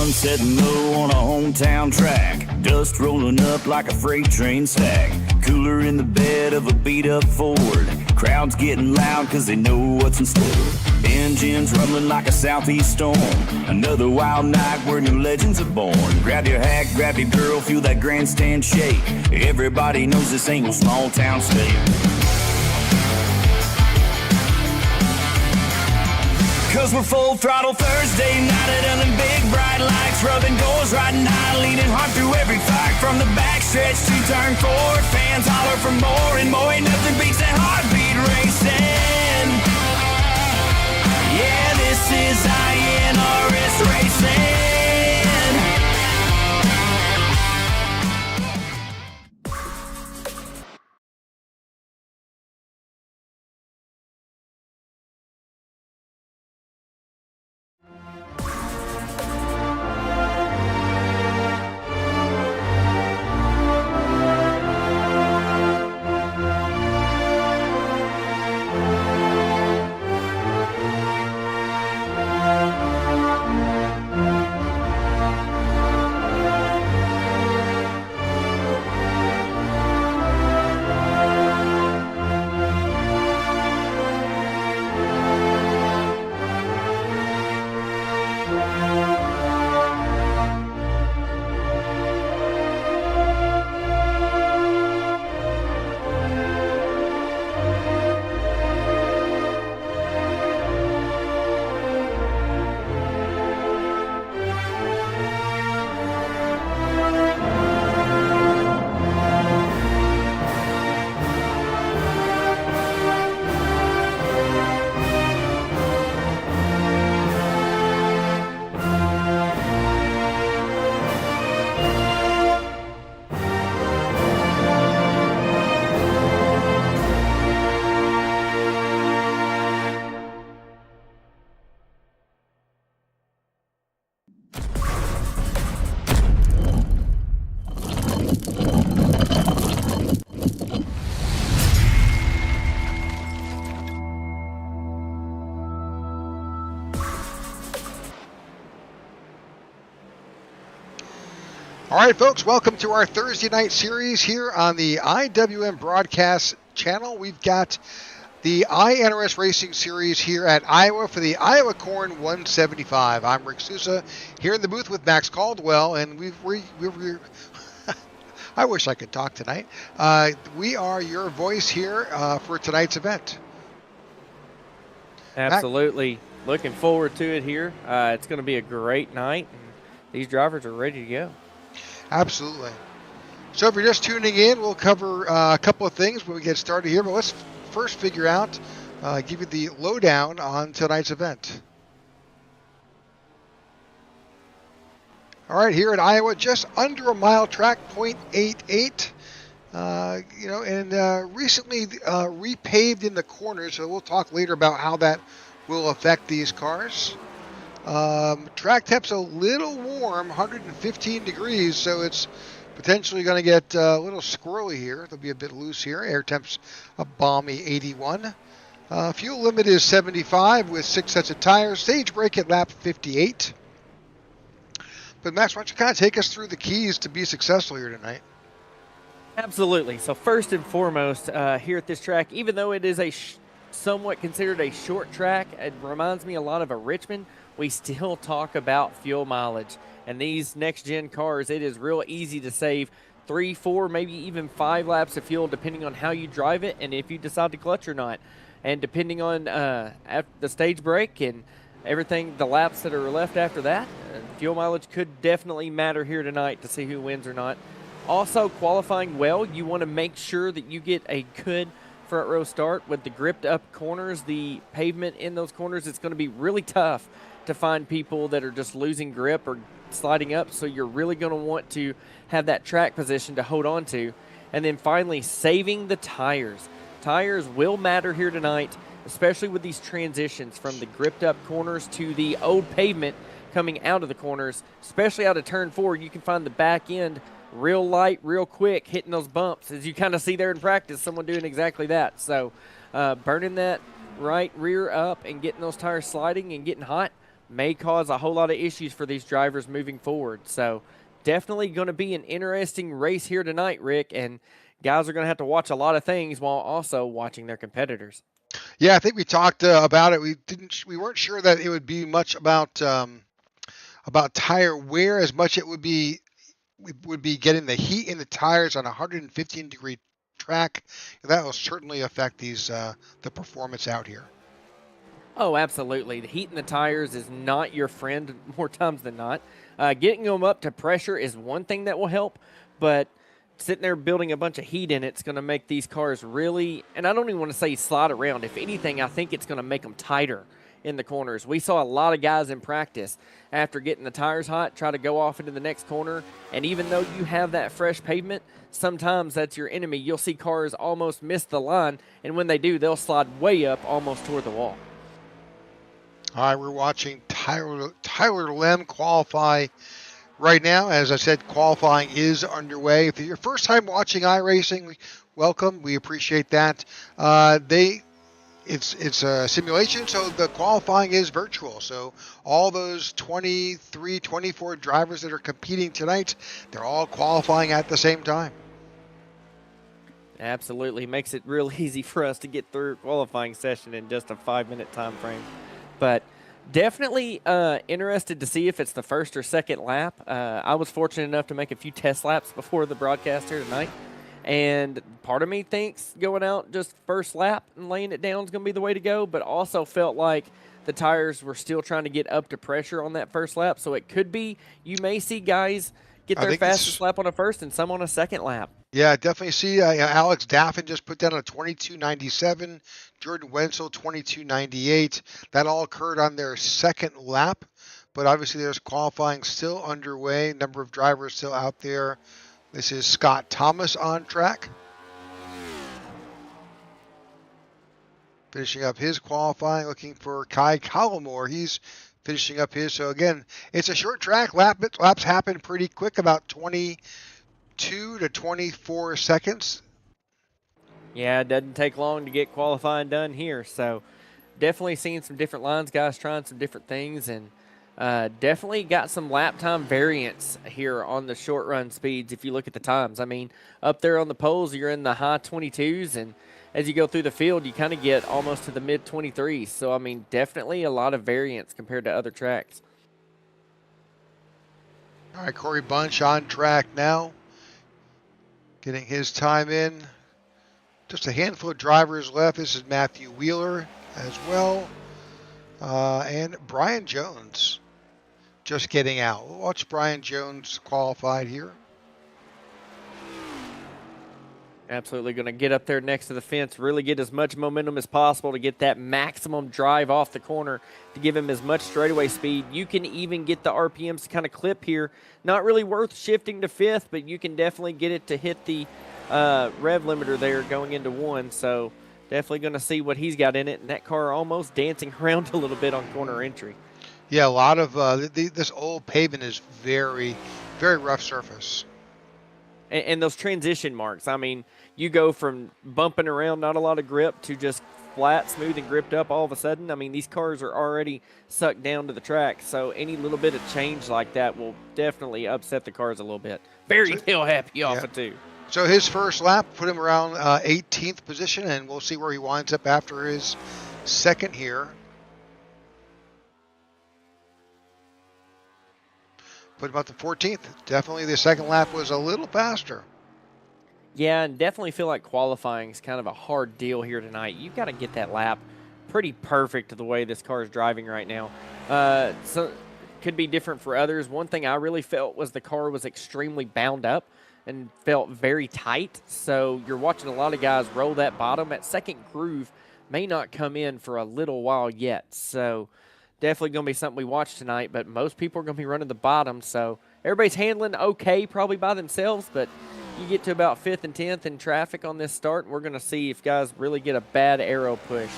sun setting low on a hometown track. Dust rolling up like a freight train stack. Cooler in the bed of a beat-up Ford. Crowds getting loud cause they know what's in store. Engines rumbling like a southeast storm. Another wild night where new legends are born. Grab your hat, grab your girl, feel that grandstand shake. Everybody knows this ain't no small town state. Cause we're full throttle Thursday night at them big bright lights, rubbing goals, riding high, leaning hard through every fight. From the backstretch to turn 4, fans holler for more and more. Ain't nothing beats that heartbeat racing. Yeah, this is iNRS racing. All right, folks, welcome to our Thursday night series here on the IWM broadcast channel. We've got the iNRS Racing Series here at Iowa for the Iowa Corn 175. I'm Rick Sousa here in the booth with Max Caldwell, and we're I wish I could talk tonight. We are your voice here for tonight's event. Absolutely. Looking forward to it here. It's going to be a great night, and these drivers are ready to go. Absolutely. So if you're just tuning in, we'll cover a couple of things when we get started here, but let's first figure out, give you the lowdown on tonight's event. All right, here at Iowa, just under a mile track, 0.88. Recently repaved in the corners, so we'll talk later about how that will affect these cars. Track temp's a little warm, 115 degrees, so it's potentially going to get a little squirrely here. It'll be a bit loose here. Air temp's a balmy 81. Fuel limit is 75 with 6 sets of tires. Stage brake at lap 58. But Max, why don't you kind of take us through the keys to be successful here tonight? Absolutely. So first and foremost, here at this track, even though it is a somewhat considered a short track, it reminds me a lot of a Richmond. We still talk about fuel mileage. And these next-gen cars, it is real easy to save 3, 4, maybe even 5 laps of fuel depending on how you drive it and if you decide to clutch or not. And depending on the stage brake and everything, the laps that are left after that, fuel mileage could definitely matter here tonight to see who wins or not. Also, qualifying well, you want to make sure that you get a good front row start with the gripped up corners, the pavement in those corners. It's going to be really tough to find people that are just losing grip or sliding up, so you're really going to want to have that track position to hold on to. And then finally, saving the tires. Tires will matter here tonight, especially with these transitions from the gripped up corners to the old pavement coming out of the corners, especially out of turn 4. You can find the back end real light, real quick, hitting those bumps, as you kind of see there in practice, someone doing exactly that. So burning that right rear up and getting those tires sliding and getting hot may cause a whole lot of issues for these drivers moving forward. So definitely going to be an interesting race here tonight, Rick, and guys are going to have to watch a lot of things while also watching their competitors. Yeah, I think we talked about it. We weren't sure that it would be much about tire wear as much it would be getting the heat in the tires on a 115-degree track. That will certainly affect the performance out here. Oh, absolutely. The heat in the tires is not your friend more times than not. Getting them up to pressure is one thing that will help, but sitting there building a bunch of heat in it's going to make these cars really, and I don't even want to say slide around. If anything, I think it's going to make them tighter in the corners. We saw a lot of guys in practice after getting the tires hot try to go off into the next corner, and even though you have that fresh pavement, sometimes that's your enemy. You'll see cars almost miss the line, and when they do, they'll slide way up almost toward the wall. All right, we're watching Tyler Lem qualify right now. As I said, qualifying is underway. If it's your first time watching iRacing, welcome. We appreciate that. It's a simulation, so the qualifying is virtual. So all those 23, 24 drivers that are competing tonight, they're all qualifying at the same time. Absolutely. Makes it real easy for us to get through a qualifying session in just a 5-minute time frame. But definitely interested to see if it's the first or second lap. I was fortunate enough to make a few test laps before the broadcast here tonight. And part of me thinks going out just first lap and laying it down is going to be the way to go, but also felt like the tires were still trying to get up to pressure on that first lap. So it could be you may see guys get their fastest lap on a first and some on a second lap. Yeah, definitely see Alex Daffin just put down a 22.97, Jordan Wenzel 22.98. That all occurred on their second lap, but obviously there's qualifying still underway, number of drivers still out there. This is Scott Thomas on track, finishing up his qualifying, looking for Kai Collmore. He's finishing up his. So again, it's a short track. Laps happen pretty quick, about 22 to 24 seconds. Yeah, it doesn't take long to get qualifying done here. So definitely seeing some different lines, guys trying some different things, and definitely got some lap time variance here on the short run speeds if you look at the times. I mean, up there on the poles, you're in the high 22s, and as you go through the field, you kind of get almost to the mid 23s. So, I mean, definitely a lot of variance compared to other tracks. All right, Corey Bunch on track now, getting his time in. Just a handful of drivers left. This is Matthew Wheeler as well, and Brian Jones just getting out. We'll watch Brian Jones qualified here. Absolutely going to get up there next to the fence, really get as much momentum as possible to get that maximum drive off the corner to give him as much straightaway speed. You can even get the RPMs to kind of clip here. Not really worth shifting to fifth, but you can definitely get it to hit the rev limiter there going into one. So definitely going to see what he's got in it. And that car almost dancing around a little bit on corner entry. Yeah, a lot of this old pavement is very, very rough surface. And those transition marks, I mean, you go from bumping around, not a lot of grip, to just flat, smooth, and gripped up all of a sudden. I mean, these cars are already sucked down to the track, so any little bit of change like that will definitely upset the cars a little bit. Very tail happy off it, too. So his first lap put him around 18th position, and we'll see where he winds up after his second here. Put him up to 14th. Definitely the second lap was a little faster. Yeah, and definitely feel like qualifying is kind of a hard deal here tonight. You've got to get that lap pretty perfect to the way this car is driving right now. So could be different for others. One thing I really felt was the car was extremely bound up and felt very tight. So you're watching a lot of guys roll that bottom. That second groove may not come in for a little while yet. So definitely going to be something we watch tonight, but most people are going to be running the bottom. So everybody's handling okay probably by themselves, but you get to about 5th and 10th in traffic on this start, and we're going to see if guys really get a bad aero push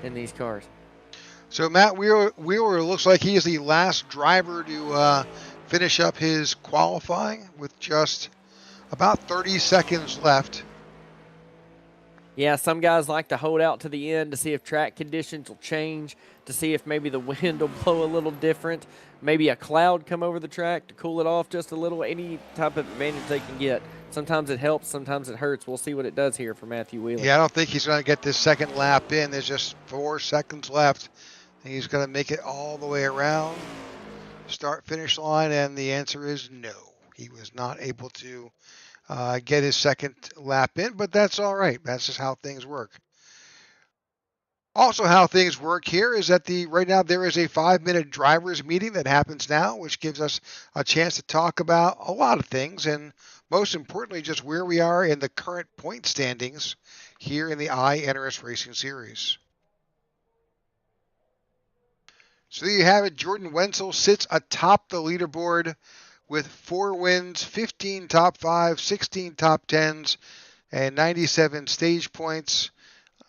in these cars. So Matt Wheeler looks like he is the last driver to finish up his qualifying with just about 30 seconds left. Yeah, some guys like to hold out to the end to see if track conditions will change, to see if maybe the wind will blow a little different, maybe a cloud come over the track to cool it off just a little, any type of advantage they can get. Sometimes it helps, sometimes it hurts. We'll see what it does here for Matthew Wheeler. Yeah, I don't think he's going to get this second lap in. There's just 4 seconds left. And he's going to make it all the way around, start finish line, and the answer is no. He was not able to get his second lap in, but that's all right. That's just how things work. Also, how things work here is that right now there is a 5-minute drivers meeting that happens now, which gives us a chance to talk about a lot of things, and most importantly, just where we are in the current point standings here in the iNRS Racing Series. So there you have it. Jordan Wenzel sits atop the leaderboard with 4 wins, 15 top 5, 16 top 10s, and 97 stage points.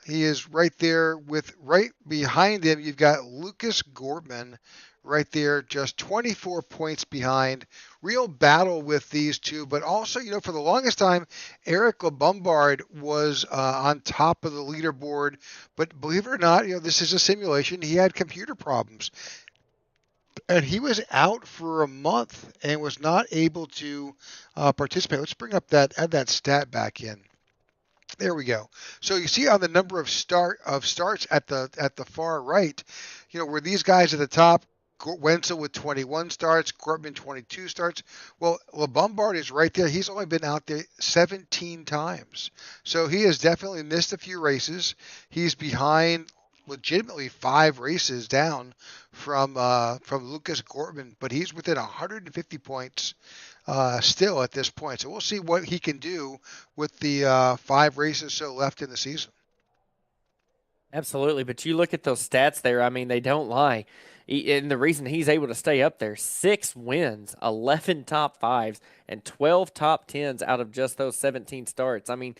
He is right there right behind him. You've got Lucas Gortman right there, just 24 points behind. Real battle with these two, but also, for the longest time, Eric LeBombard was on top of the leaderboard. But believe it or not, this is a simulation. He had computer problems. And he was out for a month and was not able to participate. Let's add that stat back in. There we go. So you see on the number of starts at the far right, where these guys at the top, Wenzel with 21 starts, Cortman 22 starts. Well, LeBombard is right there. He's only been out there 17 times. So he has definitely missed a few races. He's behind legitimately 5 races down from Lucas Gortman, but he's within 150 points still at this point. So we'll see what he can do with the 5 races so left in the season. Absolutely, but you look at those stats there, I mean, they don't lie. And the reason he's able to stay up there, 6 wins, 11 top 5s, and 12 top 10s out of just those 17 starts. I mean,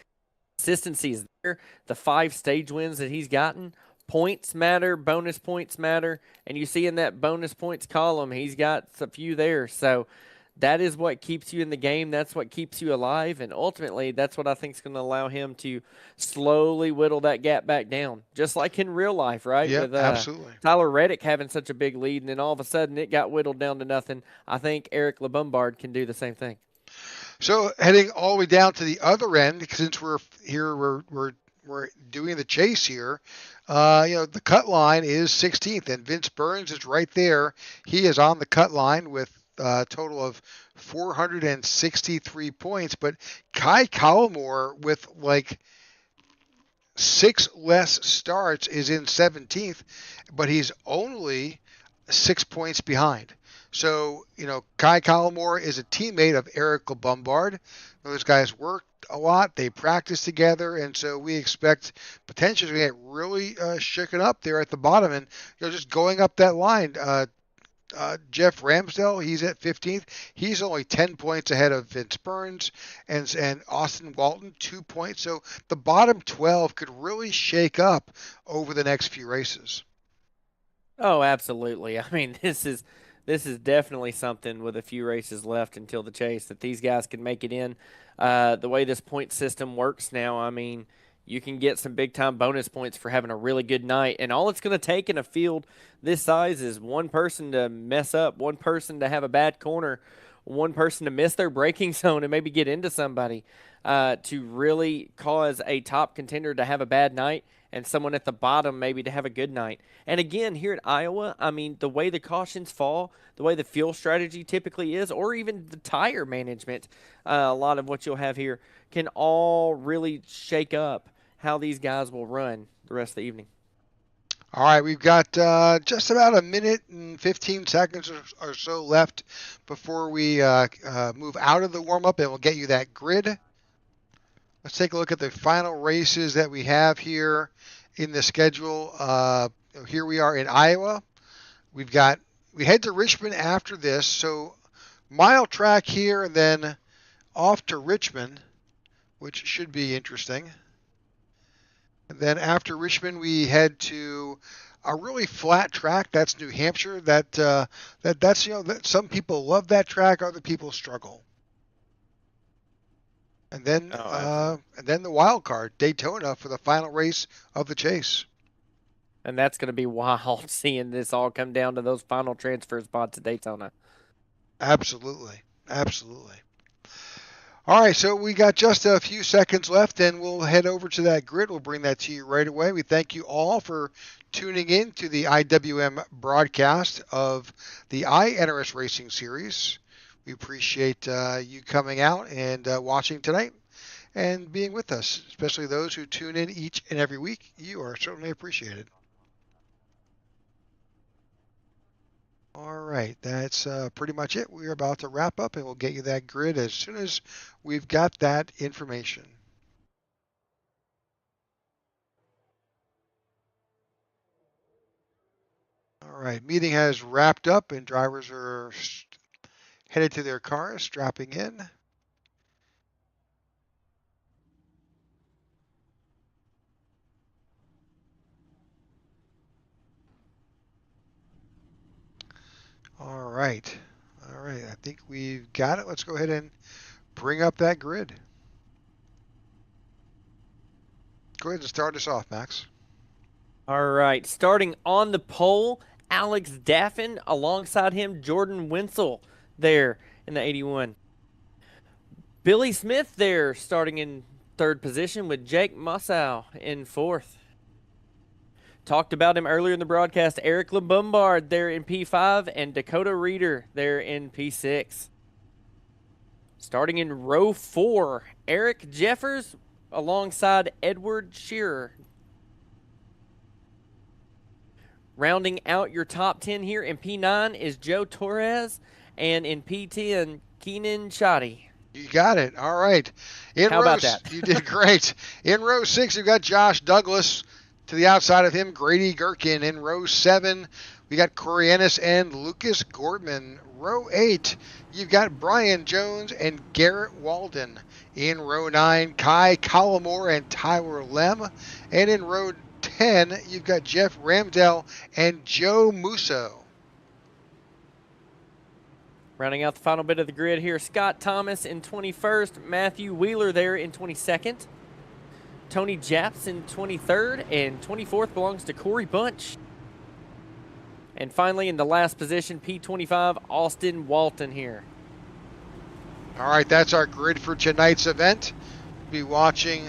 consistency is there. The 5 stage wins that he's gotten, points matter, bonus points matter, and you see in that bonus points column, he's got a few there. So that is what keeps you in the game. That's what keeps you alive, and ultimately, that's what I think is going to allow him to slowly whittle that gap back down, just like in real life, right? Yeah, With absolutely. Tyler Reddick having such a big lead, and then all of a sudden it got whittled down to nothing. I think Eric LeBombard can do the same thing. So heading all the way down to the other end, since we're here, we're doing the chase here. The cut line is 16th, and Vince Burns is right there. He is on the cut line with a total of 463 points, but Kai Collmore with 6 less starts is in 17th, but he's only 6 points behind. So, Kai Collmore is a teammate of Eric LeBombard. Those guys work a lot. They practice together, and so we expect potentially to get really shaken up there at the bottom. And just going up that line, Jeff Ramsdell, he's at 15th. He's only 10 points ahead of Vince Burns, and Austin Walton 2 points. So the bottom 12 could really shake up over the next few races. Oh, absolutely. I mean, this is definitely something with a few races left until the chase that these guys can make it in. The way this point system works now, I mean, you can get some big-time bonus points for having a really good night. And all it's going to take in a field this size is one person to mess up, one person to have a bad corner, one person to miss their braking zone and maybe get into somebody to really cause a top contender to have a bad night and someone at the bottom maybe to have a good night. And again, here at Iowa, I mean, the way the cautions fall, the way the fuel strategy typically is, or even the tire management, a lot of what you'll have here can all really shake up how these guys will run the rest of the evening. All right, we've got just about a minute and 15 seconds or so left before we move out of the warm-up, and we'll get you that grid. Let's take a look at the final races that we have here in the schedule. Here we are in Iowa. We head to Richmond after this, so mile track here and then off to Richmond, which should be interesting. And then after Richmond, we head to a really flat track. That's New Hampshire. That's some people love that track, other people struggle. And then, Oh, the wild card, Daytona, for the final race of the chase. and that's going to be wild seeing this all come down to those final transfer spots at Daytona. Absolutely. Absolutely. All right, so we got just a few seconds left, and we'll head over to that grid. We'll bring that to you right away. We thank you all for tuning in to the IWM broadcast of the iNRS Racing Series. We appreciate you coming out and watching tonight and being with us, especially those who tune in each and every week. You are certainly appreciated. All right, that's pretty much it. We're about to wrap up, and we'll get you that grid as soon as we've got that information. All right, meeting has wrapped up, and drivers are headed to their cars, strapping in. All right. All right, I think we've got it. Let's go ahead and bring up that grid. Go ahead and start us off, Max. All right, starting on the pole, Alex Daffin. Alongside him, Jordan Wenzel there in the 81. Billy Smith there starting in third position with Jake Mossow in fourth. Talked about him earlier in the broadcast. Eric LeBombard there in P5 and Dakota Reeder there in P6. Starting in row 4, Eric Jeffers alongside Edward Shearer. Rounding out your top 10 here in P9 is Joe Torres, and in P10, Keenan Shoddy. You got it. All right. How about that? You did great. In row 6, you've got Josh Douglas. To the outside of him, Grady Gherkin. In row 7, we got Corey Ennis and Lucas Gordman. Row 8, you've got Brian Jones and Garrett Walden. In row 9, Kai Collimore and Tyler Lem. And in row 10, you've got Jeff Ramdell and Joe Musso. Rounding out the final bit of the grid here, Scott Thomas in 21st, Matthew Wheeler there in 22nd, Tony Japs in 23rd, and 24th belongs to Corey Bunch. And finally, in the last position, P25, Austin Walton here. All right, that's our grid for tonight's event. We'll be watching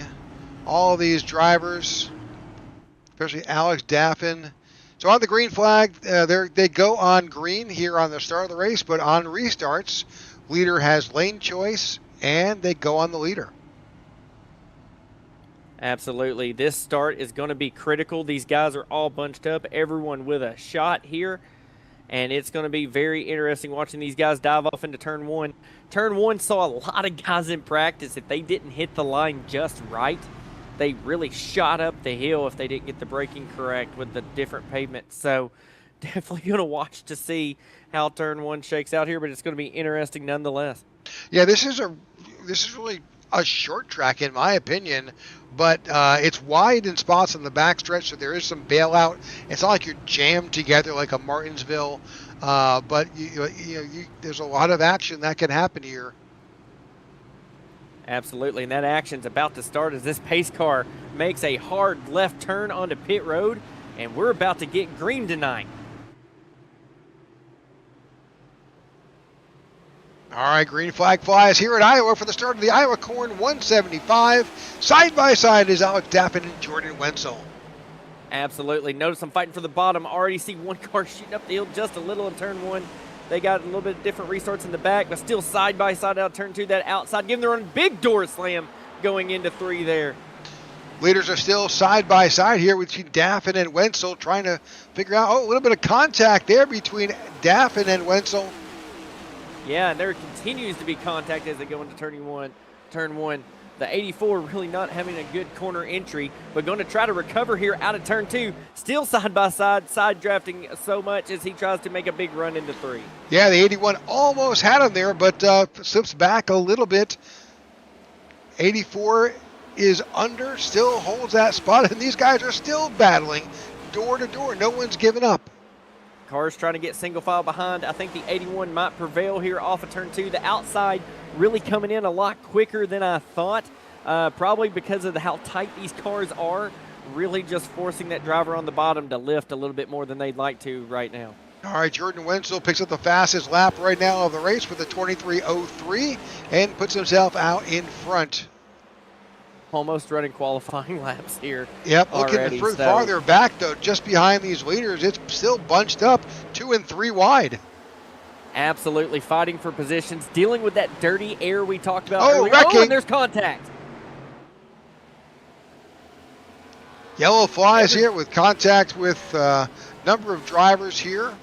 all these drivers, especially Alex Daffin. So on the green flag, they go on green here on the start of the race, but on restarts, leader has lane choice, and they go on the leader. Absolutely. This start is going to be critical. These guys are all bunched up, everyone with a shot here, and it's going to be very interesting watching these guys dive off into turn 1. Turn 1 saw a lot of guys in practice. If they didn't hit the line just right, they really shot up the hill if they didn't get the braking correct with the different pavements. So definitely going to watch to see how turn 1 shakes out here, but it's going to be interesting nonetheless. Yeah, this is really a short track in my opinion, but it's wide in spots on the backstretch, so there is some bailout. It's not like you're jammed together like a Martinsville, but there's a lot of action that can happen here. Absolutely, and that action's about to start as this pace car makes a hard left turn onto pit road, and we're about to get green tonight. All right, green flag flies here at Iowa for the start of the Iowa Corn 175. Side by side is Alex Daffin and Jordan Wenzel. Absolutely. Notice I'm fighting for the bottom. Already see one car shooting up the hill just a little in turn 1. They got a little bit different restarts in the back, but still side by side out turn 2. That outside, giving their own big door slam going into 3 there. Leaders are still side by side here between Daffin and Wenzel, trying to figure out, a little bit of contact there between Daffin and Wenzel. Yeah, and there continues to be contact as they go into turn 1. The 84 really not having a good corner entry, but going to try to recover here out of turn 2. Still side by side drafting so much as he tries to make a big run into 3. Yeah, the 81 almost had him there, but slips back a little bit. 84 is under, still holds that spot, and these guys are still battling door to door. No one's given up. Cars trying to get single file behind. I think the 81 might prevail here off of turn 2. The outside really coming in a lot quicker than I thought, probably because of how tight these cars are, really just forcing that driver on the bottom to lift a little bit more than they'd like to right now. All right, Jordan Wenzel picks up the fastest lap right now of the race with a 23:03 and puts himself out in front. Almost running qualifying laps here. Yep, already, looking farther back, though, just behind these leaders, it's still bunched up 2 and 3 wide. Absolutely fighting for positions, dealing with that dirty air we talked about earlier. Wrecking. Oh, and there's contact. Yellow flies here with contact with a number of drivers here.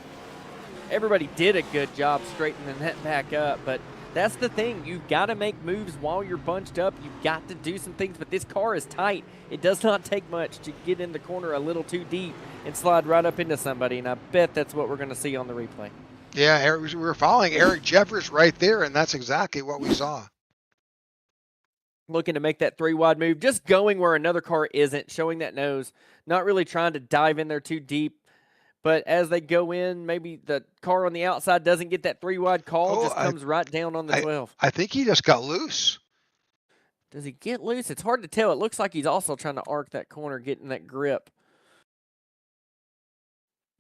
Everybody did a good job straightening that back up, but that's the thing. You've got to make moves while you're bunched up. You've got to do some things, but this car is tight. It does not take much to get in the corner a little too deep and slide right up into somebody, and I bet that's what we're going to see on the replay. Yeah, we were following Eric Jeffers right there, and that's exactly what we saw. Looking to make that 3 wide move, just going where another car isn't, showing that nose, not really trying to dive in there too deep. But as they go in, maybe the car on the outside doesn't get that 3 wide call, just comes right down on the 12. I think he just got loose. Does he get loose? It's hard to tell. It looks like he's also trying to arc that corner, getting that grip.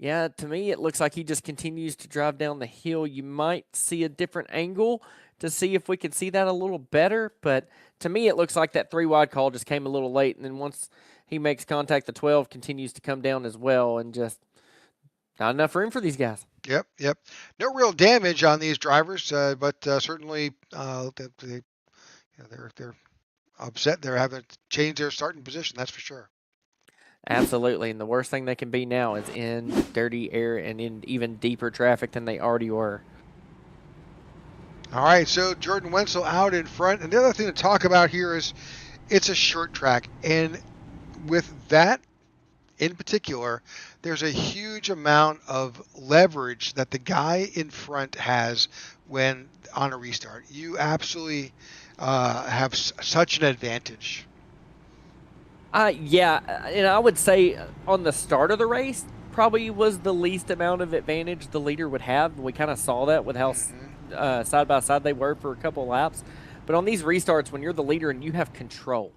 Yeah, to me, it looks like he just continues to drive down the hill. You might see a different angle to see if we can see that a little better. But to me, it looks like that 3 wide call just came a little late. And then once he makes contact, the 12 continues to come down as well, and just not enough room for these guys. Yep. No real damage on these drivers, but certainly they're upset. They're having to change their starting position, that's for sure. Absolutely, and the worst thing they can be now is in dirty air and in even deeper traffic than they already were. All right, so Jordan Wenzel out in front. And the other thing to talk about here is it's a short track, and with that in particular, there's a huge amount of leverage that the guy in front has when on a restart. You absolutely have such an advantage. Yeah, and I would say on the start of the race, probably was the least amount of advantage the leader would have. We kind of saw that with how side by side they were for a couple laps. But on these restarts, when you're the leader and you have control,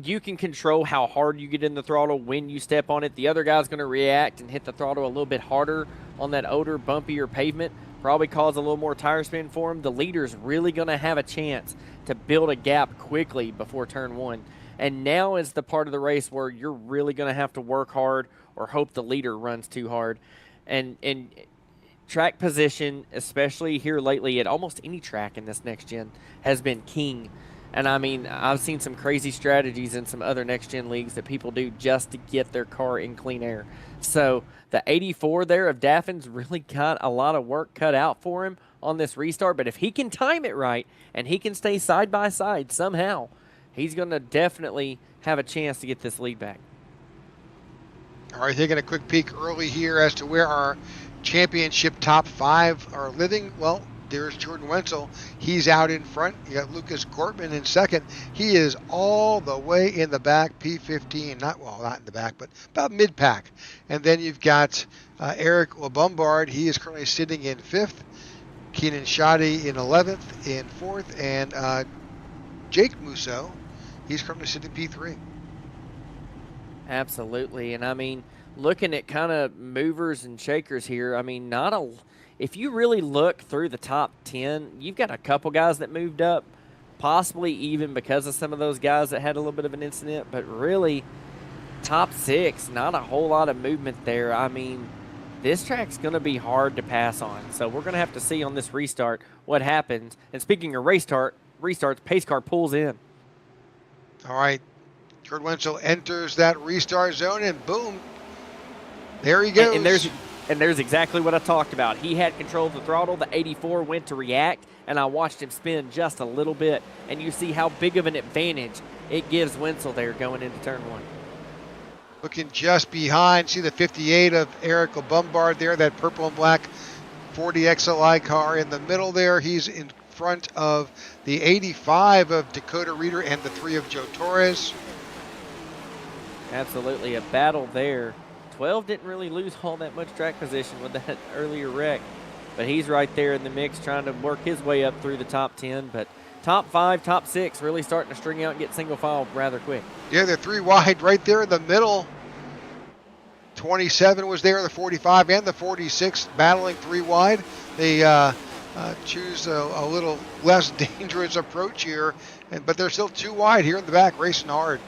you can control how hard you get in the throttle when you step on it. The other guy's going to react and hit the throttle a little bit harder on that older, bumpier pavement, probably cause a little more tire spin for him. The leader's really going to have a chance to build a gap quickly before turn 1. And now is the part of the race where you're really going to have to work hard or hope the leader runs too hard. And track position, especially here lately at almost any track in this next gen, has been king. And I mean, I've seen some crazy strategies in some other next gen leagues that people do just to get their car in clean air. So the 84 there of Daffin's really got a lot of work cut out for him on this restart. But if he can time it right and he can stay side by side somehow, he's going to definitely have a chance to get this lead back. All right, taking a quick peek early here as to where our championship top 5 are living. Well, there's Jordan Wenzel. He's out in front. You got Lucas Cortman in second. He is all the way in the back, P15. Not in the back, but about mid-pack. And then you've got Eric LeBombard. He is currently sitting in 5th. Keenan Shoddy in 11th, in 4th. And Jake Musso, he's currently sitting P3. Absolutely. And I mean, looking at kind of movers and shakers here, I mean, if you really look through the top 10, you've got a couple guys that moved up, possibly even because of some of those guys that had a little bit of an incident, but really top 6, not a whole lot of movement there. I mean, this track's going to be hard to pass on. So we're going to have to see on this restart what happens. And speaking of restarts, pace car pulls in. All right. Jordan Wenzel enters that restart zone, and boom, there he goes. And there's exactly what I talked about. He had control of the throttle. The 84 went to react, and I watched him spin just a little bit. And you see how big of an advantage it gives Wenzel there going into turn 1. Looking just behind, see the 58 of Eric LeBombard there, that purple and black 40 XLI car in the middle there. He's in front of the 85 of Dakota Reeder and the 3 of Joe Torres. Absolutely, a battle there 12 didn't really lose all that much track position with that earlier wreck. But he's right there in the mix trying to work his way up through the top 10. But top 5, top 6 really starting to string out and get single file rather quick. Yeah, they're 3 wide right there in the middle. 27 was there, the 45 and the 46 battling 3 wide. They choose a little less dangerous approach here, but they're still 2 wide here in the back, racing hard.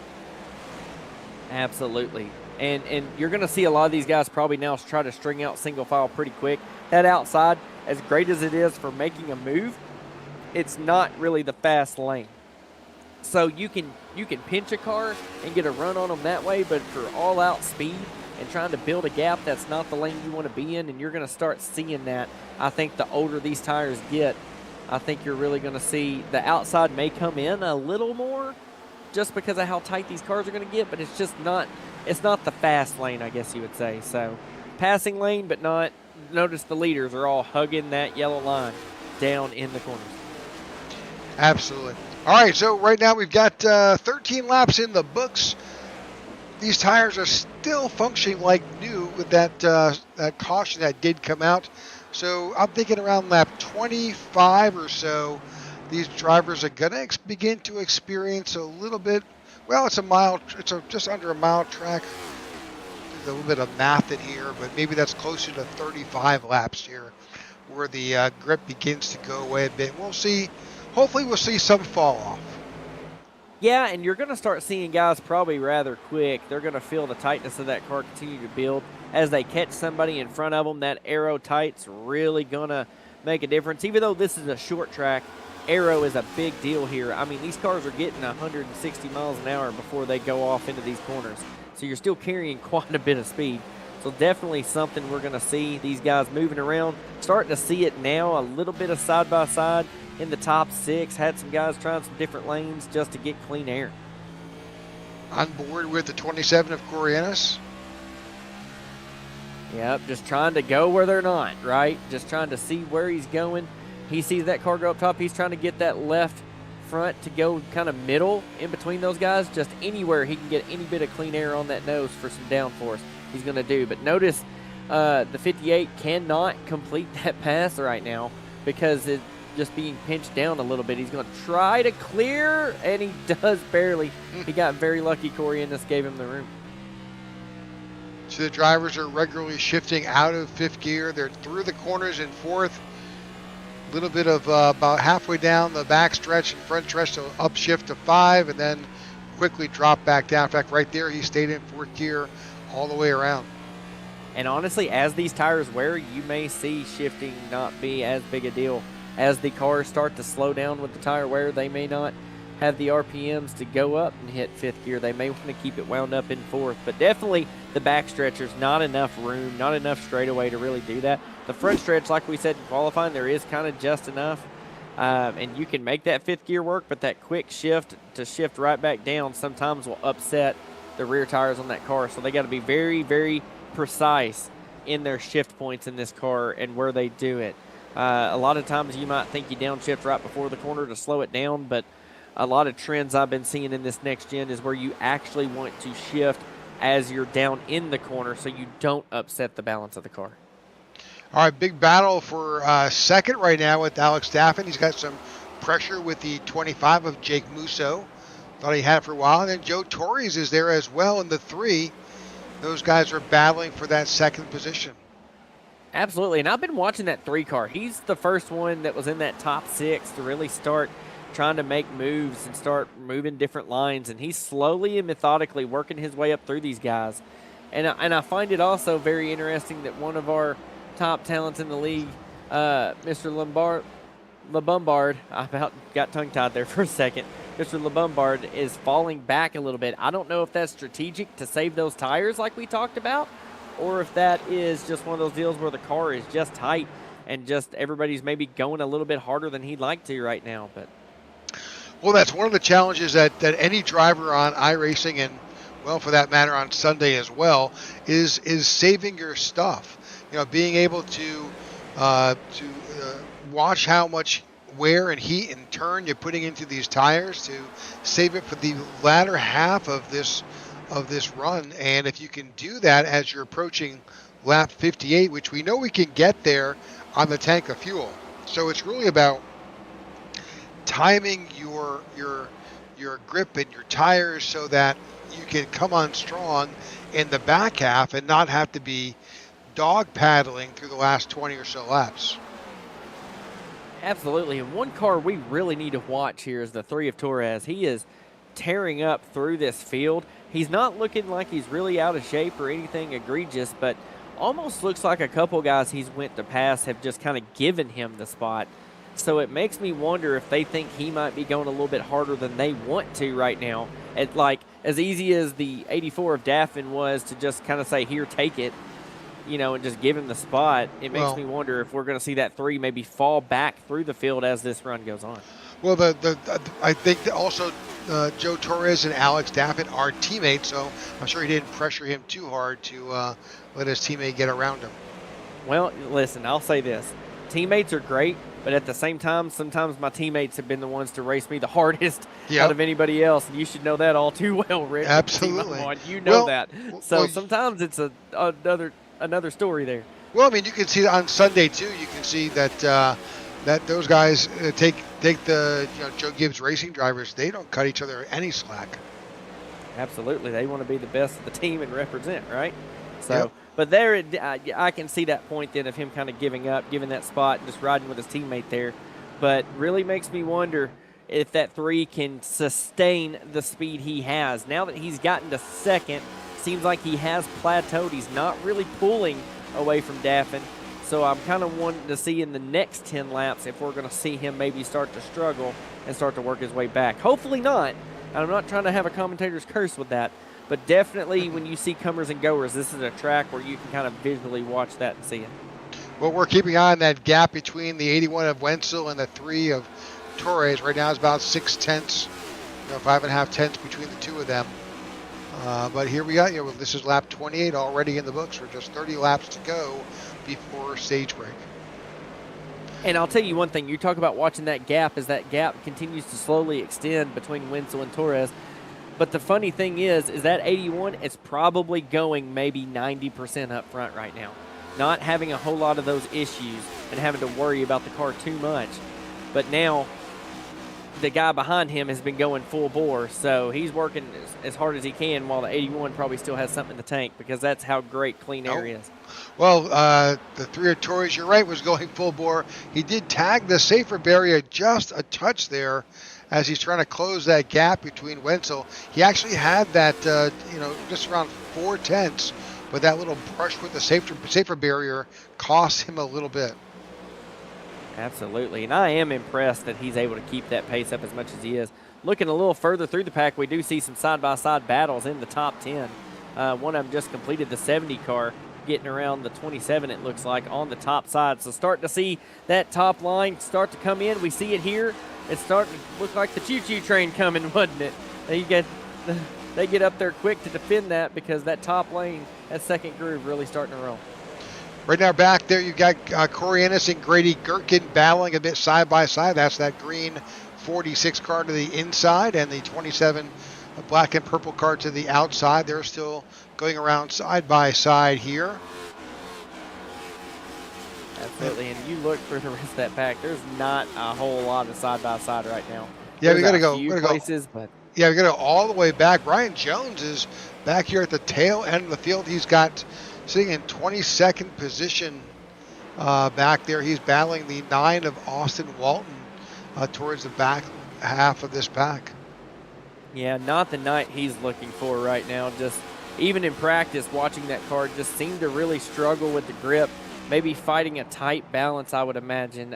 Absolutely. And you're going to see a lot of these guys probably now try to string out single file pretty quick. That outside, as great as it is for making a move, it's not really the fast lane. So you can pinch a car and get a run on them that way, but for all-out speed and trying to build a gap, that's not the lane you want to be in, and you're going to start seeing that. I think the older these tires get, I think you're really going to see the outside may come in a little more just because of how tight these cars are going to get, but it's just not the fast lane, I guess you would say. So passing lane, but not. Notice the leaders are all hugging that yellow line down in the corners. Absolutely. All right, so right now we've got 13 laps in the books. These tires are still functioning like new with that caution that did come out. So I'm thinking around lap 25 or so, these drivers are going to begin to experience a little bit. Well, it's just under a mile track. There's a little bit of math in here, but maybe that's closer to 35 laps here where the grip begins to go away a bit. We'll see. Hopefully we'll see some fall off. Yeah, and you're going to start seeing guys probably rather quick. They're going to feel the tightness of that car continue to build. As they catch somebody in front of them, that aero tight's really going to make a difference. Even though this is a short track, aero is a big deal here. I mean, these cars are getting 160 miles an hour before they go off into these corners. So you're still carrying quite a bit of speed. So definitely something we're going to see. These guys moving around. Starting to see it now, a little bit of side-by-side in the top 6. Had some guys trying some different lanes just to get clean air. On board with the 27 of Corianis. Yep, just trying to go where they're not, right? Just trying to see where he's going. He sees that car go up top. He's trying to get that left front to go kind of middle in between those guys. Just anywhere he can get any bit of clean air on that nose for some downforce, he's going to do. But notice the 58 cannot complete that pass right now because it's just being pinched down a little bit. He's going to try to clear, and he does barely. He got very lucky. Corianis gave him the room. So the drivers are regularly shifting out of 5th gear. They're through the corners in 4th. A little bit of about halfway down the back stretch and front stretch to upshift to 5 and then quickly drop back down. In fact, right there, he stayed in 4th gear all the way around. And honestly, as these tires wear, you may see shifting not be as big a deal. As the cars start to slow down with the tire wear, they may not have the RPMs to go up and hit 5th gear. They may want to keep it wound up in 4th. But definitely the back stretchers, not enough room, not enough straightaway to really do that. The front stretch, like we said in qualifying, there is kind of just enough. And you can make that 5th gear work, but that quick shift to shift right back down sometimes will upset the rear tires on that car. So they got to be very, very precise in their shift points in this car and where they do it. A lot of times you might think you downshift right before the corner to slow it down, but a lot of trends I've been seeing in this next gen is where you actually want to shift as you're down in the corner so you don't upset the balance of the car. All right, big battle for second right now with Alex Staffen. He's got some pressure with the 25 of Jake Musso. Thought he had it for a while. And then Joe Torres is there as well in the 3. Those guys are battling for that second position. Absolutely, and I've been watching that 3 car. He's the first one that was in that top 6 to really start trying to make moves and start moving different lines, and he's slowly and methodically working his way up through these guys. And I find it also very interesting that one of our top talents in the league, Mr. LeBombard, I about got tongue-tied there for a second. Mr. LeBombard is falling back a little bit. I don't know if that's strategic to save those tires like we talked about, or if that is just one of those deals where the car is just tight and just everybody's maybe going a little bit harder than he'd like to right now. But well, that's one of the challenges that any driver on iRacing and, well, for that matter, on Sunday as well, is saving your stuff. You know, being able to watch how much wear and heat and turn you're putting into these tires to save it for the latter half of this of this run. And if you can do that as you're approaching lap 58, which we know we can get there on the tank of fuel. So it's really about timing your grip and your tires so that you can come on strong in the back half and not have to be dog paddling through the last 20 or so laps. Absolutely. And one car we really need to watch here is the 3 of Torres. He is tearing up through this field. He's not looking like he's really out of shape or anything egregious, but almost looks like a couple guys he's went to pass have just kind of given him the spot. So it makes me wonder if they think he might be going a little bit harder than they want to right now. It, like, as easy as the 84 of Daffin was to just kind of say, here, take it, you know, and just give him the spot, it makes me wonder if we're going to see that 3 maybe fall back through the field as this run goes on. Well, I think that also Joe Torres and Alex Daffin are teammates, so I'm sure he didn't pressure him too hard to let his teammate get around him. Well, listen, I'll say this. Teammates are great, but at the same time, sometimes my teammates have been the ones to race me the hardest out of anybody else, and you should know that all too well, Rick. Absolutely. You know that. So sometimes it's another story there. Well, I mean, you can see on Sunday, too, you can see that that those guys take the Joe Gibbs racing drivers, they don't cut each other any slack. Absolutely. They want to be the best of the team and represent, right? So, but there, I can see that point then of him kind of giving up, giving that spot, and just riding with his teammate there. But really makes me wonder if that 3 can sustain the speed he has. Now that he's gotten to second, seems like he has plateaued. He's not really pulling away from Daffin. So I'm kind of wanting to see in the next 10 laps if we're going to see him maybe start to struggle and start to work his way back. Hopefully not. And I'm not trying to have a commentator's curse with that. But definitely when you see comers and goers, this is a track where you can kind of visually watch that and see it. Well, we're keeping an eye on that gap between the 81 of Wenzel and the 3 of Torres. Right now it's about 6 tenths, 5.5 tenths between the two of them. But here we got, this is lap 28 already in the books. We're just 30 laps to go before stage break. And I'll tell you one thing. You talk about watching that gap as that gap continues to slowly extend between Wenzel and Torres. But the funny thing is that 81 is probably going maybe 90% up front right now. Not having a whole lot of those issues and having to worry about the car too much. But now the guy behind him has been going full bore, so he's working as hard as he can while the 81 probably still has something in the tank because that's how great clean air is. Well, the 3 of Torres, you're right, was going full bore. He did tag the safer barrier just a touch there as he's trying to close that gap between Wenzel. He actually had that, just around 4 tenths, but that little brush with the safer barrier cost him a little bit. Absolutely, and I am impressed that he's able to keep that pace up as much as he is. Looking a little further through the pack, we do see some side-by-side battles in the top 10. One of them just completed the 70 car, getting around the 27, it looks like, on the top side. So starting to see that top line start to come in. We see it here. It's starting to look like the choo-choo train coming, wasn't it? They get up there quick to defend that because that top lane, that second groove, really starting to roll. Right now back there, you've got Corey Ennis and Grady Gherkin battling a bit side by side. That's that green 46 car to the inside and the 27 black and purple car to the outside. They're still going around side by side here. Absolutely, and you look for the rest of that pack. There's not a whole lot of side by side right now. Yeah, we got to go. Yeah, we got to go all the way back. Brian Jones is back here at the tail end of the field. He's got sitting in 22nd position back there. He's battling the 9 of Austin Walton towards the back half of this pack. Yeah, not the night he's looking for right now. Just even in practice, watching that car just seemed to really struggle with the grip, maybe fighting a tight balance, I would imagine.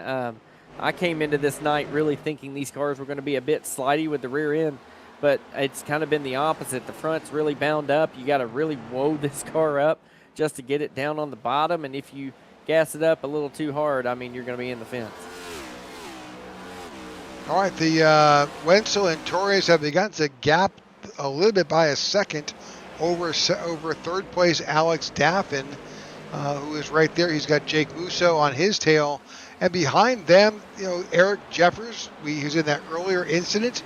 I came into this night really thinking these cars were going to be a bit slidey with the rear end, but it's kind of been the opposite. The front's really bound up. You got to really woe this car up just to get it down on the bottom, and if you gas it up a little too hard, I mean, you're going to be in the fence. All right, the Wenzel and Torres have begun to gap a little bit by a second over third place Alex Daffin, who is right there. He's got Jake Musso on his tail, and behind them, Eric Jeffers. He was in that earlier incident.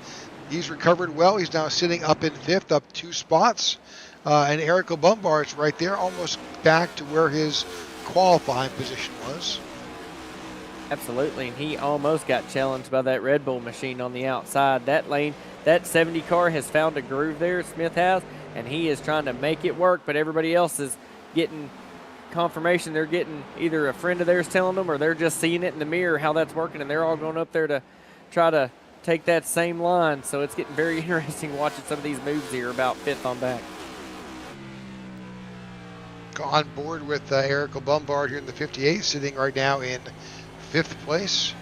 He's recovered well. He's now sitting up in 5th, up 2 spots. And Eric Lombard's right there, almost back to where his qualifying position was. Absolutely, and he almost got challenged by that Red Bull machine on the outside. That lane, that 70 car has found a groove there, Smith has, and he is trying to make it work, but everybody else is getting confirmation. They're getting either a friend of theirs telling them or they're just seeing it in the mirror how that's working, and they're all going up there to try to take that same line. So it's getting very interesting watching some of these moves here about 5th on back. On board with Eric Lombard here in the 58, sitting right now in 5th place.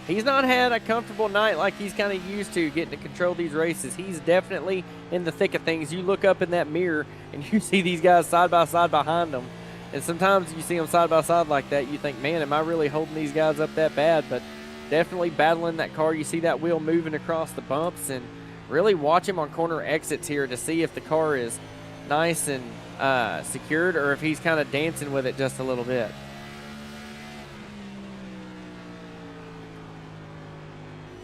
He's not had a comfortable night like he's kind of used to getting to control these races. He's definitely in the thick of things. You look up in that mirror and you see these guys side by side behind them. And sometimes you see them side by side like that, you think, man, am I really holding these guys up that bad? But definitely battling that car. You see that wheel moving across the bumps, and really watch him on corner exits here to see if the car is nice and secured or if he's kind of dancing with it just a little bit.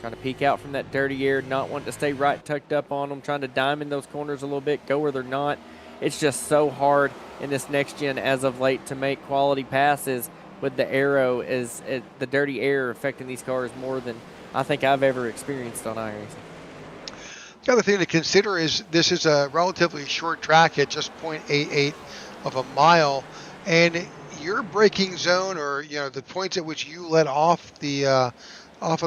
Trying to peek out from that dirty air, not wanting to stay right tucked up on them, trying to diamond those corners a little bit, go where they're not. It's just so hard in this next gen as of late to make quality passes with the aero, is the dirty air affecting these cars more than I think I've ever experienced on iRacing. The other thing to consider is this is a relatively short track at just 0.88 of a mile, and your braking zone, or the points at which you let off of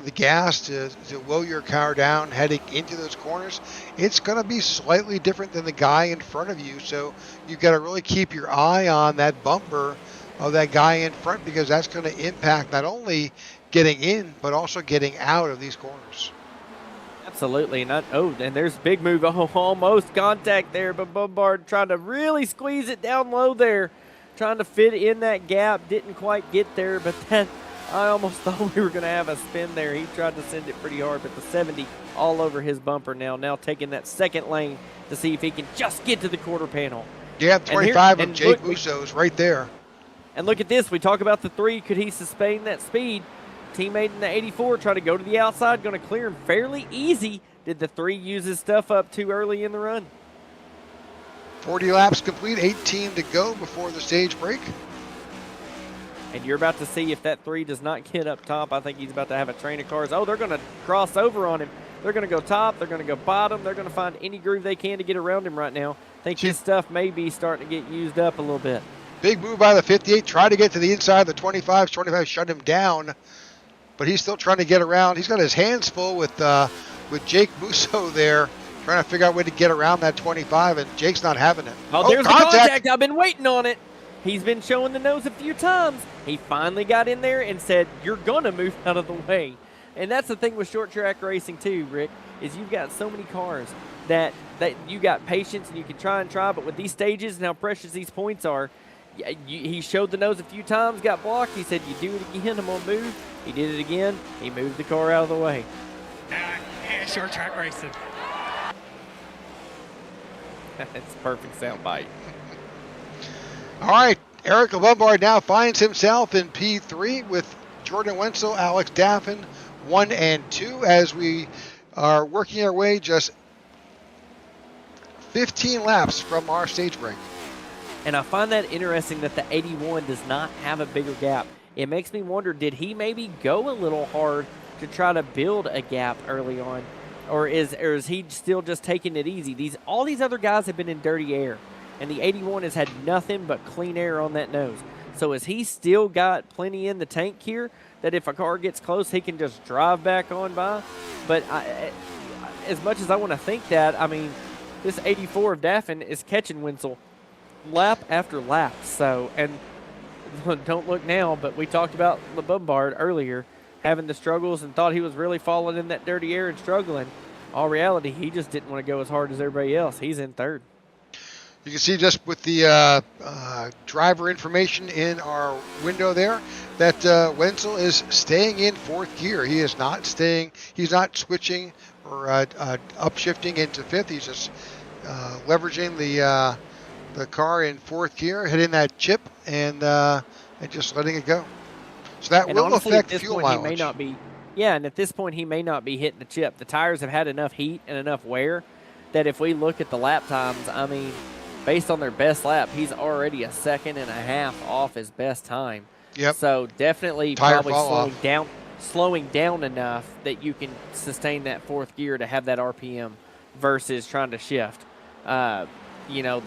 the gas to low your car down heading into those corners, it's going to be slightly different than the guy in front of you. So you've got to really keep your eye on that bumper of that guy in front, because that's going to impact not only getting in but also getting out of these corners. Absolutely. And there's big move. Oh, almost contact there, but Lombard trying to really squeeze it down low there, trying to fit in that gap. Didn't quite get there, but then I almost thought we were going to have a spin there. He tried to send it pretty hard, but the 70 all over his bumper now taking that second lane to see if he can just get to the quarter panel. Yeah, 25 of Jake Musso's right there. And look at this. We talk about the 3. Could he sustain that speed? Teammate in the 84 try to go to the outside, going to clear him fairly easy. Did the 3 use his stuff up too early in the run? 40 laps complete, 18 to go before the stage break. And you're about to see if that 3 does not get up top. I think he's about to have a train of cars. Oh, they're going to cross over on him. They're going to go top. They're going to go bottom. They're going to find any groove they can to get around him right now. I think his stuff may be starting to get used up a little bit. Big move by the 58. Try to get to the inside of the 25. 25 shut him down, but he's still trying to get around. He's got his hands full with Jake Musso there, trying to figure out a way to get around that 25, and Jake's not having it. Oh, there's the contact. I've been waiting on it. He's been showing the nose a few times. He finally got in there and said, you're going to move out of the way. And that's the thing with short track racing too, Rick, is you've got so many cars that you got patience and you can try, but with these stages and how precious these points are, he showed the nose a few times, got blocked. He said, you do it again, I'm going to move. He did it again. He moved the car out of the way. Short track racing. It's a perfect soundbite. All right, Eric Lombard now finds himself in P3 with Jordan Wenzel, Alex Daffin, 1 and 2, as we are working our way just 15 laps from our stage break. And I find that interesting that the 81 does not have a bigger gap. It makes me wonder, did he maybe go a little hard to try to build a gap early on? Or is he still just taking it easy? All these other guys have been in dirty air, and the 81 has had nothing but clean air on that nose. So has he still got plenty in the tank here that if a car gets close, he can just drive back on by? But as much as I want to think that, I mean, this 84 of Daffin is catching Wenzel lap after lap. So, and don't look now, but we talked about Lombard earlier having the struggles and thought he was really falling in that dirty air and struggling. All reality, he just didn't want to go as hard as everybody else. He's in third. You can see just with the driver information in our window there that Wenzel is staying in 4th gear. He is not he's not switching or upshifting into 5th. He's just leveraging the car in 4th gear, hitting that chip and just letting it go. So that will honestly, affect at this fuel point, mileage. He may not be Yeah, and at this point, he may not be hitting the chip. The tires have had enough heat and enough wear that if we look at the lap times, I mean, based on their best lap, he's already a second and a half off his best time. Yep. So definitely Tire probably fall slowing down enough that you can sustain that fourth gear to have that RPM versus trying to shift. You know,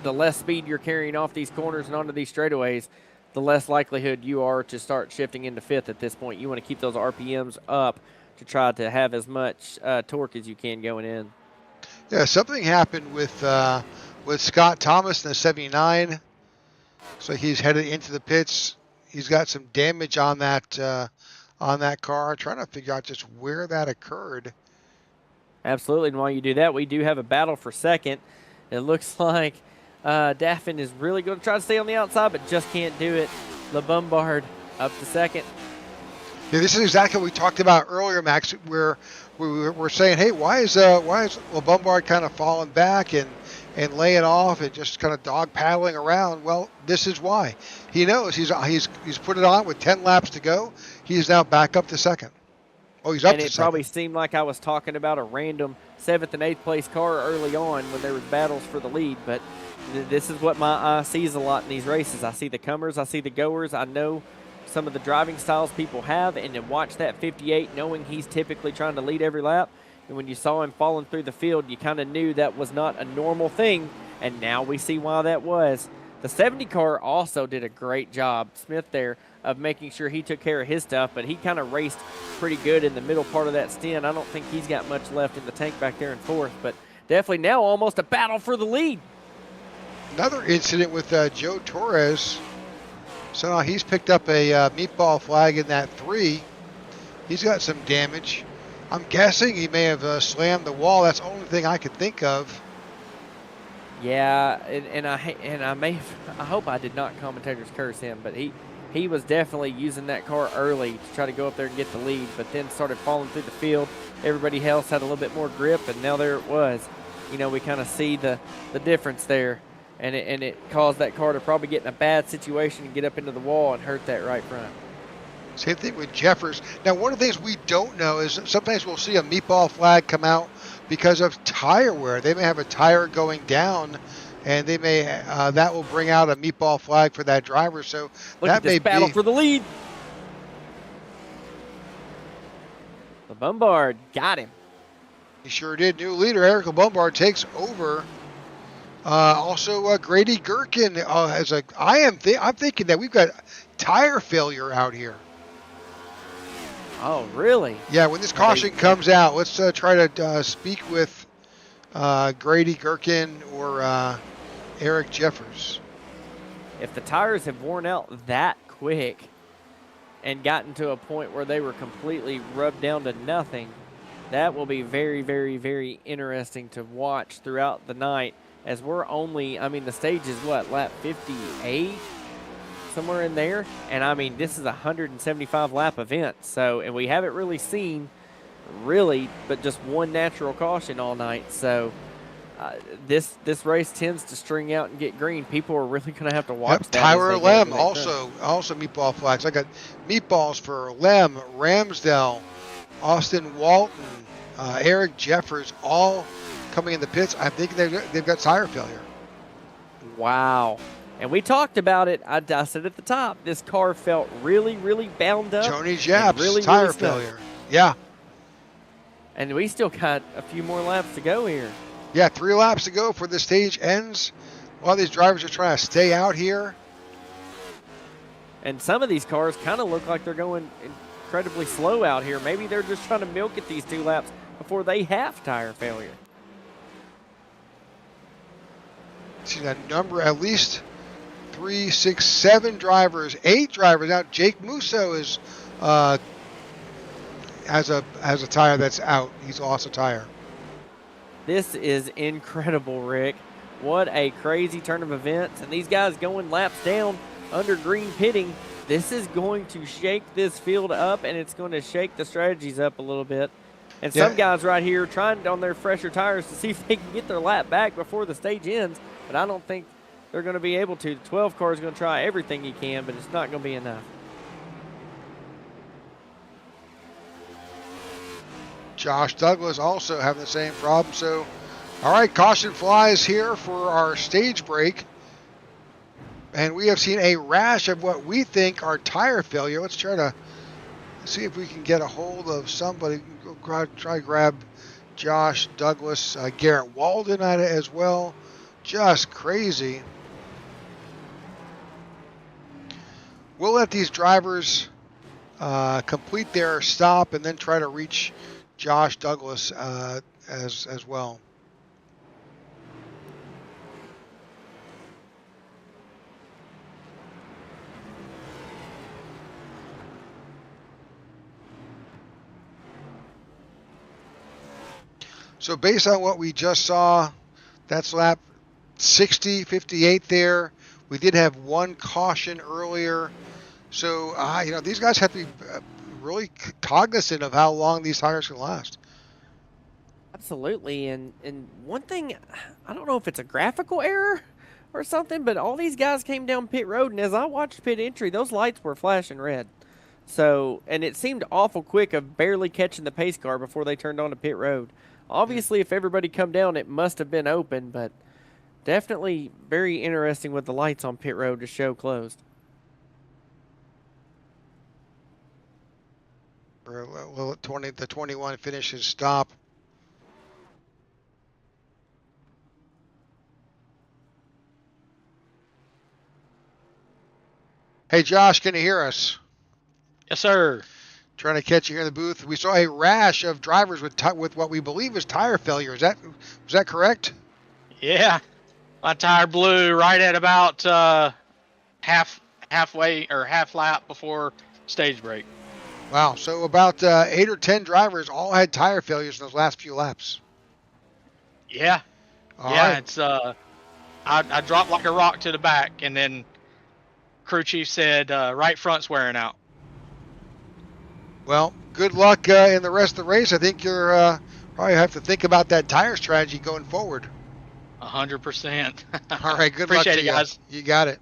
the less speed you're carrying off these corners and onto these straightaways, the less likelihood you are to start shifting into fifth at this point. You want to keep those RPMs up to try to have as much torque as you can going in. Yeah, something happened with Scott Thomas in the 79. So he's headed into the pits. He's got some damage on that car. Trying to figure out just where that occurred. Absolutely, and while you do that, we do have a battle for second. It looks like Daffin is really going to try to stay on the outside, but just can't do it. LeBombard up to second. Yeah, this is exactly what we talked about earlier, Max, where we were saying, hey, why is LeBombard kind of falling back and laying off and just kind of dog paddling around? Well, this is why. He knows he's put it on with 10 laps to go. He's now back up to second. Oh, he's up to second. And it probably seemed like I was talking about a random 7th and 8th place car early on when there was battles for the lead, but this is what my eye sees a lot in these races. I see the comers, I see the goers. I know some of the driving styles people have, and to watch that 58 knowing he's typically trying to lead every lap, and when you saw him falling through the field, you kind of knew that was not a normal thing, and now we see why that was. The 70 car also did a great job, Smith there, of making sure he took care of his stuff, but he kind of raced pretty good in the middle part of that stint. I don't think he's got much left in the tank back there in fourth, but definitely now almost a battle for the lead. Another incident with Joe Torres. So now he's picked up a meatball flag in that 3. He's got some damage. I'm guessing he may have slammed the wall. That's the only thing I could think of. Yeah, I hope I did not commentators curse him, but he was definitely using that car early to try to go up there and get the lead, but then started falling through the field. Everybody else had a little bit more grip, and now there it was. You know, we kind of see the difference there, and it caused that car to probably get in a bad situation and get up into the wall and hurt that right front. Same thing with Jeffers. Now, one of the things we don't know is sometimes we'll see a meatball flag come out because of tire wear. They may have a tire going down, and they may that will bring out a meatball flag for that driver. So Look that at this may battle be for the lead. The Bombard got him. He sure did. New leader Eric Bombard takes over. Also, Grady Gherkin I'm thinking that we've got tire failure out here. Oh, really? Yeah, when this caution comes out, let's try to speak with Grady Gherkin or Eric Jeffers. If the tires have worn out that quick and gotten to a point where they were completely rubbed down to nothing, that will be very, very, very interesting to watch throughout the night, as we're only, I mean, the stage is what, lap 58? Somewhere in there, and I mean, this is a 175 lap event, so, and we haven't really seen but just one natural caution all night, so this race tends to string out and get green. People are really going to have to watch that. Tyler Lem also meatball flags. I got meatballs for Lem, Ramsdell, Austin Walton, Eric Jeffers, all coming in the pits. I think they've got tire failure. Wow. And we talked about it. I said at the top, this car felt really, really bound up. Tony Japs, really, tire really failure. Yeah. And we still got a few more laps to go here. Yeah, 3 laps to go before the stage ends. A lot of these drivers are trying to stay out here. And some of these cars kind of look like they're going incredibly slow out here. Maybe they're just trying to milk at these 2 laps before they have tire failure. See that number, at least 3, 6, 7 drivers, 8 drivers. Now Jake Musso is has a tire that's out. He's lost a tire. This is incredible, Rick. What a crazy turn of events. And these guys going laps down under green pitting. This is going to shake this field up, and it's going to shake the strategies up a little bit. And some guys right here trying on their fresher tires to see if they can get their lap back before the stage ends. But I don't think they're going to be able to. The 12 car is going to try everything he can, but it's not going to be enough. Josh Douglas also having the same problem. So, all right, caution flies here for our stage break. And we have seen a rash of what we think are tire failure. Let's try to see if we can get a hold of somebody. Try to grab Josh Douglas, Garrett Walden at it as well. Just crazy. We'll let these drivers complete their stop and then try to reach Josh Douglas as well. So based on what we just saw, that's lap 60, 58 there. We did have one caution earlier. So, these guys have to be really cognizant of how long these tires can last. Absolutely. And one thing, I don't know if it's a graphical error or something, but all these guys came down pit road, and as I watched pit entry, those lights were flashing red. So, and it seemed awful quick of barely catching the pace car before they turned onto pit road. Obviously, if everybody come down, it must have been open, but definitely very interesting with the lights on pit road to show closed. Will the 21 finishes stop. Hey, Josh, can you hear us? Yes, sir. Trying to catch you here in the booth. We saw a rash of drivers with what we believe is tire failure. Was that correct? Yeah, my tire blew right at about halfway or half lap before stage break. Wow. So about 8 or 10 drivers all had tire failures in those last few laps. Yeah. All right. It's I dropped like a rock to the back, and then crew chief said right front's wearing out. Well, good luck in the rest of the race. I think you're probably have to think about that tire strategy going forward. 100%. All right, good luck Appreciate to it, you. guys. You got it.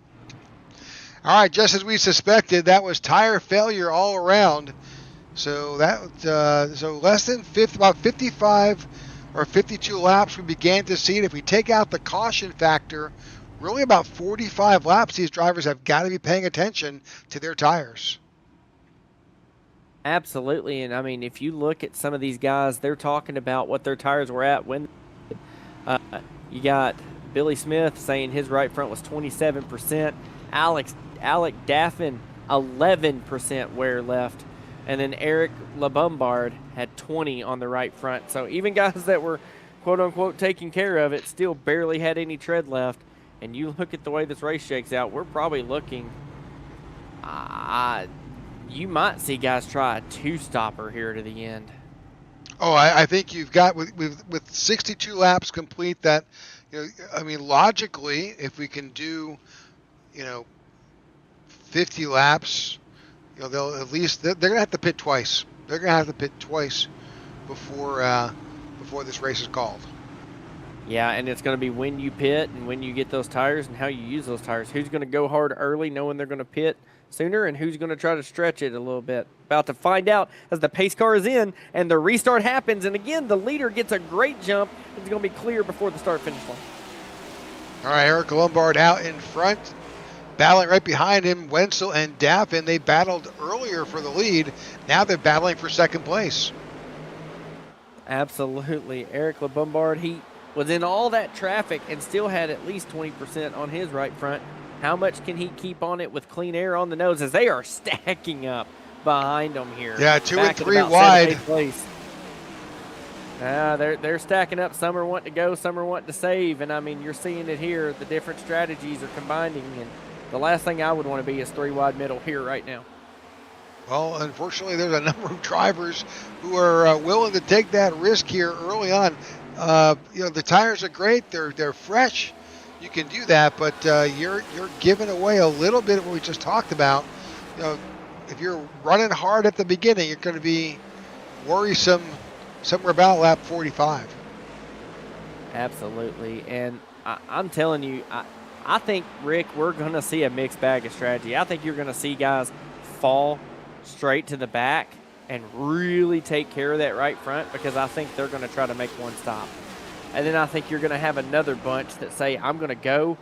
All right, just as we suspected, that was tire failure all around. So less than about 55 or 52 laps, we began to see it. If we take out the caution factor, really about 45 laps, these drivers have got to be paying attention to their tires. Absolutely, and I mean, if you look at some of these guys, they're talking about what their tires were at when. You got Billy Smith saying his right front was 27%. Alec Daffin, 11% wear left, and then Eric LeBombard had 20 on the right front. So even guys that were quote unquote taking care of it still barely had any tread left. And you look at the way this race shakes out, we're probably looking. You might see guys try a two-stopper here to the end. Oh, I think you've got with 62 laps complete that, logically, if we can do, 50 laps, they'll at least they're going to have to pit twice. They're going to have to pit twice before this race is called. Yeah, and it's going to be when you pit and when you get those tires and how you use those tires. Who's going to go hard early knowing they're going to pit sooner, and who's going to try to stretch it a little bit. About to find out as the pace car is in and the restart happens. And again, the leader gets a great jump. It's going to be clear before the start-finish line. All right, Eric Lombard out in front, battling right behind him. Wenzel and Daffin, they battled earlier for the lead. Now they're battling for second place. Absolutely. Eric LeBombard, he was in all that traffic and still had at least 20% on his right front. How much can he keep on it with clean air on the nose as they are stacking up behind them here? Yeah, 2 and 3 wide. They're stacking up. Some are wanting to go, some are wanting to save. And, I mean, you're seeing it here. The different strategies are combining. And the last thing I would want to be is 3 wide middle here right now. Well, unfortunately, there's a number of drivers who are willing to take that risk here early on. The tires are great. They're fresh. You can do that, but you're giving away a little bit of what we just talked about. If you're running hard at the beginning, you're going to be worrisome somewhere about lap 45. Absolutely, and I'm telling you, I think, Rick, we're going to see a mixed bag of strategy. I think you're going to see guys fall straight to the back and really take care of that right front, because I think they're going to try to make one stop. And then I think you're going to have another bunch that say, I'm going to go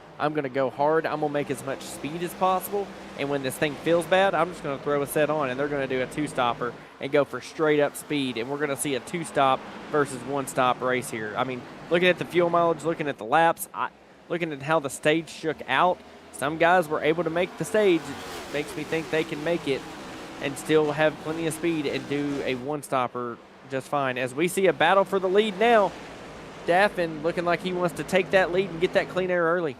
hard, I'm going to make as much speed as possible, and when this thing feels bad, I'm just going to throw a set on, and they're going to do a two-stopper and go for straight-up speed, and we're going to see a two-stop versus one-stop race here. I mean, looking at the fuel mileage, looking at the laps, looking at how the stage shook out, some guys were able to make the stage. It makes me think they can make it and still have plenty of speed and do a one-stopper just fine. As we see a battle for the lead now, Daffin looking like he wants to take that lead and get that clean air early.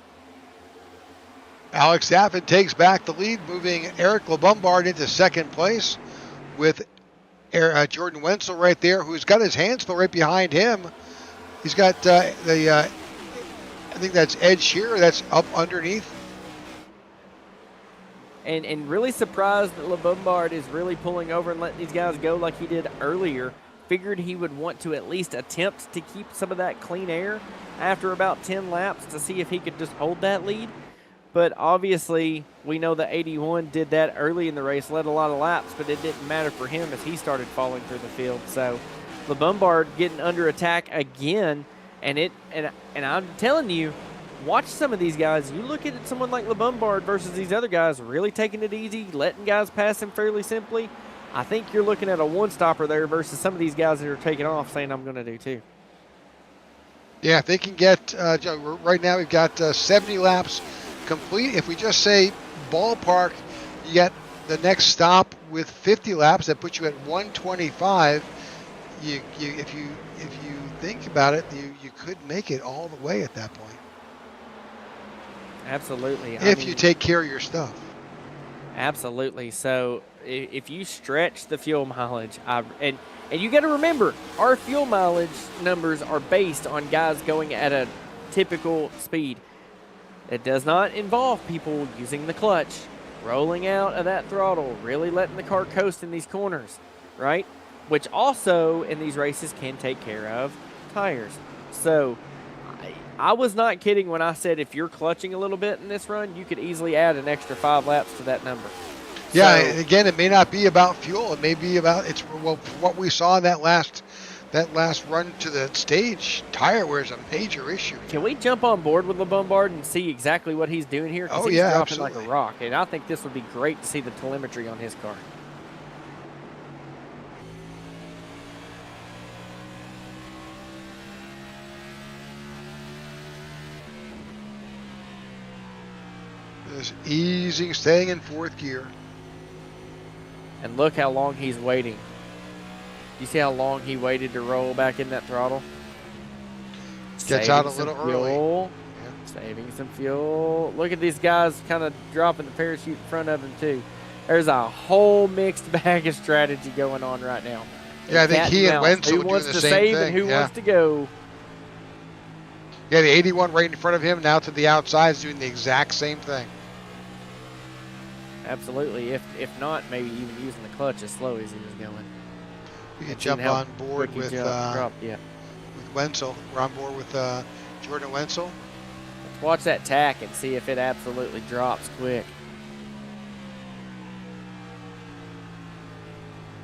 Alex Daffin takes back the lead, moving Eric LeBombard into second place with Jordan Wenzel right there, who's got his hands full right behind him. He's got I think that's Ed Shearer that's up underneath. And really surprised that LeBombard is really pulling over and letting these guys go like he did earlier. Figured he would want to at least attempt to keep some of that clean air after about 10 laps to see if he could just hold that lead. But obviously, we know that 81 did that early in the race, led a lot of laps, but it didn't matter for him as he started falling through the field. So LeBombard getting under attack again, and I'm telling you, watch some of these guys. You look at someone like LeBombard versus these other guys really taking it easy, letting guys pass him fairly simply. I think you're looking at a one-stopper there versus some of these guys that are taking off saying, I'm going to do too. Yeah, if they can get, right now we've got 70 laps complete. If we just say ballpark, you get the next stop with 50 laps. That puts you at 125. If you think about it, you could make it all the way at that point. Absolutely. If you take care of your stuff. Absolutely. So if you stretch the fuel mileage, and you got to remember, our fuel mileage numbers are based on guys going at a typical speed. It does not involve people using the clutch, rolling out of that throttle, really letting the car coast in these corners, right? Which also in these races can take care of tires. So I was not kidding when I said if you're clutching a little bit in this run, you could easily add an extra 5 laps to that number. Yeah, So, again, it may not be about fuel. It may be about what we saw in that last run to the stage. Tire wear is a major issue. can we jump on board with LeBombard and see exactly what he's doing here? 'Cause Oh, he's yeah, dropping absolutely. like a rock, and I think this would be great to see the telemetry on his car. Just easing, staying in fourth gear. And look how long he's waiting. You see how long he waited to roll back in that throttle? Gets out a little early. Saving some fuel. Look at these guys kind of dropping the parachute in front of him too. There's a whole mixed bag of strategy going on right now. Yeah, I think Cat he and mouse. Wenzel Who are doing wants the to same save thing. and who Yeah. wants to go? Yeah, the 81 right in front of him, now to the outside, is doing the exact same thing. Absolutely. If not, maybe even using the clutch as slow as he was going. We can And jump seeing how on board quick he with dropped. Yeah. Wenzel. We're on board with Jordan Wenzel. Let's watch that tack and see if it absolutely drops quick.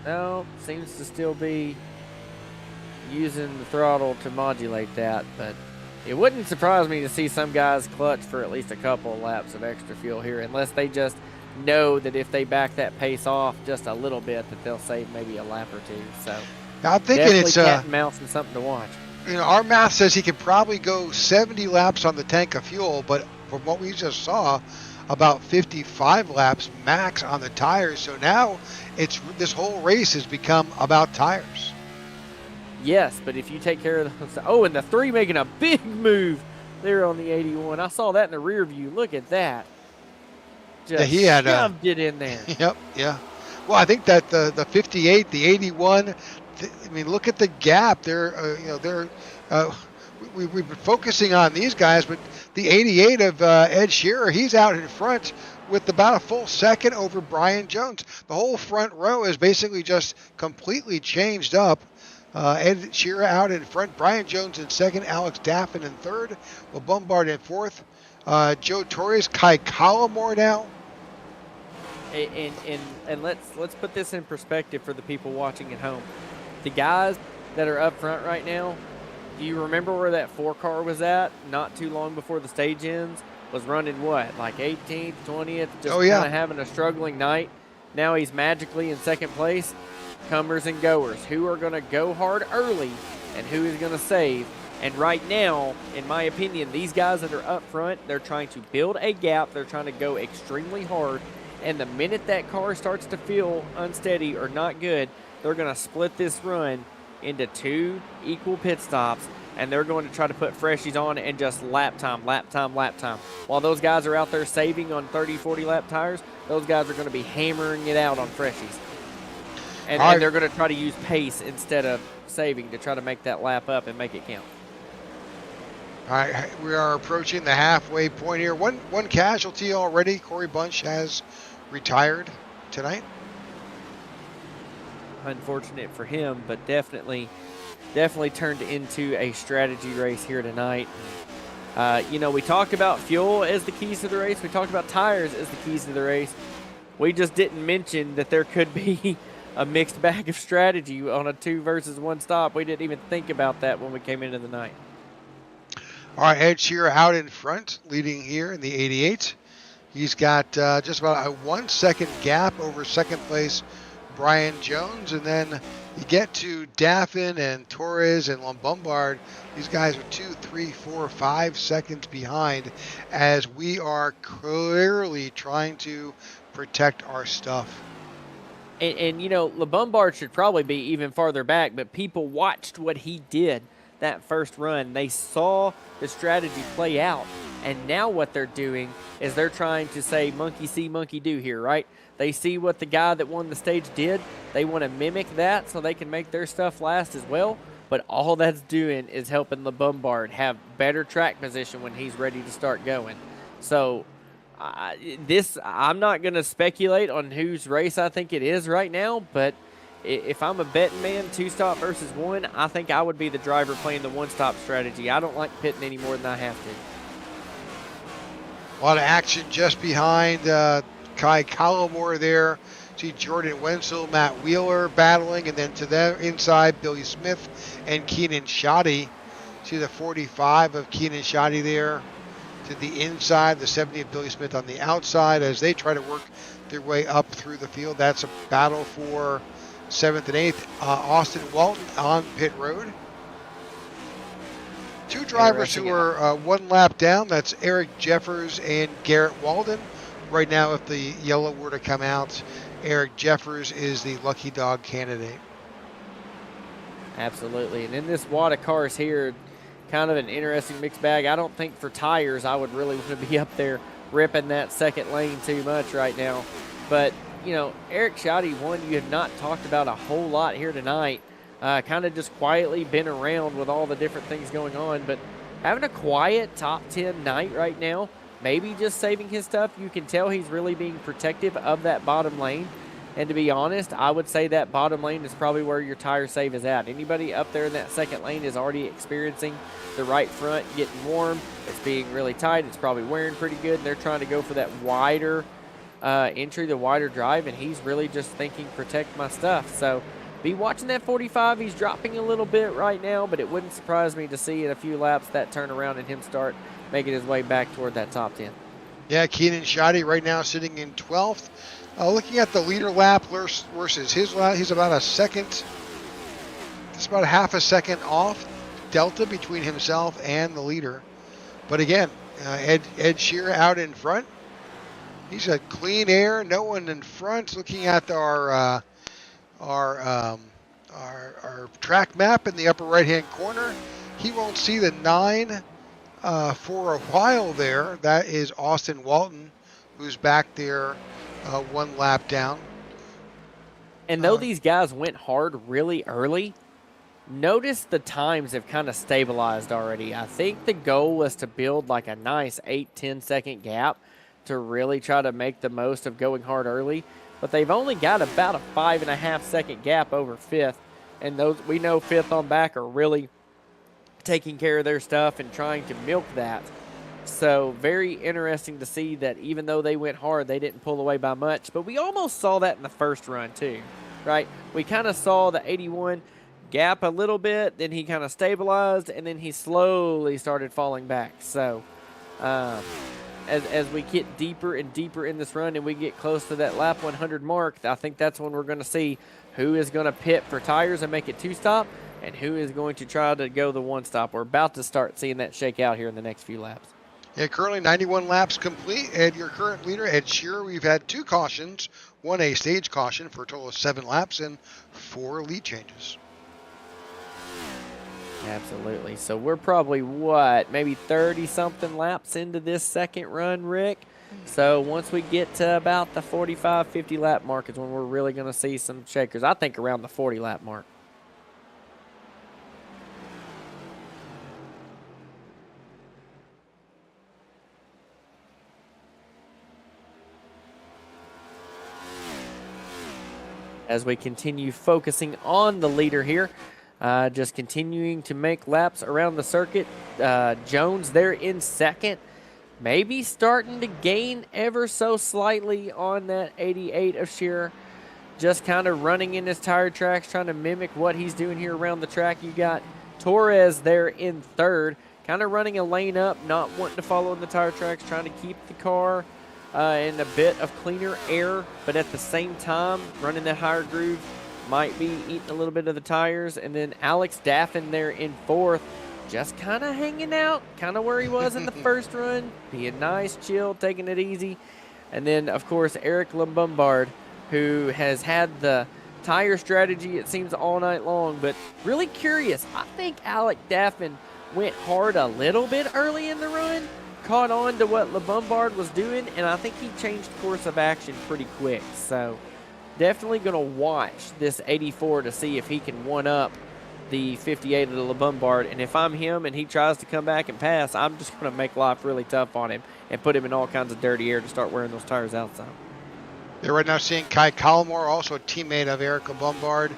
No, seems to still be using the throttle to modulate that, but it wouldn't surprise me to see some guys clutch for at least a couple of laps of extra fuel here, unless they just know that if they back that pace off just a little bit, that they'll save maybe a lap or two. So Now, I'm thinking definitely it's cat and mouse and something to watch. our math says he could probably go 70 laps on the tank of fuel, but from what we just saw, about 55 laps max on the tires. So now this whole race has become about tires. Yes, but if you take care of those, and the 3 making a big move there on the 81. I saw that in the rear view. Look at that. Just he had shoved it in there. Yep, yeah. Well, I think that the 58, the 81. I mean, look at the gap. We've been focusing on these guys, but the 88 of Ed Shearer, he's out in front with about a full second over Brian Jones. The whole front row is basically just completely changed up. Ed Shearer out in front, Brian Jones in second, Alex Daffin in third, LeBombard in fourth, Joe Torres, Kai Collimore now And let's put this in perspective for the people watching at home. The guys that are up front right now, do you remember where that 4 car was at not too long before the stage ends? Was running what, like 18th, 20th, just kind of having a struggling night. Now he's magically in second place. Comers and goers, who are going to go hard early and who is going to save. And right now, in my opinion, these guys that are up front, they're trying to build a gap. They're trying to go extremely hard. And the minute that car starts to feel unsteady or not good, they're going to split this run into 2 equal pit stops, and they're going to try to put freshies on and just lap time. While those guys are out there saving on 30, 40 lap tires, those guys are going to be hammering it out on freshies. And they're going to try to use pace instead of saving to try to make that lap up and make it count. All right, we are approaching the halfway point here. One casualty already. Corey Bunch has retired tonight. Unfortunate for him, but definitely turned into a strategy race here tonight. We talked about fuel as the keys to the race. We talked about tires as the keys to the race. We just didn't mention that there could be a mixed bag of strategy on a 2 versus 1 stop. We didn't even think about that when we came into the night. All right, Ed Shearer out in front, leading here in the 88. He's got just about a 1 second gap over second place Brian Jones, and then you get to Daffin and Torres and Lombard. These guys are 2, 3, 4, 5 seconds behind as we are clearly trying to protect our stuff. And LeBombard should probably be even farther back, but people watched what he did that first run. They saw the strategy play out, and now what they're doing is they're trying to say monkey see, monkey do here, right? They see what the guy that won the stage did. They want to mimic that so they can make their stuff last as well. But all that's doing is helping LeBombard have better track position when he's ready to start going. So I'm not going to speculate on whose race I think it is right now, but if I'm a betting man, 2-stop versus 1, I think I would be the driver playing the 1-stop strategy. I don't like pitting any more than I have to. A lot of action just behind Kai Collmore there. See Jordan Wenzel, Matt Wheeler battling, and then to the inside, Billy Smith and Keenan Shoddy. See the 45 of Keenan Shoddy there. To the inside, the 70 of Billy Smith on the outside as they try to work their way up through the field. That's a battle for 7th and 8th. Austin Walton on pit road. 2 drivers who are 1 lap down. That's Eric Jeffers and Garrett Walden. Right now, if the yellow were to come out, Eric Jeffers is the lucky dog candidate. Absolutely. And in this wad of cars here, kind of an interesting mixed bag. I don't think for tires I would really want to be up there ripping that second lane too much right now. But, Eric Shoddy, one you have not talked about a whole lot here tonight. Kind of just quietly been around with all the different things going on. But having a quiet top 10 night right now, maybe just saving his stuff. You can tell he's really being protective of that bottom lane. And to be honest, I would say that bottom lane is probably where your tire save is at. Anybody up there in that second lane is already experiencing the right front getting warm. It's being really tight. It's probably wearing pretty good. And they're trying to go for that wider entry, the wider drive. And he's really just thinking, protect my stuff. So be watching that 45. He's dropping a little bit right now, but it wouldn't surprise me to see in a few laps that turn around and him start making his way back toward that top 10. Yeah, Keenan Shoddy right now sitting in 12th. Looking at the leader lap versus his lap, he's about a second, it's about a half a second off delta between himself and the leader. But again, Ed Shearer out in front. He's got clean air, no one in front. Looking at our track map in the upper right-hand corner, he won't see the 9 for a while there. That is Austin Walton, who's back there 1 lap down. And though these guys went hard really early, notice the times have kind of stabilized already. I think the goal was to build like a nice 8-10 second gap to really try to make the most of going hard early. But they've only got about a 5.5 second gap over 5th. And those we know 5th on back are really taking care of their stuff and trying to milk that. So very interesting to see that even though they went hard, they didn't pull away by much. But we almost saw that in the first run too, right? We kind of saw the 81 gap a little bit, then he kind of stabilized, and then he slowly started falling back. So as we get deeper and deeper in this run and we get close to that lap 100 mark, I think that's when we're going to see who is going to pit for tires and make it two-stop and who is going to try to go the one-stop. We're about to start seeing that shake out here in the next few laps. Yeah, currently 91 laps complete, and your current leader, Ed Shearer, we've had 2 cautions, 1 a stage caution for a total of 7 laps and 4 lead changes. Absolutely. So we're probably, maybe 30-something laps into this second run, Rick? So once we get to about the 45, 50 lap mark is when we're really going to see some shakers. I think around the 40 lap mark. As we continue focusing on the leader here, just continuing to make laps around the circuit. Jones there in second, maybe starting to gain ever so slightly on that 88 of Shearer. Just kind of running in his tire tracks, trying to mimic what he's doing here around the track. You got Torres there in third, kind of running a lane up, not wanting to follow in the tire tracks, trying to keep the car in a bit of cleaner air, but at the same time, running that higher groove, might be eating a little bit of the tires. And then Alex Daffin there in fourth, just kind of hanging out, kind of where he was in the first run, being nice, chill, taking it easy. And then, of course, Eric Lombard, who has had the tire strategy, it seems, all night long, but really curious. I think Alex Daffin went hard a little bit early in the run, caught on to what LeBombard was doing, and I think he changed course of action pretty quick. So definitely going to watch this 84 to see if he can one-up the 58 of the LeBombard. And if I'm him and he tries to come back and pass, I'm just going to make life really tough on him and put him in all kinds of dirty air to start wearing those tires outside. They're right now seeing Kai Collmore, also a teammate of Eric LeBombard.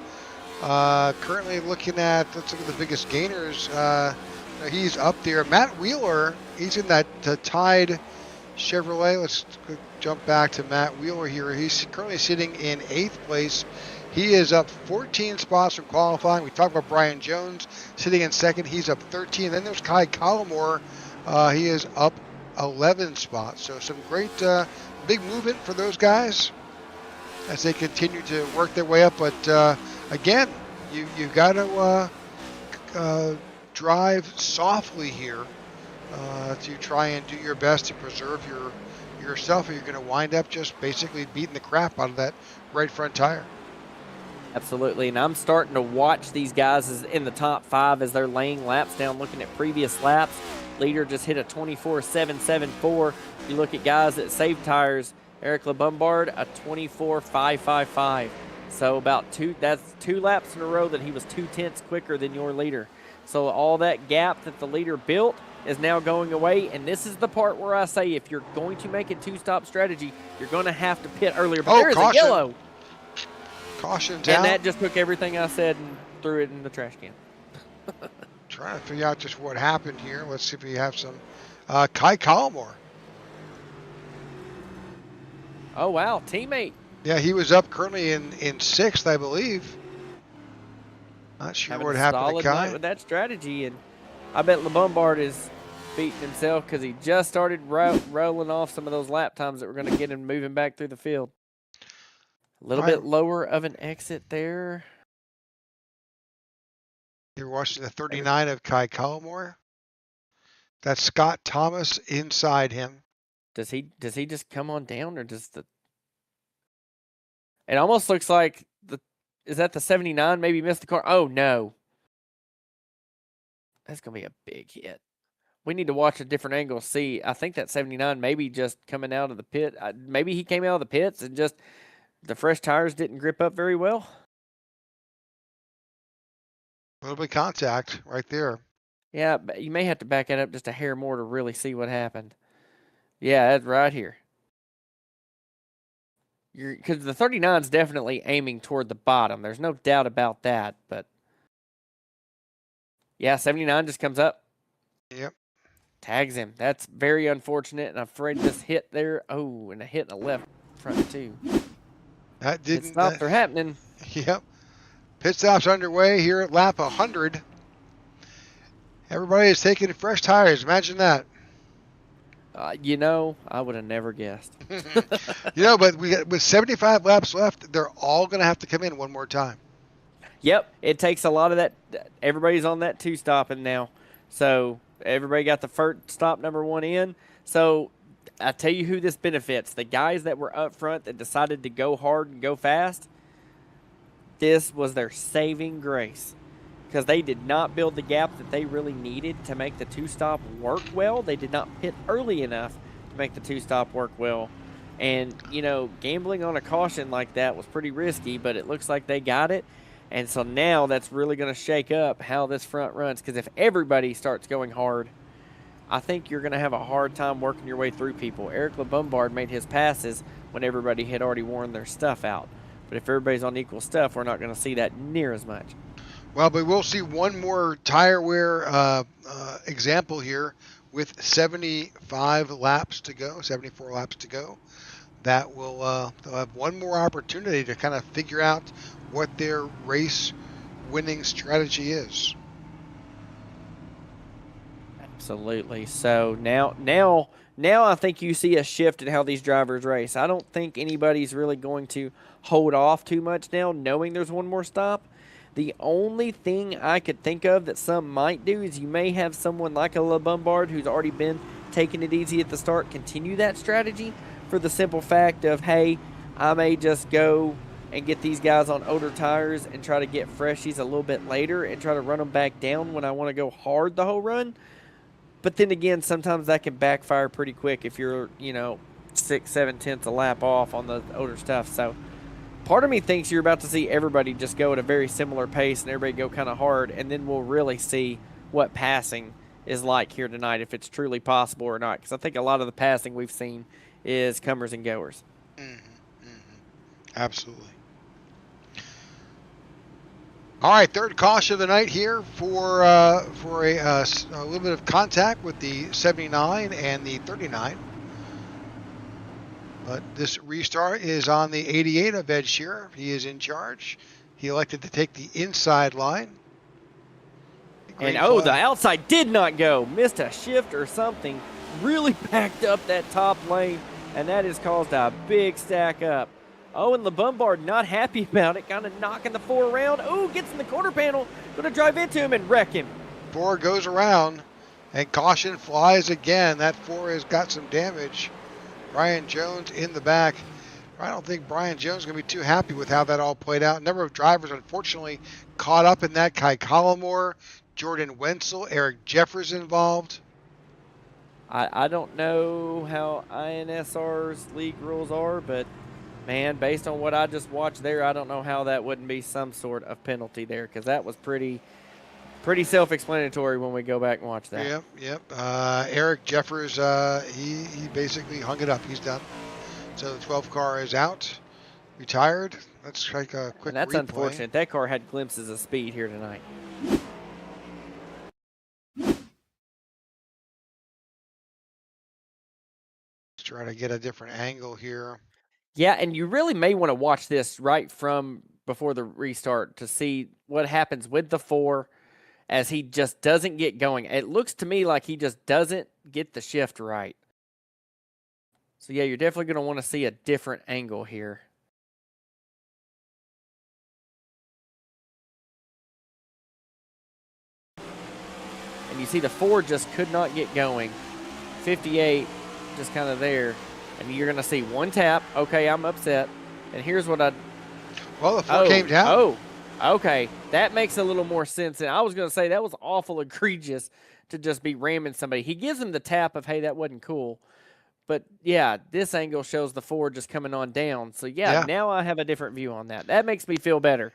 Currently looking at, let's look at the biggest gainers. He's up there. Matt Wheeler, he's in that tied Chevrolet. Let's jump back to Matt Wheeler here. He's currently sitting in 8th place. He is up 14 spots from qualifying. We talked about Brian Jones sitting in 2nd. He's up 13. Then there's Kai Collmore. He is up 11 spots. So some great big movement for those guys as they continue to work their way up. But again, you've got to drive softly here to try and do your best to preserve yourself, or you're going to wind up just basically beating the crap out of that right front tire. Absolutely, and I'm starting to watch these guys in the top 5 as they're laying laps down, looking at previous laps. Leader just hit a 24.774. You look at guys that saved tires, Eric LeBombard, a 24.555. So that's 2 laps in a row that he was 0.2 quicker than your leader. So all that gap that the leader built is now going away, and this is the part where I say if you're going to make a two-stop strategy, you're going to have to pit earlier. But there is a yellow. Caution's and out. that just took everything I said and threw it in the trash can. Trying to figure out just what happened here. Let's see if we have some. Kai Collmore. Oh, wow, teammate. Yeah, he was up currently in 6th, I believe. Not sure Having what a happened to solid Kai. night with that strategy, and I bet LeBombard is beating himself because he just started rolling off some of those lap times that were going to get him moving back through the field. A little bit lower of an exit there. You're watching the 39 of Kai Collmore. That's Scott Thomas inside him. Does he just come on down, or does the? It almost looks like is that the 79 maybe missed the car? Oh no, that's gonna be a big hit. We need to watch a different angle. See, I think that 79 maybe just coming out of the pit. Maybe he came out of the pits and just the fresh tires didn't grip up very well. A little bit of contact right there. Yeah, but you may have to back it up just a hair more to really see what happened. Yeah, that's right here. Because the 39 is definitely aiming toward the bottom. There's no doubt about that. But yeah, 79 just comes up. Yep. Tags him. That's very unfortunate, and I'm afraid this hit there. Oh, and a hit in the left front too. That Pit didn't. stops are happening. Yep. Pit stop's underway here at lap 100. Everybody is taking fresh tires. Imagine that. You know, I would have never guessed. But with 75 laps left, they're all going to have to come in one more time. Yep, it takes a lot of that. Everybody's on that two-stopping now. So everybody got the first stop number 1 in. So I tell you who this benefits. The guys that were up front that decided to go hard and go fast, this was their saving grace. Because they did not build the gap that they really needed to make the two-stop work well. They did not pit early enough to make the two-stop work well. And, gambling on a caution like that was pretty risky, but it looks like they got it. And so now that's really going to shake up how this front runs. Because if everybody starts going hard, I think you're going to have a hard time working your way through people. Eric LeBombard made his passes when everybody had already worn their stuff out. But if everybody's on equal stuff, we're not going to see that near as much. Well, but we'll see one more tire wear example here with 75 laps to go, 74 laps to go. That will they'll have one more opportunity to kind of figure out what their race winning strategy is. Absolutely. So now I think you see a shift in how these drivers race. I don't think anybody's really going to hold off too much now, knowing there's one more stop. The only thing I could think of that some might do is you may have someone like a LeBombard who's already been taking it easy at the start continue that strategy for the simple fact of, hey, I may just go and get these guys on older tires and try to get freshies a little bit later and try to run them back down when I want to go hard the whole run. But then again, sometimes that can backfire pretty quick if you're, 6-7 tenths a lap off on the older stuff. So part of me thinks you're about to see everybody just go at a very similar pace and everybody go kind of hard, and then we'll really see what passing is like here tonight, if it's truly possible or not. Because I think a lot of the passing we've seen is comers and goers. Absolutely. All right, third caution of the night here for a little bit of contact with the 79 and the 39. But this restart is on the 88 of Ed Shearer. He is in charge. He elected to take the inside line. And the outside did not go. Missed a shift or something. Really backed up that top lane, and that has caused a big stack up. And LeBombard not happy about it, kind of knocking the 4 around. Gets in the quarter panel. Going to drive into him and wreck him. 4 goes around, and caution flies again. That 4 has got some damage. Brian Jones in the back. I don't think Brian Jones is going to be too happy with how that all played out. A number of drivers, unfortunately, caught up in that. Kai Collmore, Jordan Wenzel, Eric Jeffers involved. I don't know how iNSR's league rules are, but, man, based on what I just watched there, I don't know how that wouldn't be some sort of penalty there, because that was pretty self-explanatory when we go back and watch that. Yep. Eric Jeffers, he basically hung it up. He's done. So the 12 car is out, retired. Let's take a quick And that's replay. unfortunate. That car had glimpses of speed here tonight. Let's try to get a different angle here. Yeah, and you really may want to watch this right from before the restart to see what happens with the 4 as he just doesn't get going. It looks to me like he just doesn't get the shift right. So, yeah, you're definitely going to want to see a different angle here. And you see the 4 just could not get going. 58 just kind of there. And you're going to see one tap. Okay, I'm upset. And here's what Well, the 4 came down. Okay. That makes a little more sense. And I was going to say that was awful egregious to just be ramming somebody. He gives him the tap of, hey, that wasn't cool. But, yeah, this angle shows the 4 just coming on down. So, yeah, now I have a different view on that. That makes me feel better.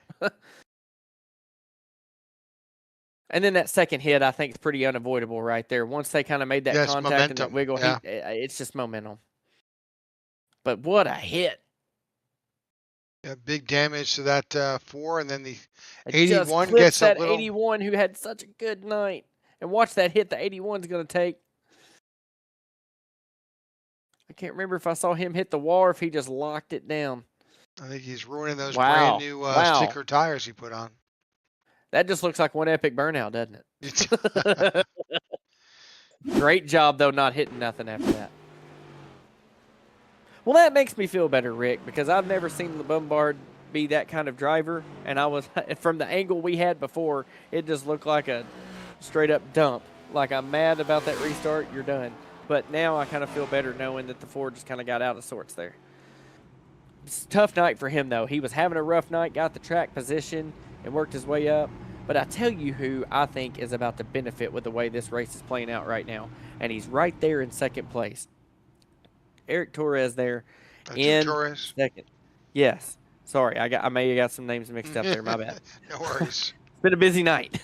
And then that second hit, I think, is pretty unavoidable right there. Once they kind of made that contact momentum. And that wiggle, it's just momentum. But what a hit. Yeah, big damage to that 4, and then the 81 gets that 81 who had such a good night. And watch that hit the 81's going to take. I can't remember if I saw him hit the wall or if he just locked it down. I think he's ruining those Wow. brand new Wow. sticker tires he put on. That just looks like one epic burnout, doesn't It's- it? Great job, though, not hitting nothing after that. Well, that makes me feel better, Rick, because I've never seen LeBombard be that kind of driver. And I was, from the angle we had before, it just looked like a straight up dump. Like, I'm mad about that restart, you're done. But now I kind of feel better knowing that the Ford just kind of got out of sorts there. It's a tough night for him, though. He was having a rough night, got the track position, and worked his way up. But I tell you who I think is about to benefit with the way this race is playing out right now. And he's right there in second place. Eric Torres there in Torres. second. Yes. Sorry, I may have got some names mixed up there. My bad. No worries. It's been a busy night.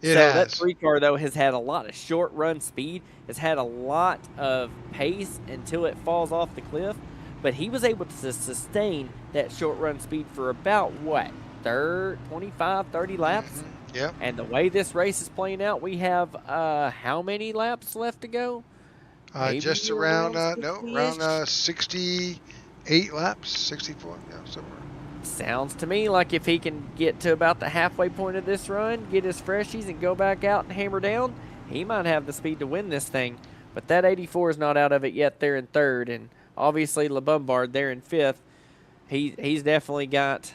It That has. 3 car, though, has had a lot of short run speed. Has had a lot of pace until it falls off the cliff. But he was able to sustain that short run speed for about, what, 25, 30 laps? Mm-hmm. Yep. And the way this race is playing out, we have how many laps left to go? Just around, around 60-ish? around 68 laps, 64, yeah, somewhere. Sounds to me like if he can get to about the halfway point of this run, get his freshies, and go back out and hammer down, he might have the speed to win this thing. But that 84 is not out of it yet. They're in third, and obviously LeBombard there in fifth. He's definitely got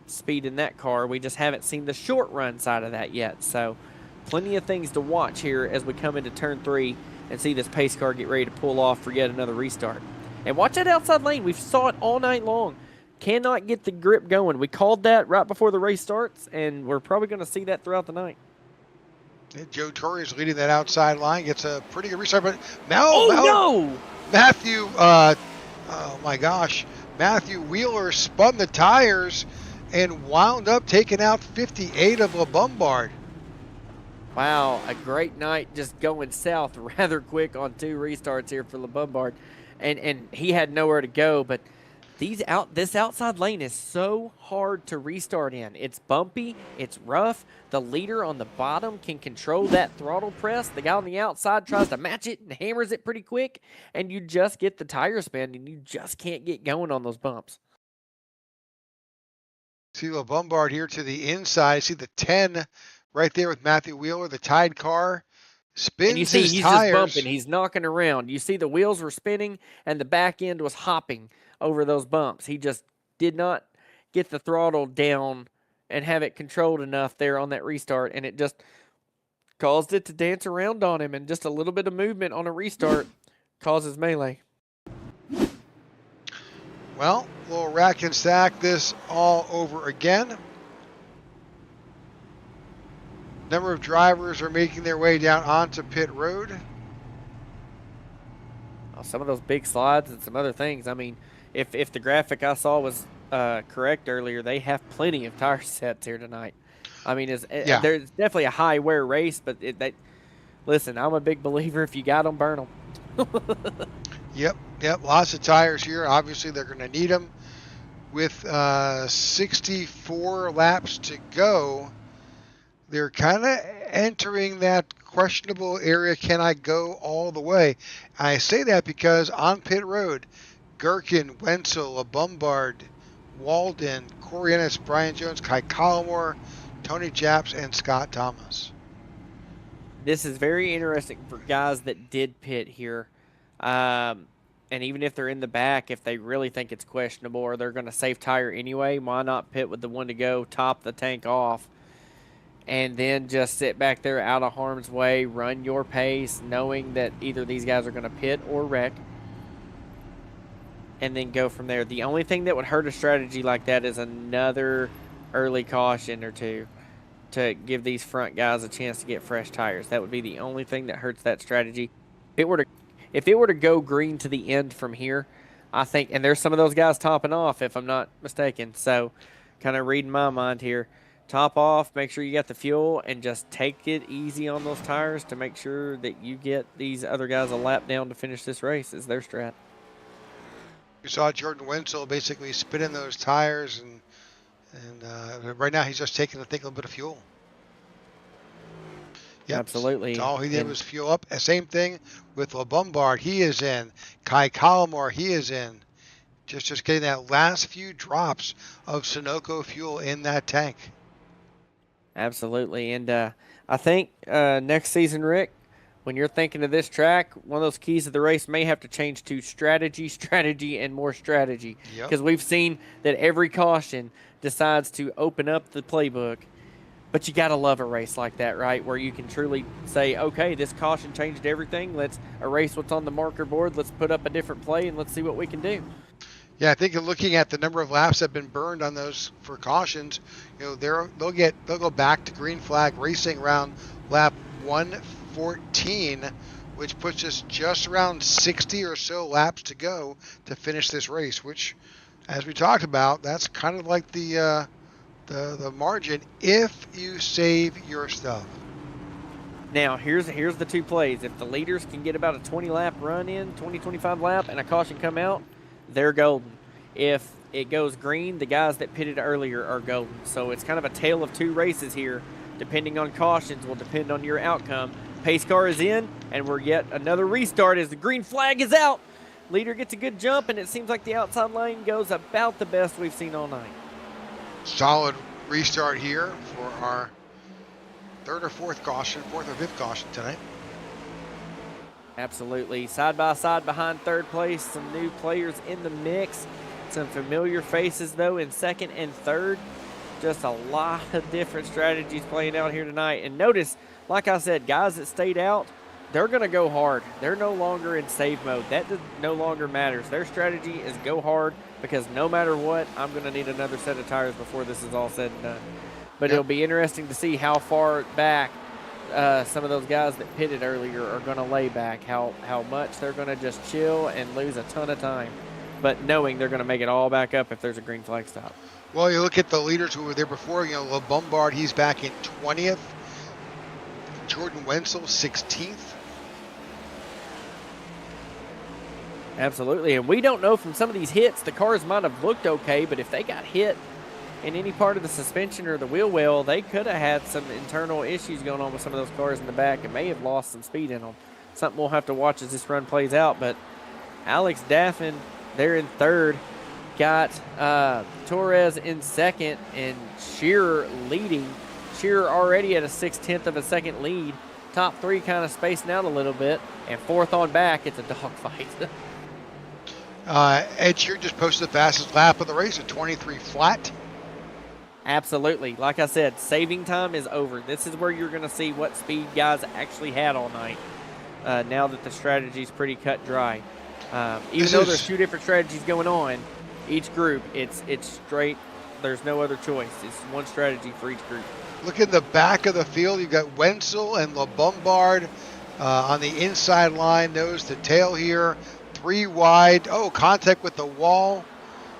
speed in that car. We just haven't seen the short run side of that yet. So plenty of things to watch here as we come into turn 3 and see this pace car get ready to pull off for yet another restart. And watch that outside lane. We've saw it all night long. Cannot get the grip going. We called that right before the race starts, and we're probably going to see that throughout the night. Joe Torres leading that outside line, gets a pretty good restart, but No! Matthew, oh my gosh, Matthew Wheeler spun the tires and wound up taking out 58 of LeBombard. Wow, a great night just going south rather quick on 2 restarts here for LeBombard. And he had nowhere to go, but this outside lane is so hard to restart in. It's bumpy, it's rough. The leader on the bottom can control that throttle press. The guy on the outside tries to match it and hammers it pretty quick, and you just get the tire spin, and you just can't get going on those bumps. See LeBombard here to the inside. See the 10 right there with Matthew Wheeler, the tied car. Spins and you see his he's tires. just bumping. He's knocking around. You see the wheels were spinning, and the back end was hopping over those bumps. He just did not get the throttle down and have it controlled enough there on that restart, and it just caused it to dance around on him, and just a little bit of movement on a restart causes melee. Well, we'll rack and stack this all over again. Number of drivers are making their way down onto pit road. Some of those big slides and some other things. I mean, if the graphic I saw was correct earlier, they have plenty of tire sets here tonight. I mean, there's definitely a high wear race, but listen, I'm a big believer. If you got them, burn them. Yep. Lots of tires here. Obviously, they're going to need them. With 64 laps to go, they're kind of entering that questionable area. Can I go all the way? I say that because on pit road, Gherkin, Wenzel, LeBombard, Walden, Corey Ennis, Brian Jones, Kai Collmore, Tony Japs, and Scott Thomas. This is very interesting for guys that did pit here. And even if they're in the back, if they really think it's questionable or they're going to save tire anyway, why not pit with the one to go, top the tank off, and then just sit back there out of harm's way, run your pace, knowing that either these guys are going to pit or wreck, and then go from there. The only thing that would hurt a strategy like that is another early caution or two to give these front guys a chance to get fresh tires. That would be the only thing that hurts that strategy. If it were to go green to the end from here, I think, and there's some of those guys topping off, if I'm not mistaken. So kind of reading my mind here. Top off, make sure you got the fuel, and just take it easy on those tires to make sure that you get these other guys a lap down to finish this race is their strat. You saw Jordan Wenzel basically spinning those tires, and right now he's just taking, I think, a little bit of fuel. Yep. Absolutely. All he did And was fuel up. Same thing with LeBombard. He is in. Kai Kalmar, he is in. Just getting that last few drops of Sunoco fuel in that tank. absolutely. And I think next season, Rick, when you're thinking of this track, one of those keys of the race may have to change to strategy, strategy, and more strategy. Yep. Because we've seen that every caution decides to open up the playbook. But you got to love a race like that, right? Where you can truly say, okay, this caution changed everything. Let's erase what's on the marker board. Let's put up a different play, and let's see what we can do. Yeah, I think looking at the number of laps that have been burned on those for cautions, they'll go back to green flag racing around lap 114, which puts us just around 60 or so laps to go to finish this race. Which, as we talked about, that's kind of like the margin if you save your stuff. Now, here's the two plays. If the leaders can get about a 20-lap run in, 25 lap, and a caution come out, they're golden. If it goes green, the guys that pitted earlier are golden. So it's kind of a tale of two races here. Depending on cautions will depend on your outcome. Pace car is in, and we're yet another restart as the green flag is out. Leader gets a good jump, and it seems like the outside lane goes about the best we've seen all night. Solid restart here for our fourth or fifth caution tonight. Absolutely. Side by side behind third place, some new players in the mix. Some familiar faces, though, in second and third. Just a lot of different strategies playing out here tonight. And notice, like I said, guys that stayed out, they're going to go hard. They're no longer in save mode. That no longer matters. Their strategy is go hard because no matter what, I'm going to need another set of tires before this is all said and done. But It'll be interesting to see how far back some of those guys that pitted earlier are going to lay back, how much they're going to just chill and lose a ton of time, but knowing they're going to make it all back up if there's a green flag stop. Well, you look at the leaders who were there before, LeBombard, he's back in 20th. Jordan Wenzel, 16th. Absolutely, and we don't know from some of these hits, the cars might have looked okay, but if they got hit in any part of the suspension or the wheel well, they could have had some internal issues going on with some of those cars in the back and may have lost some speed in them. Something we'll have to watch as this run plays out. But Alex Daffin, they're in third. Got Torres in second and Shearer leading. Shearer already at a 6/10 of a second lead. Top three kind of spacing out a little bit. And fourth on back, it's a dogfight. Ed Shearer just posted the fastest lap of the race at 23 flat. Absolutely. Like I said, saving time is over. This is where you're going to see what speed guys actually had all night. Now that the strategy's pretty cut dry. Even though there's two different strategies going on, each group, it's straight. There's no other choice. It's one strategy for each group. Look in the back of the field. You've got Wenzel and LeBombard on the inside line, nose to tail here. 3 wide. Oh, contact with the wall.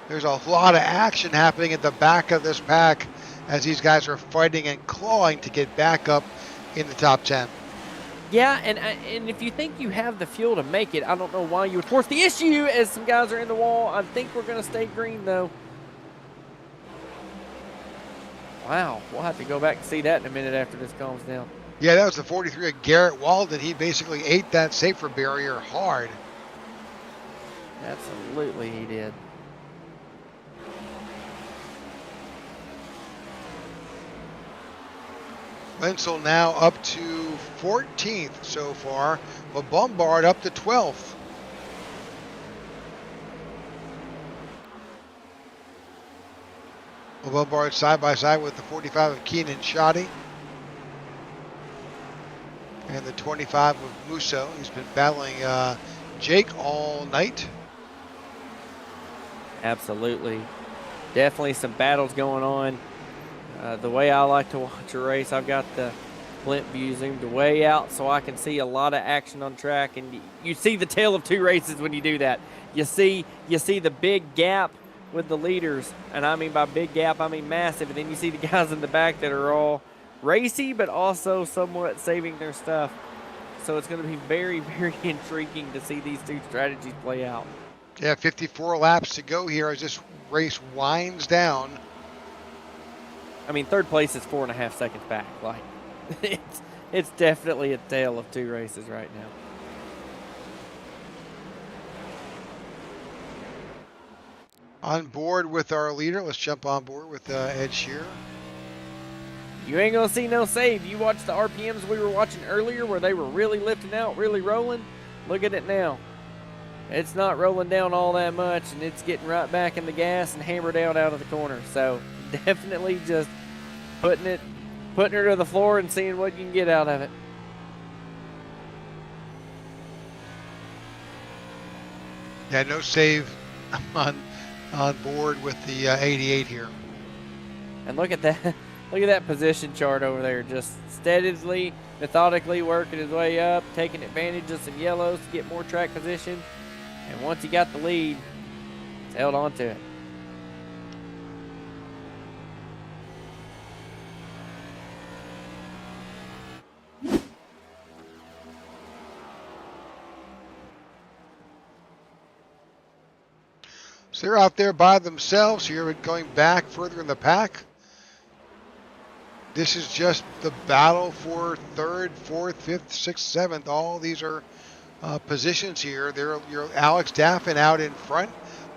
There's a lot of action happening at the back of this pack as these guys are fighting and clawing to get back up in the top 10. Yeah, and if you think you have the fuel to make it, I don't know why you would force the issue as some guys are in the wall. I think we're going to stay green, though. Wow, we'll have to go back and see that in a minute after this calms down. Yeah, that was the 43 of Garrett Walden. He basically ate that safer barrier hard. Absolutely he did. Wenzel now up to 14th so far. LeBombard up to 12th. LeBombard side by side with the 45 of Keenan Shoddy. And the 25 of Musso. He's been battling Jake all night. Absolutely. Definitely some battles going on. The way I like to watch a race, I've got the blimp view zoomed way out so I can see a lot of action on track. And you see the tale of two races when you do that. You see the big gap with the leaders. And I mean by big gap, I mean massive. And then you see the guys in the back that are all racy, but also somewhat saving their stuff. So it's going to be very, very intriguing to see these two strategies play out. Yeah, 54 laps to go here as this race winds down. I mean, third place is 4.5 seconds back. Like, It's definitely a tale of two races right now. On board with our leader. Let's jump on board with Ed Shearer. You ain't gonna see no save. You watch the RPMs we were watching earlier where they were really lifting out, really rolling. Look at it now. It's not rolling down all that much, and it's getting right back in the gas and hammered out of the corner. So definitely just putting her to the floor and seeing what you can get out of it. Yeah, no save on board with the 88 here. And look at that. Look at that position chart over there. Just steadily, methodically working his way up, taking advantage of some yellows to get more track position. And once he got the lead, he's held on to it. So they're out there by themselves here, going back further in the pack. This is just the battle for third, fourth, fifth, sixth, seventh. All these are positions here. There, your Alex Daffin out in front.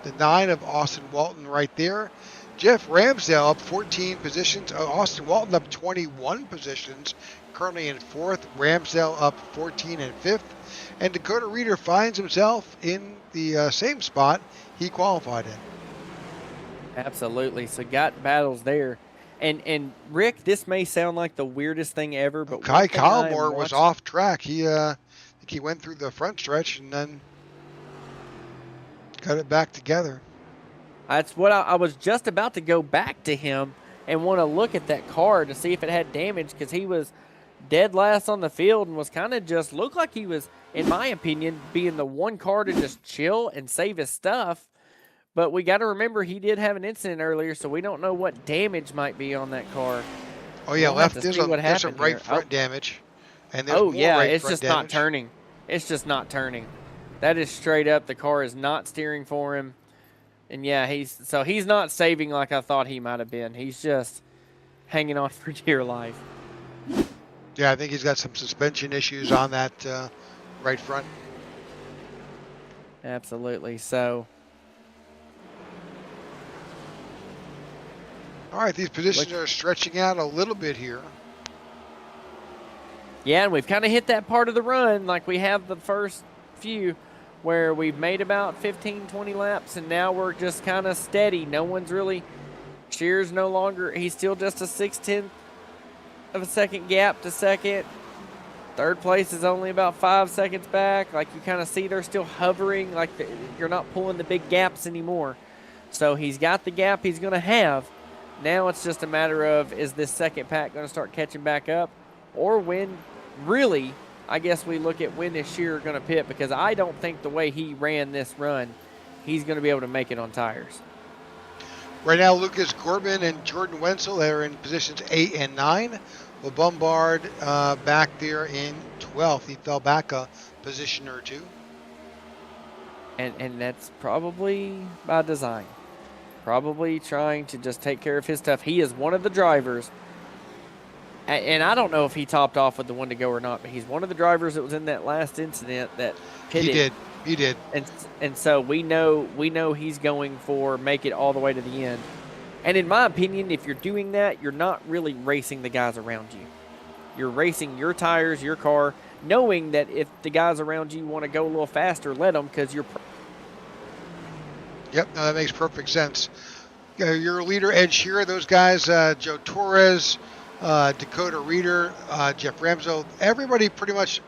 The 9 of Austin Walton right there. Jeff Ramsdale up 14 positions. Austin Walton up 21 positions. Currently in fourth. Ramsdale up 14 and fifth. And Dakota Reeder finds himself in the same spot he qualified in. Absolutely. So got battles there. And Rick, this may sound like the weirdest thing ever, but Kai Collmore was off track. He I think he went through the front stretch and then got it back together. That's what I was just about to go back to him and want to look at that car to see if it had damage, because he was dead last on the field and was kind of just looked like he was, in my opinion, being the one car to just chill and save his stuff. But we got to remember he did have an incident earlier, so we don't know what damage might be on that car. Oh yeah, left. There's some right front damage. And there's more yeah, right it's front just damage. not turning. It's just not turning. That is straight up. The car is not steering for him. And yeah, he's not saving like I thought he might have been. He's just hanging on for dear life. Yeah, I think he's got some suspension issues on that right front. Absolutely. So. All right, these positions are stretching out a little bit here. Yeah, and we've kind of hit that part of the run, like we have the first few, where we've made about 15, 20 laps, and now we're just kind of steady. No one's really, Shearer's no longer, he's still just a 0.6 of a second gap to second. Third place is only about 5 seconds back. Like you kind of see they're still hovering, like you're not pulling the big gaps anymore. So he's got the gap he's going to have. Now it's just a matter of, is this second pack going to start catching back up? Or when, really, I guess we look at when is Shearer going to pit, because I don't think the way he ran this run, he's going to be able to make it on tires. Right now, Lucas Corbin and Jordan Wenzel are in positions 8 and 9. Well, Bombard back there in 12th. He fell back a position or two. And that's probably by design. Probably trying to just take care of his stuff. He is one of the drivers, and I don't know if he topped off with the one to go or not, but he's one of the drivers that was in that last incident that pitted. He did. And so we know he's going for make it all the way to the end. And in my opinion, if you're doing that, you're not really racing the guys around you. You're racing your tires, your car, knowing that if the guys around you want to go a little faster, let them, because you're. Yep, no, that makes perfect sense. Your leader, Ed Shearer, those guys, Joe Torres, Dakota Reeder, Jeff Ramsdale, everybody pretty much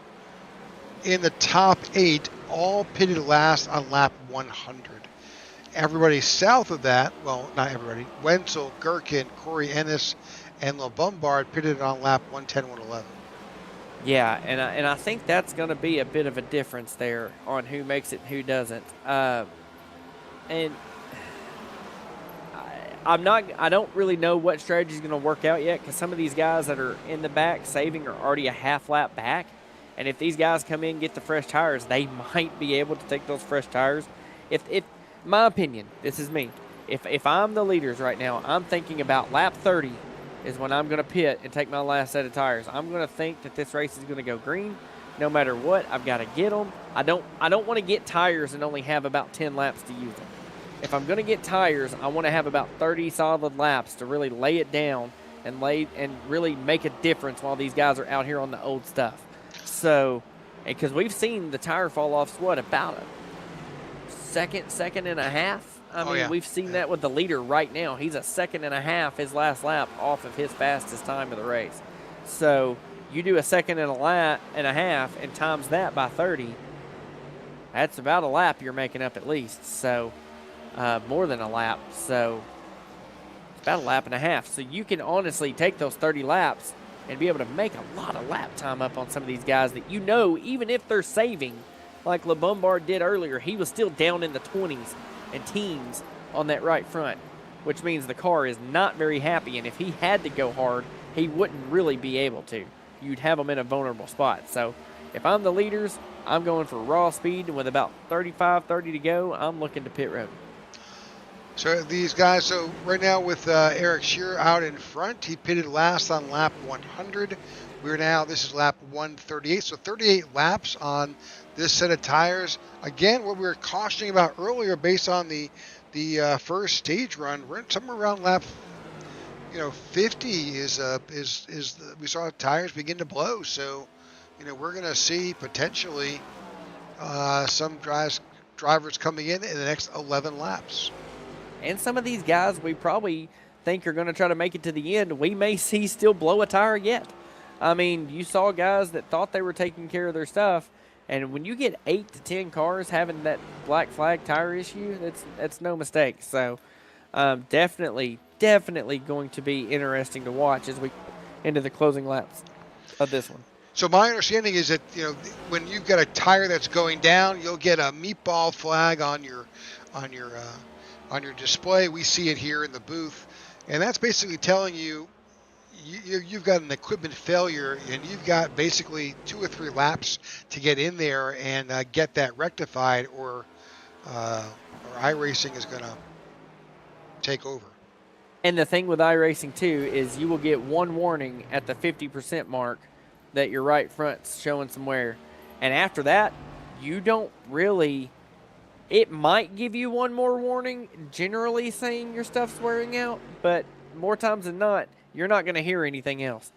in the top 8, all pitted last on lap 100. Everybody south of that, well, not everybody, Wenzel, Gherkin, Corey Ennis, and LeBombard pitted on lap 110, 111. Yeah, and I think that's going to be a bit of a difference there on who makes it and who doesn't. And I don't really know what strategy is going to work out yet, because some of these guys that are in the back saving are already a half lap back. And if these guys come in and get the fresh tires, they might be able to take those fresh tires. If my opinion, this is me. If I'm the leaders right now, I'm thinking about lap 30 is when I'm going to pit and take my last set of tires. I'm going to think that this race is going to go green. No matter what, I've got to get them. I don't want to get tires and only have about 10 laps to use them. If I'm going to get tires, I want to have about 30 solid laps to really lay it down and really make a difference while these guys are out here on the old stuff. So, because we've seen the tire fall offs, about a second and a half. I mean, we've seen that with the leader right now. He's a second and a half his last lap off of his fastest time of the race. So you do a second and a half and times that by 30, that's about a lap you're making up at least. So more than a lap. So it's about a lap and a half. So you can honestly take those 30 laps and be able to make a lot of lap time up on some of these guys that even if they're saving, like LeBombard did earlier, he was still down in the 20s and teens on that right front, which means the car is not very happy, and if he had to go hard, he wouldn't really be able to. You'd have him in a vulnerable spot. So if I'm the leaders, I'm going for raw speed, and with about 30 to go, I'm looking to pit road. So these guys, so right now with Eric Shearer out in front, he pitted last on lap 100. This is lap 138, so 38 laps on this set of tires. Again, what we were cautioning about earlier, based on the first stage run, we're somewhere around lap 50 we saw tires begin to blow. So we're going to see potentially some drivers coming in the next 11 laps. And some of these guys we probably think are going to try to make it to the end, we may see still blow a tire yet. I mean, you saw guys that thought they were taking care of their stuff, and when you get 8 to 10 cars having that black flag tire issue, that's no mistake. So definitely going to be interesting to watch as we into the closing laps of this one. So my understanding is that when you've got a tire that's going down, you'll get a meatball flag on your display. We see it here in the booth, and that's basically telling you you've got an equipment failure, and you've got basically 2 or 3 laps to get in there and get that rectified, or iRacing is going to take over. And the thing with iRacing too is you will get one warning at the 50% mark that your right front's showing some wear, and after that, you don't really. It might give you one more warning, generally saying your stuff's wearing out, but more times than not, you're not going to hear anything else.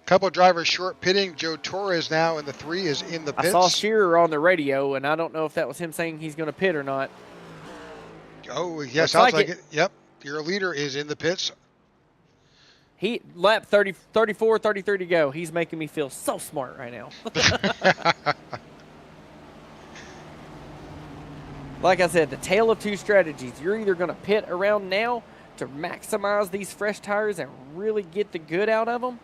Couple of drivers short pitting. Joe Torres now in the 3 is in the pits. I saw Shearer on the radio, and I don't know if that was him saying he's going to pit or not. Oh, yeah, sounds like it. Yep, your leader is in the pits. He lap 34, 33 to go. He's making me feel so smart right now. Like I said, the tale of two strategies. You're either going to pit around now to maximize these fresh tires and really get the good out of them,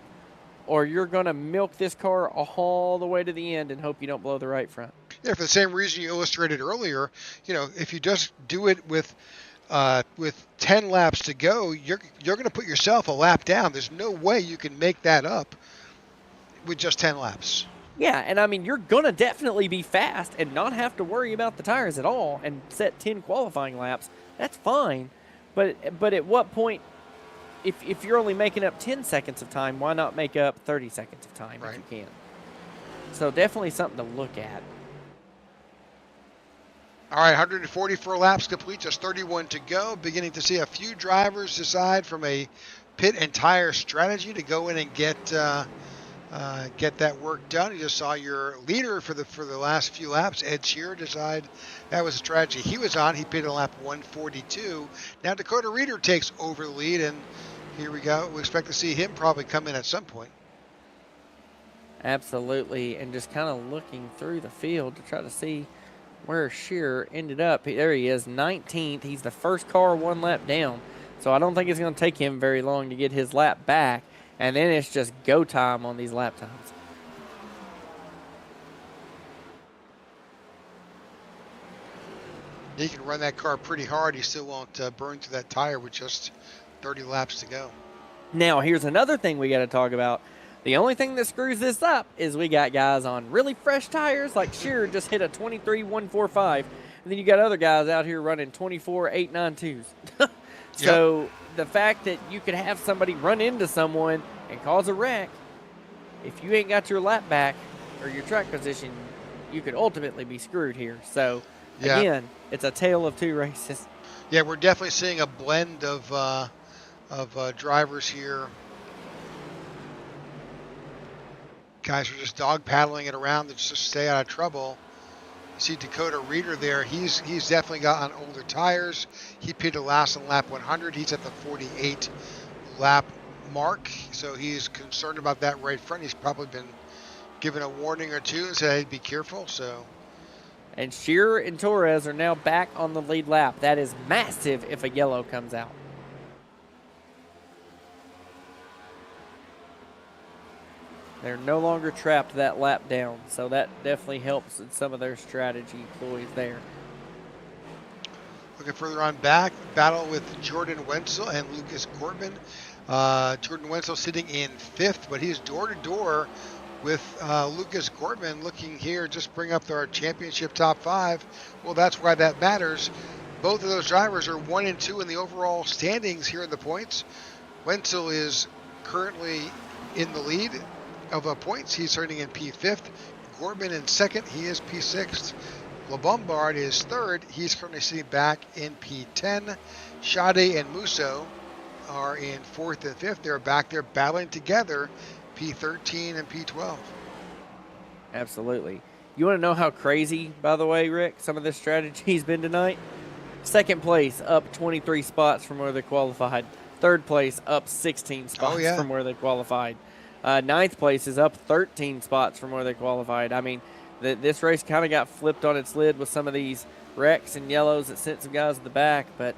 or you're going to milk this car all the way to the end and hope you don't blow the right front. Yeah, for the same reason you illustrated earlier, if you just do it with 10 laps to go, you're going to put yourself a lap down. There's no way you can make that up with just 10 laps. Yeah, and I mean, you're going to definitely be fast and not have to worry about the tires at all and set 10 qualifying laps. That's fine. But at what point, if you're only making up 10 seconds of time, why not make up 30 seconds of time if you can? So definitely something to look at. All right, 144 laps complete, just 31 to go. Beginning to see a few drivers decide from a pit and tire strategy to go in and get that work done. You just saw your leader for the last few laps, Ed Shearer, decide that was a strategy he was on. He pitted on lap 142. Now Dakota Reeder takes over the lead, and here we go. We expect to see him probably come in at some point. Absolutely, and just kind of looking through the field to try to see where Shearer ended up. There he is, 19th. He's the first car one lap down, so I don't think it's going to take him very long to get his lap back. And then it's just go time on these lap times. He can run that car pretty hard. He still won't burn through that tire with just 30 laps to go. Now, here's another thing we got to talk about. The only thing that screws this up is we got guys on really fresh tires, like Shearer just hit a 23.145, and then you got other guys out here running 24.892s. So the fact that you could have somebody run into someone and cause a wreck, if you ain't got your lap back or your track position, you could ultimately be screwed here. So, Yeah. again, it's a tale of two races. Yeah, we're definitely seeing a blend of drivers here. Guys are just dog paddling it around to just stay out of trouble. You see Dakota Reeder there. He's definitely got on older tires. He pitted last on lap 100. He's at the 48 lap mark, so he's concerned about that right front. He's probably been given a warning or two and said, hey, be careful. So. And Shearer and Torres are now back on the lead lap. That is massive if a yellow comes out. They're no longer trapped that lap down, so that definitely helps in some of their strategy ploys there. Looking further on back, battle with Jordan Wenzel and Lucas Corbin. Jordan Wenzel sitting in 5th, but he's door-to-door with Lucas Corbin. Looking here, just bring up our championship top 5. Well, that's why that matters. Both of those drivers are 1 and 2 in the overall standings here in the points. Wenzel is currently in the lead of points. He's starting in P5th. Corbin in 2nd. He is P6th. LeBombard is 3rd. He's currently sitting back in P10. Sade and Musso are in 4th and 5th. They're back there battling together, P13 and P12. Absolutely. You want to know how crazy, by the way, Rick, some of this strategy has been tonight? 2nd place, up 23 spots from where they qualified. 3rd place, up 16 spots from where they qualified. 9th place is up 13 spots from where they qualified. I mean, this race kind of got flipped on its lid with some of these wrecks and yellows that sent some guys at the back, but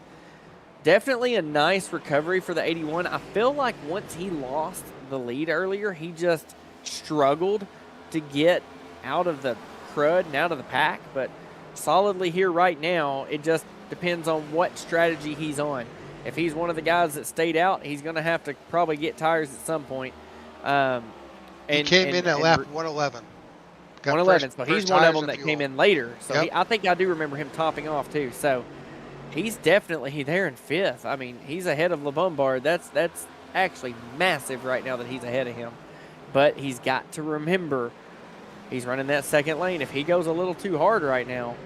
definitely a nice recovery for the 81. I feel like once he lost the lead earlier, he just struggled to get out of the crud and out of the pack, but solidly here right now. It just depends on what strategy he's on. If he's one of the guys that stayed out, he's going to have to probably get tires at some point. He came in at lap 111. 111, so he's one of them that came in later. So I think I do remember him topping off too. So he's definitely there in 5th. I mean, he's ahead of LeBombard. That's actually massive right now that he's ahead of him. But he's got to remember he's running that 2nd lane. If he goes a little too hard right now,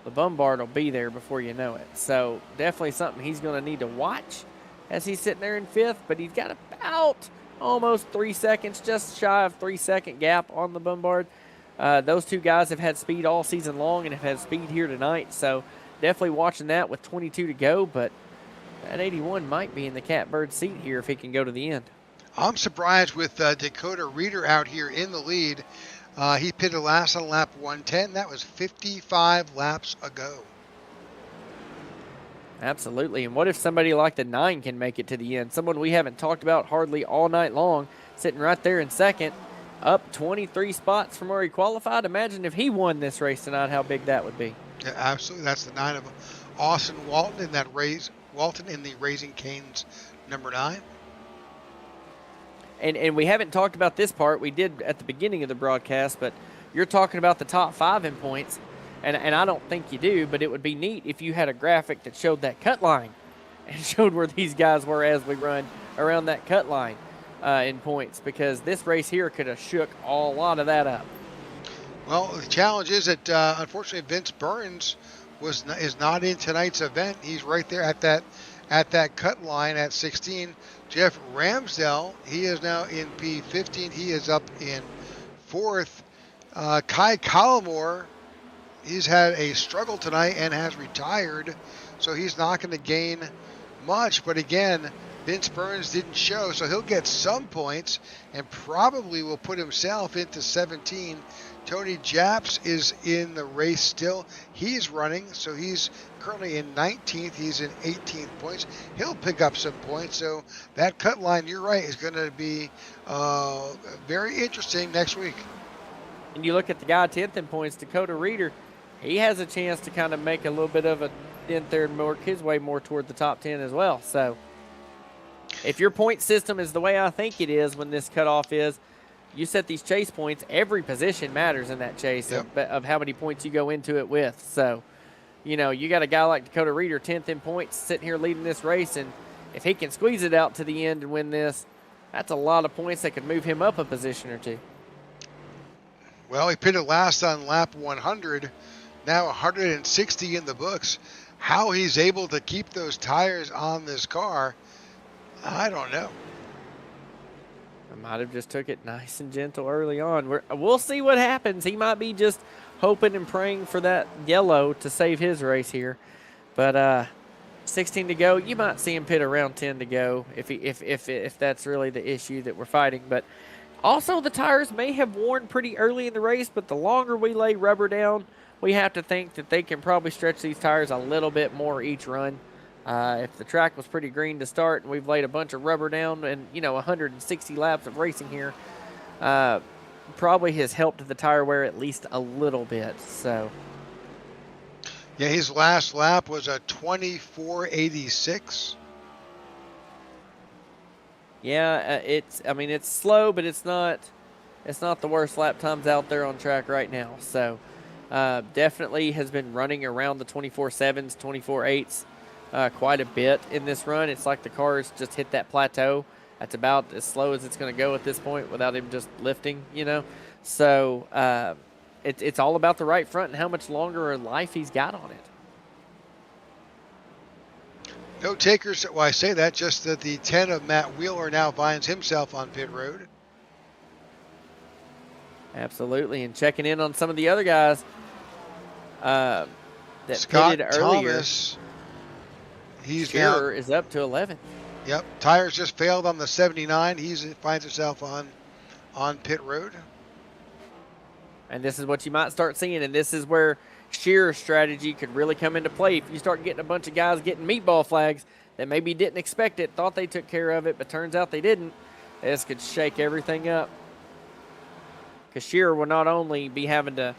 LeBombard will be there before you know it. So definitely something he's going to need to watch as he's sitting there in 5th. But he's got about almost 3 seconds, just shy of 3-second gap on LeBombard. Those two guys have had speed all season long and have had speed here tonight. So definitely watching that with 22 to go. But that 81 might be in the catbird seat here if he can go to the end. I'm surprised with Dakota Reeder out here in the lead. He pitted last on lap 110. That was 55 laps ago. Absolutely. And what if somebody like the 9 can make it to the end? Someone we haven't talked about hardly all night long, sitting right there in 2nd, up 23 spots from where he qualified. Imagine if he won this race tonight, how big that would be. Yeah, absolutely. That's the 9 of Austin Walton in that race. Walton in the Raising Cane's number 9. And we haven't talked about this part. We did at the beginning of the broadcast, but you're talking about the top 5 in points. And I don't think you do, but it would be neat if you had a graphic that showed that cut line and showed where these guys were as we run around that cut line in points, because this race here could have shook a lot of that up. Well, the challenge is that unfortunately Vince Burns is not in tonight's event. He's right there at that cut line at 16. Jeff Ramsdell, he is now in P15. He is up in 4th. Kai Collimore, he's had a struggle tonight and has retired, so he's not going to gain much. But again, Vince Burns didn't show, so he'll get some points and probably will put himself into 17. Tony Japs is in the race still. He's running, so he's currently in 19th. He's in 18th points. He'll pick up some points. So that cut line, you're right, is going to be very interesting next week. And you look at the guy 10th in points, Dakota Reeder. He has a chance to kind of make a little bit of a dent there and work his way more toward the top 10 as well. So if your point system is the way I think it is when this cutoff is, you set these chase points, every position matters in that chase of how many points you go into it with. So, you know, you got a guy like Dakota Reeder, 10th in points, sitting here leading this race, and if he can squeeze it out to the end and win this, that's a lot of points that could move him up a position or two. Well, he pitted last on lap 100, now 160 in the books. How he's able to keep those tires on this car, I don't know. I might have just took it nice and gentle early on. We'll see what happens. He might be just hoping and praying for that yellow to save his race here. But 16 to go, you might see him pit around 10 to go if that's really the issue that we're fighting. But also the tires may have worn pretty early in the race, but the longer we lay rubber down, we have to think that they can probably stretch these tires a little bit more each run. If the track was pretty green to start and we've laid a bunch of rubber down and, 160 laps of racing here, probably has helped the tire wear at least a little bit. So, yeah, his last lap was a 24.86. Yeah, it's slow, but it's not the worst lap times out there on track right now. So, definitely has been running around the 24.7s, 24.8s. Quite a bit in this run. It's like the car's just hit that plateau. That's about as slow as it's going to go at this point without him just lifting, So it's all about the right front and how much longer a life he's got on it. No takers. Well, I say that just that the 10 of Matt Wheeler now finds himself on pit road. Absolutely. And checking in on some of the other guys that Scott pitted earlier. Thomas. He's Shearer is up to 11. Yep. Tires just failed on the 79. He finds himself on pit road. And this is what you might start seeing. And this is where Shearer's strategy could really come into play. If you start getting a bunch of guys getting meatball flags that maybe didn't expect it, thought they took care of it, but turns out they didn't, this could shake everything up. Because Shearer will not only be having to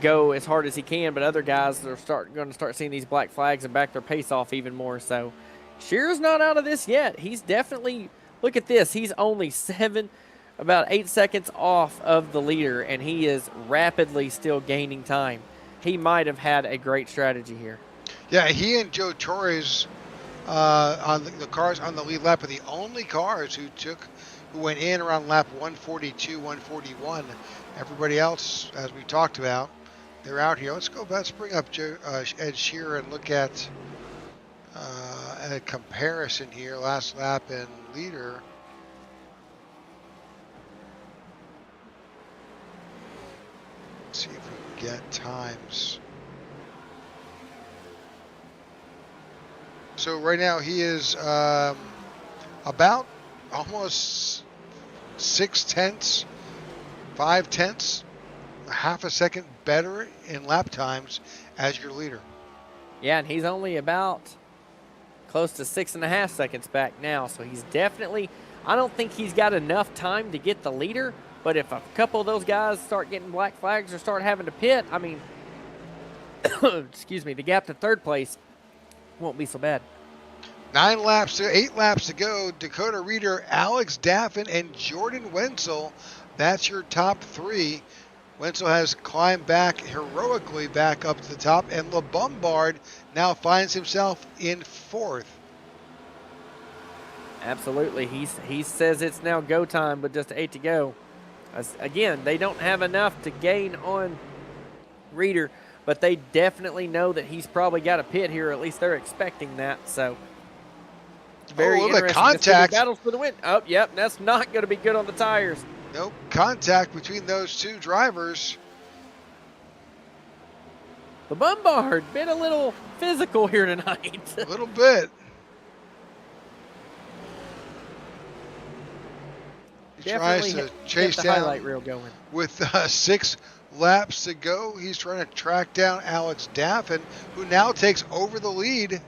go as hard as he can, but other guys are going to start seeing these black flags and back their pace off even more. So Shearer's not out of this yet. He's definitely, look at this, he's only about 8 seconds off of the leader, and he is rapidly still gaining time. He might have had a great strategy here. Yeah, he and Joe Torres on the cars on the lead lap are the only cars who went in around lap 142, 141. Everybody else, as we talked about, they're out here. Let's bring up Ed Shearer and look at a comparison here. Last lap and leader. Let's see if we can get times. So right now he is about almost 0.6, 0.5, half a second better in lap times as your leader. Yeah, and he's only about close to 6.5 seconds back now. So he's definitely, I don't think he's got enough time to get the leader, but if a couple of those guys start getting black flags or start having to pit, I mean, excuse me, the gap to third place won't be so bad. 8 laps to go. Dakota Reeder, Alex Daffin, and Jordan Wenzel. That's your top three. Wenzel has climbed back heroically back up to the top, and LeBombard now finds himself in fourth. Absolutely. He says it's now go time, but just 8 to go. Again, they don't have enough to gain on Reeder, but they definitely know that he's probably got a pit here, or at least they're expecting that. So very interesting. Contact. Battles for the win. Oh, yep, that's not going to be good on the tires. Nope, contact between those two drivers. The Bombard been a little physical here tonight. A little bit. He tries to chase down highlight reel going. With 6 laps to go. He's trying to track down Alex Daffin, who now takes over the lead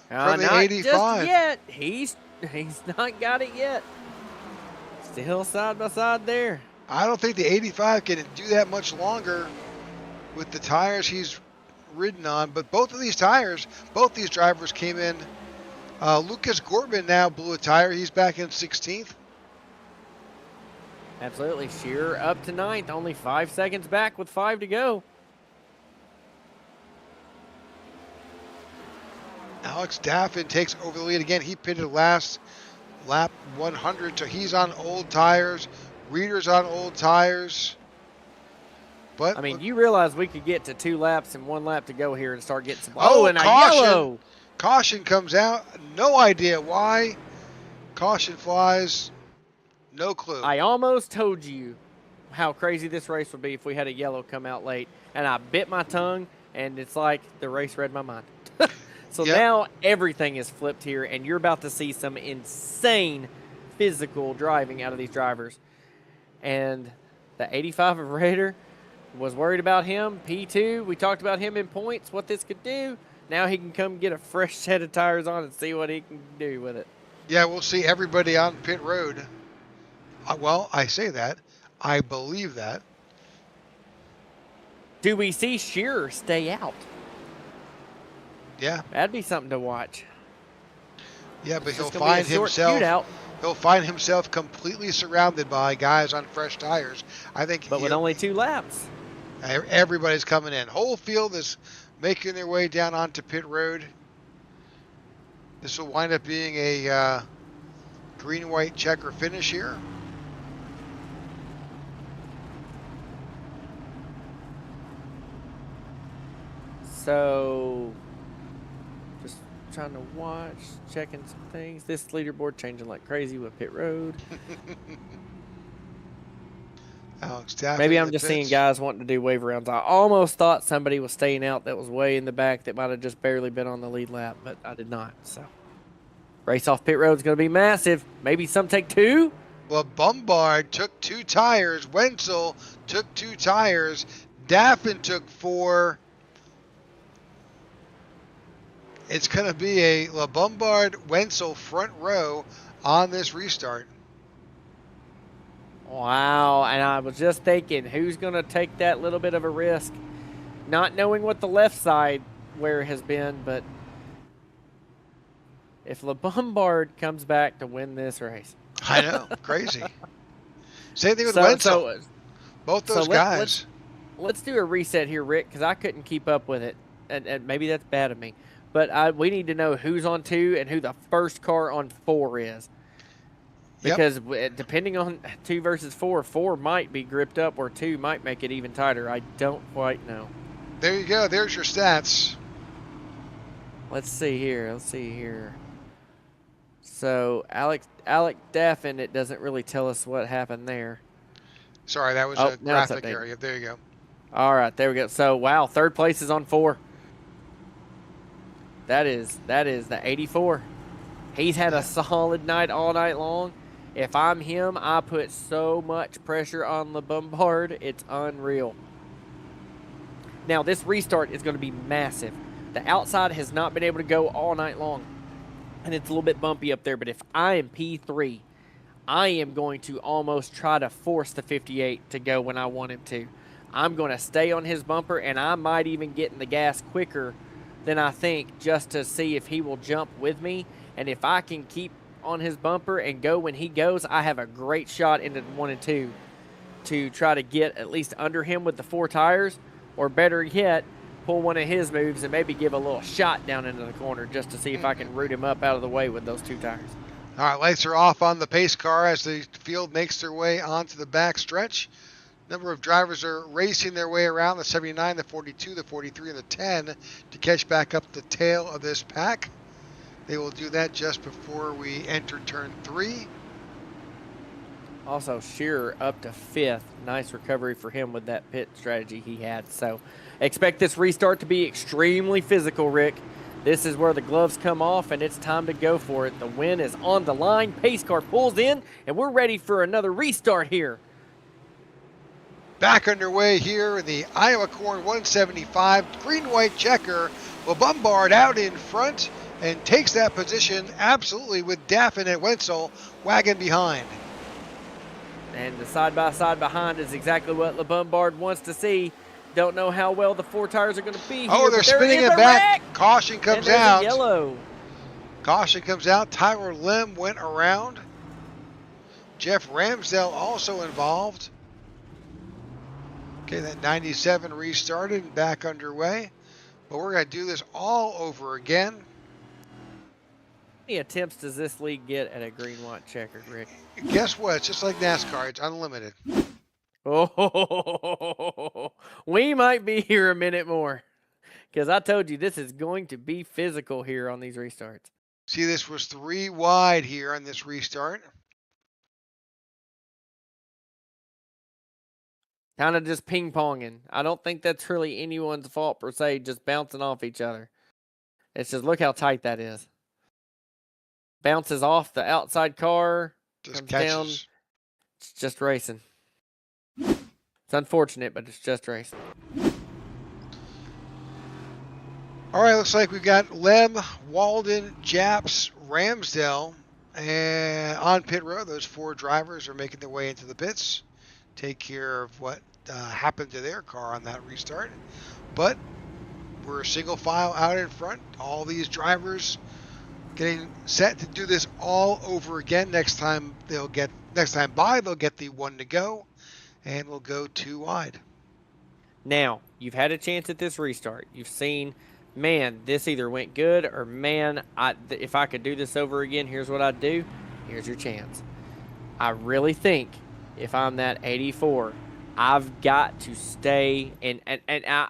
from the not 85. Just yet. He's not got it yet. Still side by side there. I don't think the 85 can do that much longer with the tires he's ridden on. But both of these drivers came in. Lucas Gorman now blew a tire. He's back in 16th. Absolutely. Shearer up to 9th. Only 5 seconds back with 5 to go. Alex Alex Daffin takes over the lead again. He pitted last lap 100, so he's on old tires. Reeder's on old tires. But I mean, you realize we could get to 2 laps and 1 lap to go here and start getting some. and a caution! yellow. Caution comes out. No idea why. Caution flies. No clue. I almost told you how crazy this race would be if we had a yellow come out late, and I bit my tongue, and it's like the race read my mind. So Yep. now everything is flipped here, and you're about to see some insane physical driving out of these drivers. And the 85 of Raider was worried about him. P2, we talked about him in points, what this could do. Now he can come get a fresh set of tires on and see what he can do with it. Yeah, we'll see everybody on pit road. Well, I say that. I believe that. Do we see Shearer stay out? Yeah. That'd be something to watch. Yeah, but It's he'll just gonna be a find short himself. shootout. He'll find himself completely surrounded by guys on fresh tires. I think. But with only 2 laps. Everybody's coming in. Whole field is making their way down onto pit road. This will wind up being a green-white checker finish here. So, just trying to watch, checking some things. This leaderboard changing like crazy with pit road. Alex Daffin Maybe in I'm the just pits. seeing guys wanting to do wave rounds. I almost thought somebody was staying out that was way in the back that might have just barely been on the lead lap, but I did not. So, race off pit road is going to be massive. Maybe some take 2. Well, Bombard took 2 tires. Wenzel took 2 tires. Daffin took 4. It's going to be a Bombard-Wenzel front row on this restart. Wow, and I was just thinking, who's going to take that little bit of a risk? Not knowing what the left side where has been, but if LeBombard comes back to win this race. I know, crazy. Same thing with Wenzel. Both those guys. Let's do a reset here, Rick, because I couldn't keep up with it, and maybe that's bad of me. But we need to know who's on 2 and who the first car on 4 is. Because depending on 2 versus 4, 4 might be gripped up or 2 might make it even tighter. I don't quite know. There you go. There's your stats. Let's see here. So Alec Daffin, it doesn't really tell us what happened there. Sorry, that was a graphic area. There you go. All right, there we go. So wow, 3rd place is on 4. That is the 84. He's had a solid night all night long. If I'm him, I put so much pressure on the Bombard. It's unreal. Now, this restart is going to be massive. The outside has not been able to go all night long, and it's a little bit bumpy up there. But if I am P3, I am going to almost try to force the 58 to go when I want him to. I'm going to stay on his bumper, and I might even get in the gas quicker than I think just to see if he will jump with me. And if I can keep on his bumper and go when he goes, I have a great shot into 1 and 2 to try to get at least under him with the 4 tires, or better yet, pull one of his moves and maybe give a little shot down into the corner just to see if I can root him up out of the way with those 2 tires. All right, lights are off on the pace car as the field makes their way onto the back stretch. Number of drivers are racing their way around the 79, the 42, the 43, and the 10 to catch back up the tail of this pack. They will do that just before we enter turn 3. Also, Shearer up to 5th. Nice recovery for him with that pit strategy he had. So, expect this restart to be extremely physical, Rick. This is where the gloves come off, and it's time to go for it. The win is on the line. Pace car pulls in, and we're ready for another restart here. Back underway here in the Iowa Corn 175 green-white checker. Will Bombard out in front and takes that position absolutely with Daffin and Wenzel wagging behind. And the side-by-side behind is exactly what LeBombard wants to see. Don't know how well the 4 tires are going to be here. Oh, they're spinning it back. Caution comes out. Yellow. Caution comes out. Tyler Lim went around. Jeff Ramsdell also involved. Okay, that 97 restarted and back underway. But we're going to do this all over again. many attempts does this league get at a green-white checkered, Rick? Guess what? It's just like NASCAR. It's unlimited. Oh, we might be here a minute more because I told you this is going to be physical here on these restarts. See, this was 3 wide here on this restart. Kind of just ping-ponging. I don't think that's really anyone's fault per se, just bouncing off each other. It's just look how tight that is. Bounces off the outside car, Just comes catches. down. It's just racing. It's unfortunate, but it's just racing. All right, looks like we've got Lem, Walden, Japs, Ramsdale, and on pit road. Those 4 drivers are making their way into the pits, take care of what happened to their car on that restart. But we're single file out in front. All these drivers getting set to do this all over again. Next time they'll get the 1 to go, and we'll go 2 wide. Now, you've had a chance at this restart. You've seen, man, this either went good or, man, if I could do this over again, here's what I'd do. Here's your chance. I really think if I'm that 84, I've got to stay and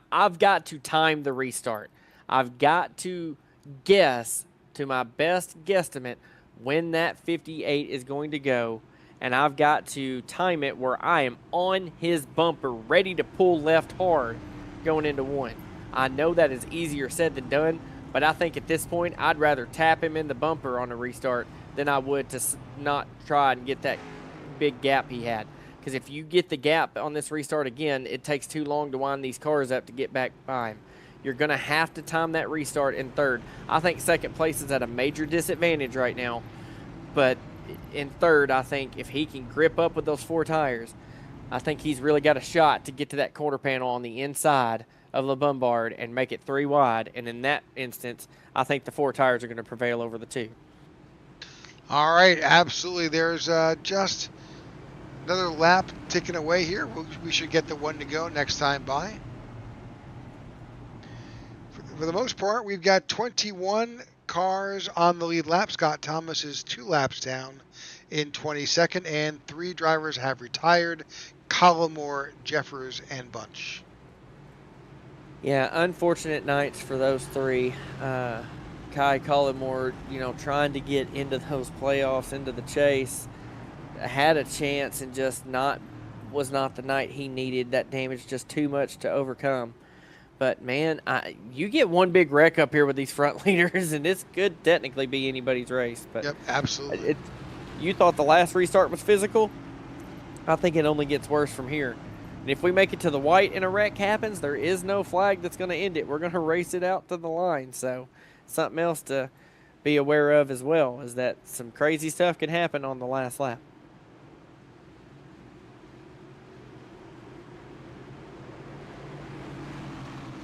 I've got to time the restart. I've got to guess to my best guesstimate when that 58 is going to go, and I've got to time it where I am on his bumper ready to pull left hard going into 1. I know that is easier said than done, but I think at this point I'd rather tap him in the bumper on a restart than I would to not try and get that big gap he had. Because if you get the gap on this restart again, it takes too long to wind these cars up to get back by him. You're going to have to time that restart in 3rd. I think 2nd place is at a major disadvantage right now. But in 3rd, I think if he can grip up with those 4 tires, I think he's really got a shot to get to that quarter panel on the inside of Le Bombard and make it 3 wide. And in that instance, I think the 4 tires are going to prevail over the 2. All right, absolutely. There's just another lap ticking away here. We should get the 1 to go next time by. For the most part, we've got 21 cars on the lead lap. Scott Thomas is 2 laps down in 22nd, and 3 drivers have retired: Collymore, Jeffers, and Bunch. Yeah, unfortunate nights for those 3. Kai Collymore, trying to get into those playoffs, into the chase, had a chance and just was not the night he needed. That damage just too much to overcome. But, man, you get one big wreck up here with these front leaders, and this could technically be anybody's race. But yep, absolutely. You thought the last restart was physical? I think it only gets worse from here. And if we make it to the white and a wreck happens, there is no flag that's going to end it. We're going to race it out to the line. So something else to be aware of as well is that some crazy stuff can happen on the last lap.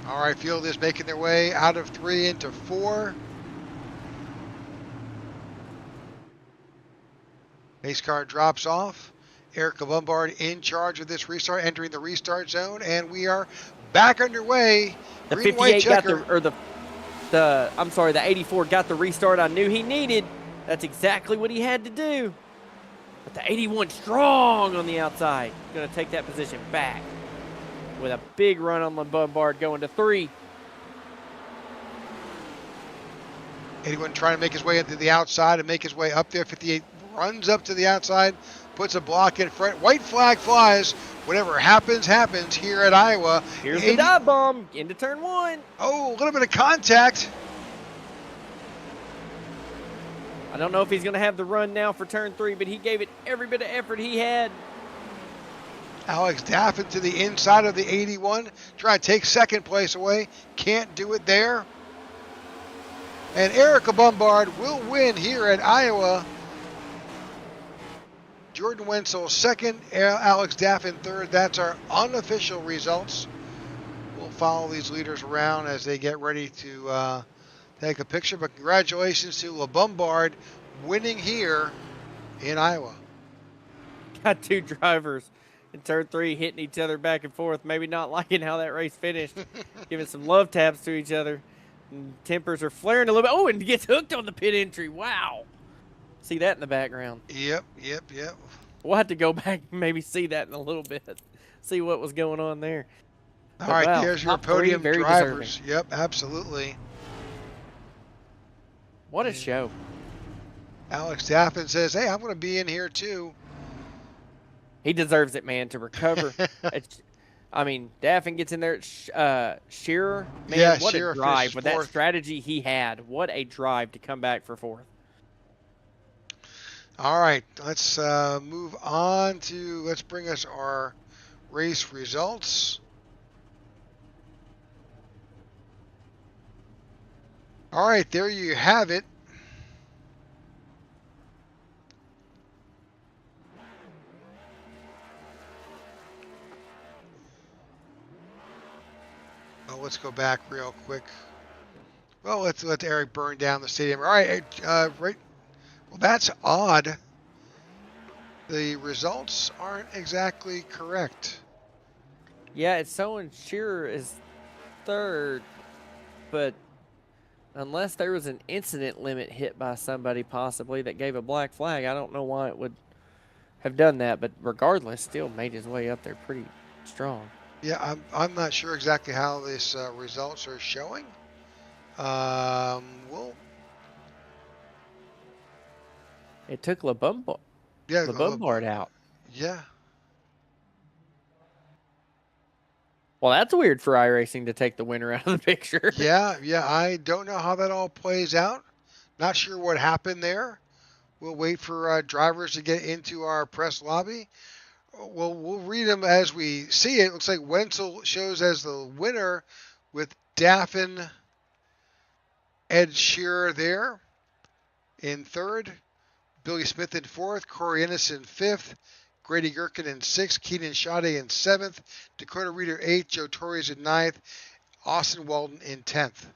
All right, field is making their way out of 3 into 4. Pace car drops off. Erica Lombard in charge of this restart, entering the restart zone, and we are back underway. The Green, white 58 got checker. the 84 got the restart I knew he needed. That's exactly what he had to do. But the 81 strong on the outside. Going to take that position back with a big run on the Bombard going to 3. 81 trying to make his way into the outside and make his way up there. 58 runs up to the outside, puts a block in front. White flag flies. Whatever happens, happens here at Iowa. Here's the dive bomb into turn 1. Oh, a little bit of contact. I don't know if he's going to have the run now for turn 3, but he gave it every bit of effort he had. Alex Daffin to the inside of the 81, trying to take 2nd place away. Can't do it there. And Erica Bombard will win here at Iowa. Jordan Wenzel 2nd, Alex Daffin 3rd. That's our unofficial results. We'll follow these leaders around as they get ready to take a picture. But congratulations to Le Bombard winning here in Iowa. Got 2 drivers in turn 3 hitting each other back and forth, maybe not liking how that race finished, giving some love taps to each other. Tempers are flaring a little bit. Oh, and gets hooked on the pit entry. Wow. See that in the background. Yep. We'll have to go back and maybe see that in a little bit. See what was going on there. All But right, wow, there's your top three, podium very drivers. deserving. Yep, absolutely. What a show. Alex Daffin says, hey, I'm going to be in here too. He deserves it, man, to recover. Daffin gets in there. Shearer, man, Yeah, what Shearer a drive finishes with that fourth. strategy he had. What a drive to come back for fourth. All right, let's move on let's bring us our race results. All right, there you have it. Oh, let's go back real quick. Well, let's let Eric burn down the stadium. All right, right. Well, that's odd. The results aren't exactly correct. Yeah, it's showing Shearer is third, but unless there was an incident limit hit by somebody possibly that gave a black flag, I don't know why it would have done that. But regardless, still made his way up there pretty strong. Yeah, I'm not sure exactly how this results are showing. It took LeBombard out. Yeah. Well, that's weird for iRacing to take the winner out of the picture. Yeah. I don't know how that all plays out. Not sure what happened there. We'll wait for drivers to get into our press lobby. Well, we'll read them as we see it. Looks like Wenzel shows as the winner with Daffin, Ed Shearer there in third, Billy Smith in fourth, Corey Ennis in fifth, Grady Gherkin in sixth, Keenan Sade in seventh, Dakota Reeder eighth, Joe Torres in ninth, Austin Walton in 10th.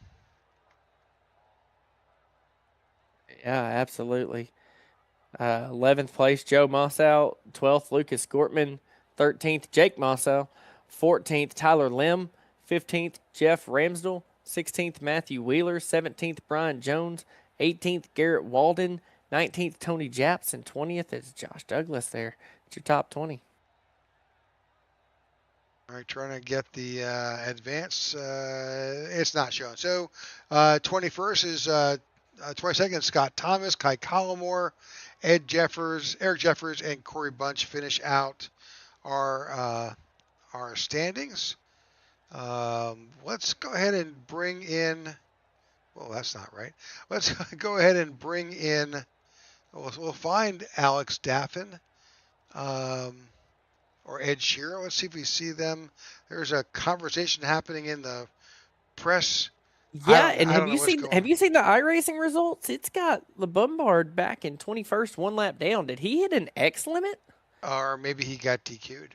Yeah, absolutely. 11th place, Joe Mossow. 12th, Lucas Gortman. 13th, Jake Mossow. 14th, Tyler Lim. 15th, Jeff Ramsdell. 16th, Matthew Wheeler. 17th, Brian Jones. 18th, Garrett Walden. 19th, Tony Japs. And 20th is Josh Douglas there. It's your top 20. All right, trying to get the advance. It's not showing. So 21st is 22nd, Scott Thomas, Kai Collmore, Eric Jeffers, and Corey Bunch finish out our standings. Let's go ahead and bring in. Well, that's not right. Let's go ahead and bring in. We'll find Alex Daffin or Ed Shearer. Let's see if we see them. There's a conversation happening in the press. Yeah, and have you seen the iRacing results? It's got LeBombard back in 21st, one lap down. Did he hit an X limit? Or maybe he got DQ'd.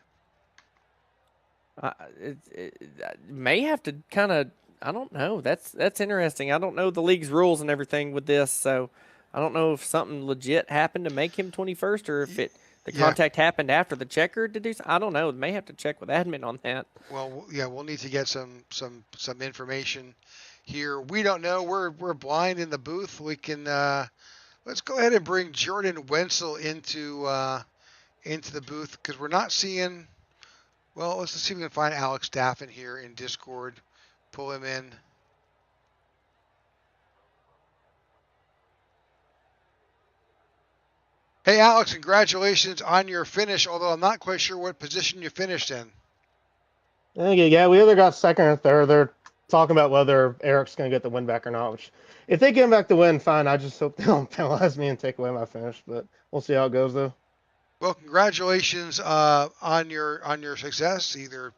It may have to kind of. I don't know. That's interesting. I don't know the league's rules and everything with this, so I don't know if something legit happened to make him 21st, or if the contact happened after the checker to do. I don't know. May have to check with admin on that. Well, yeah, we'll need to get some information here. We don't know. We're blind in the booth. We can let's go ahead and bring Jordan Wenzel into the booth because we're not seeing. Well, let's see if we can find Alex Daffin here in Discord. Pull him in. Hey, Alex, congratulations on your finish, although I'm not quite sure what position you finished in. Yeah, we either got second or third. They're talking about whether Eric's going to get the win back or not, which if they get him back to win, fine. I just hope they don't penalize me and take away my finish, but we'll see how it goes, though. Well, congratulations on your success, either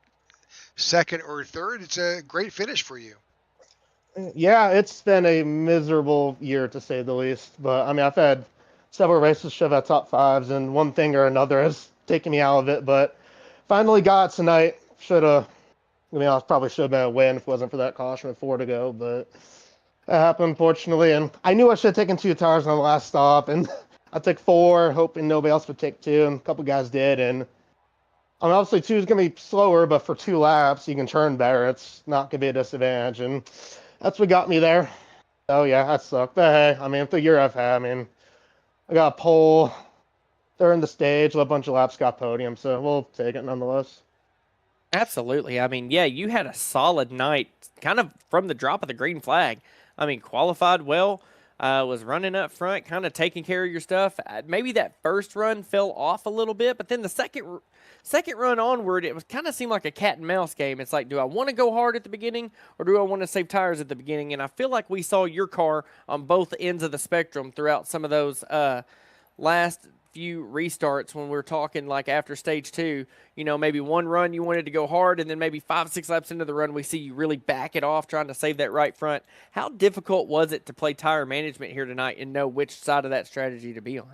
second or third. It's a great finish for you. Yeah, it's been a miserable year, to say the least, but, I mean, I've had several races should have had top fives, and one thing or another has taken me out of it. But finally got tonight. I probably should have been a win if it wasn't for that caution with 4 to go. But that happened, unfortunately. And I knew I should have taken 2 tires on the last stop, and I took 4, hoping nobody else would take 2, and a couple guys did. And I mean, obviously 2 is going to be slower, but for 2 laps, you can turn better. It's not going to be a disadvantage. And that's what got me there. Oh yeah, that sucked. But hey, I mean, the year I've had, I mean, I got a pole during the stage, a bunch of laps got podium, so we'll take it nonetheless. Absolutely. I mean, yeah, you had a solid night kind of from the drop of the green flag. I mean, qualified well, was running up front, kind of taking care of your stuff. Maybe that first run fell off a little bit, but then the second run onward, it was kind of seemed like a cat and mouse game. It's like, do I want to go hard at the beginning or do I want to save tires at the beginning? And I feel like we saw your car on both ends of the spectrum throughout some of those last few restarts when we're talking like after stage 2, maybe one run you wanted to go hard and then maybe 5-6 laps into the run we see you really back it off trying to save that right front. How difficult was it to play tire management here tonight and know which side of that strategy to be on?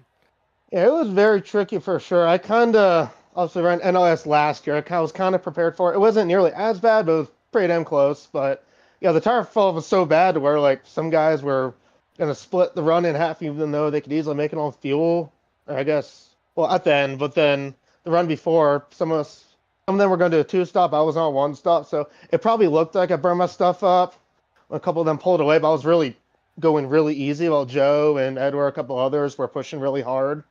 Yeah, it was very tricky for sure. I kind of also ran NLS last year. I was kind of prepared for it. It wasn't nearly as bad, but it was pretty damn close. But yeah, the tire fall was so bad where like some guys were gonna split the run in half, even though they could easily make it on fuel. I guess, well, at the end, but then the run before, some of them were going to do a 2-stop. I was on 1-stop, so it probably looked like I burned my stuff up. A couple of them pulled away, but I was really going really easy while Joe and Edward, a couple others, were pushing really hard.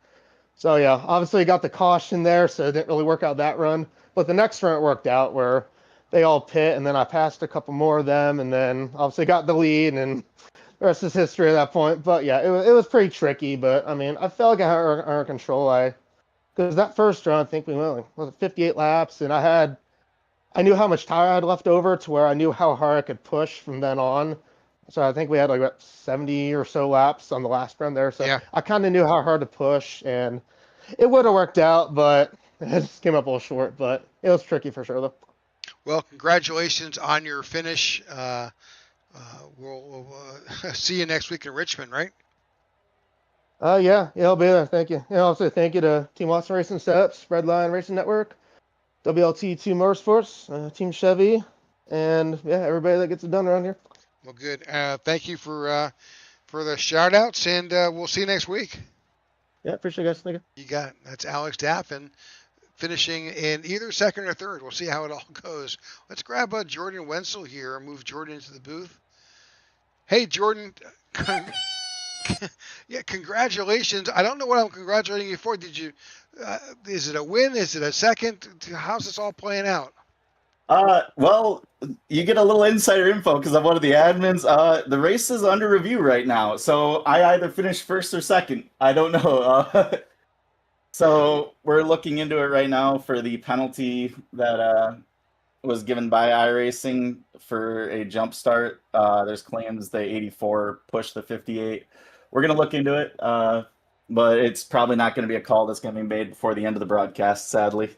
So yeah, obviously got the caution there, so it didn't really work out that run. But the next run it worked out where they all pit, and then I passed a couple more of them, and then obviously got the lead, and the rest is history at that point. But yeah, it was pretty tricky. But I mean, I felt like I had it under control. Because that first run, I think we went was it 58 laps, and I knew how much tire I had left over to where I knew how hard I could push from then on. So I think we had like about 70 or so laps on the last run there. So Yeah. I kind of knew how hard to push, and it would have worked out, but it just came up a little short. But it was tricky for sure, though. Well, congratulations on your finish. We'll see you next week in Richmond, right? Yeah, I'll be there. Thank you. And also thank you to Team Watson Racing Setups, Redline Racing Network, WLT2 Motorsports, Team Chevy, and yeah, everybody that gets it done around here. Well, good. Thank you for the shout outs, and we'll see you next week. Yeah, appreciate it, guys. Thank you. You got it. That's Alex Daffin finishing in either second or third. We'll see how it all goes. Let's grab Jordan Wenzel here and move Jordan into the booth. Hey, Jordan. Yeah, congratulations. I don't know what I'm congratulating you for. Did you? Is it a win? Is it a second? How's this all playing out? Well, you get a little insider info because I'm one of the admins. The race is under review right now, so I either finished first or second. I don't know. So we're looking into it right now for the penalty that was given by iRacing for a jump start. There's claims the 84 pushed the 58. We're going to look into it, but it's probably not going to be a call that's going to be made before the end of the broadcast, sadly.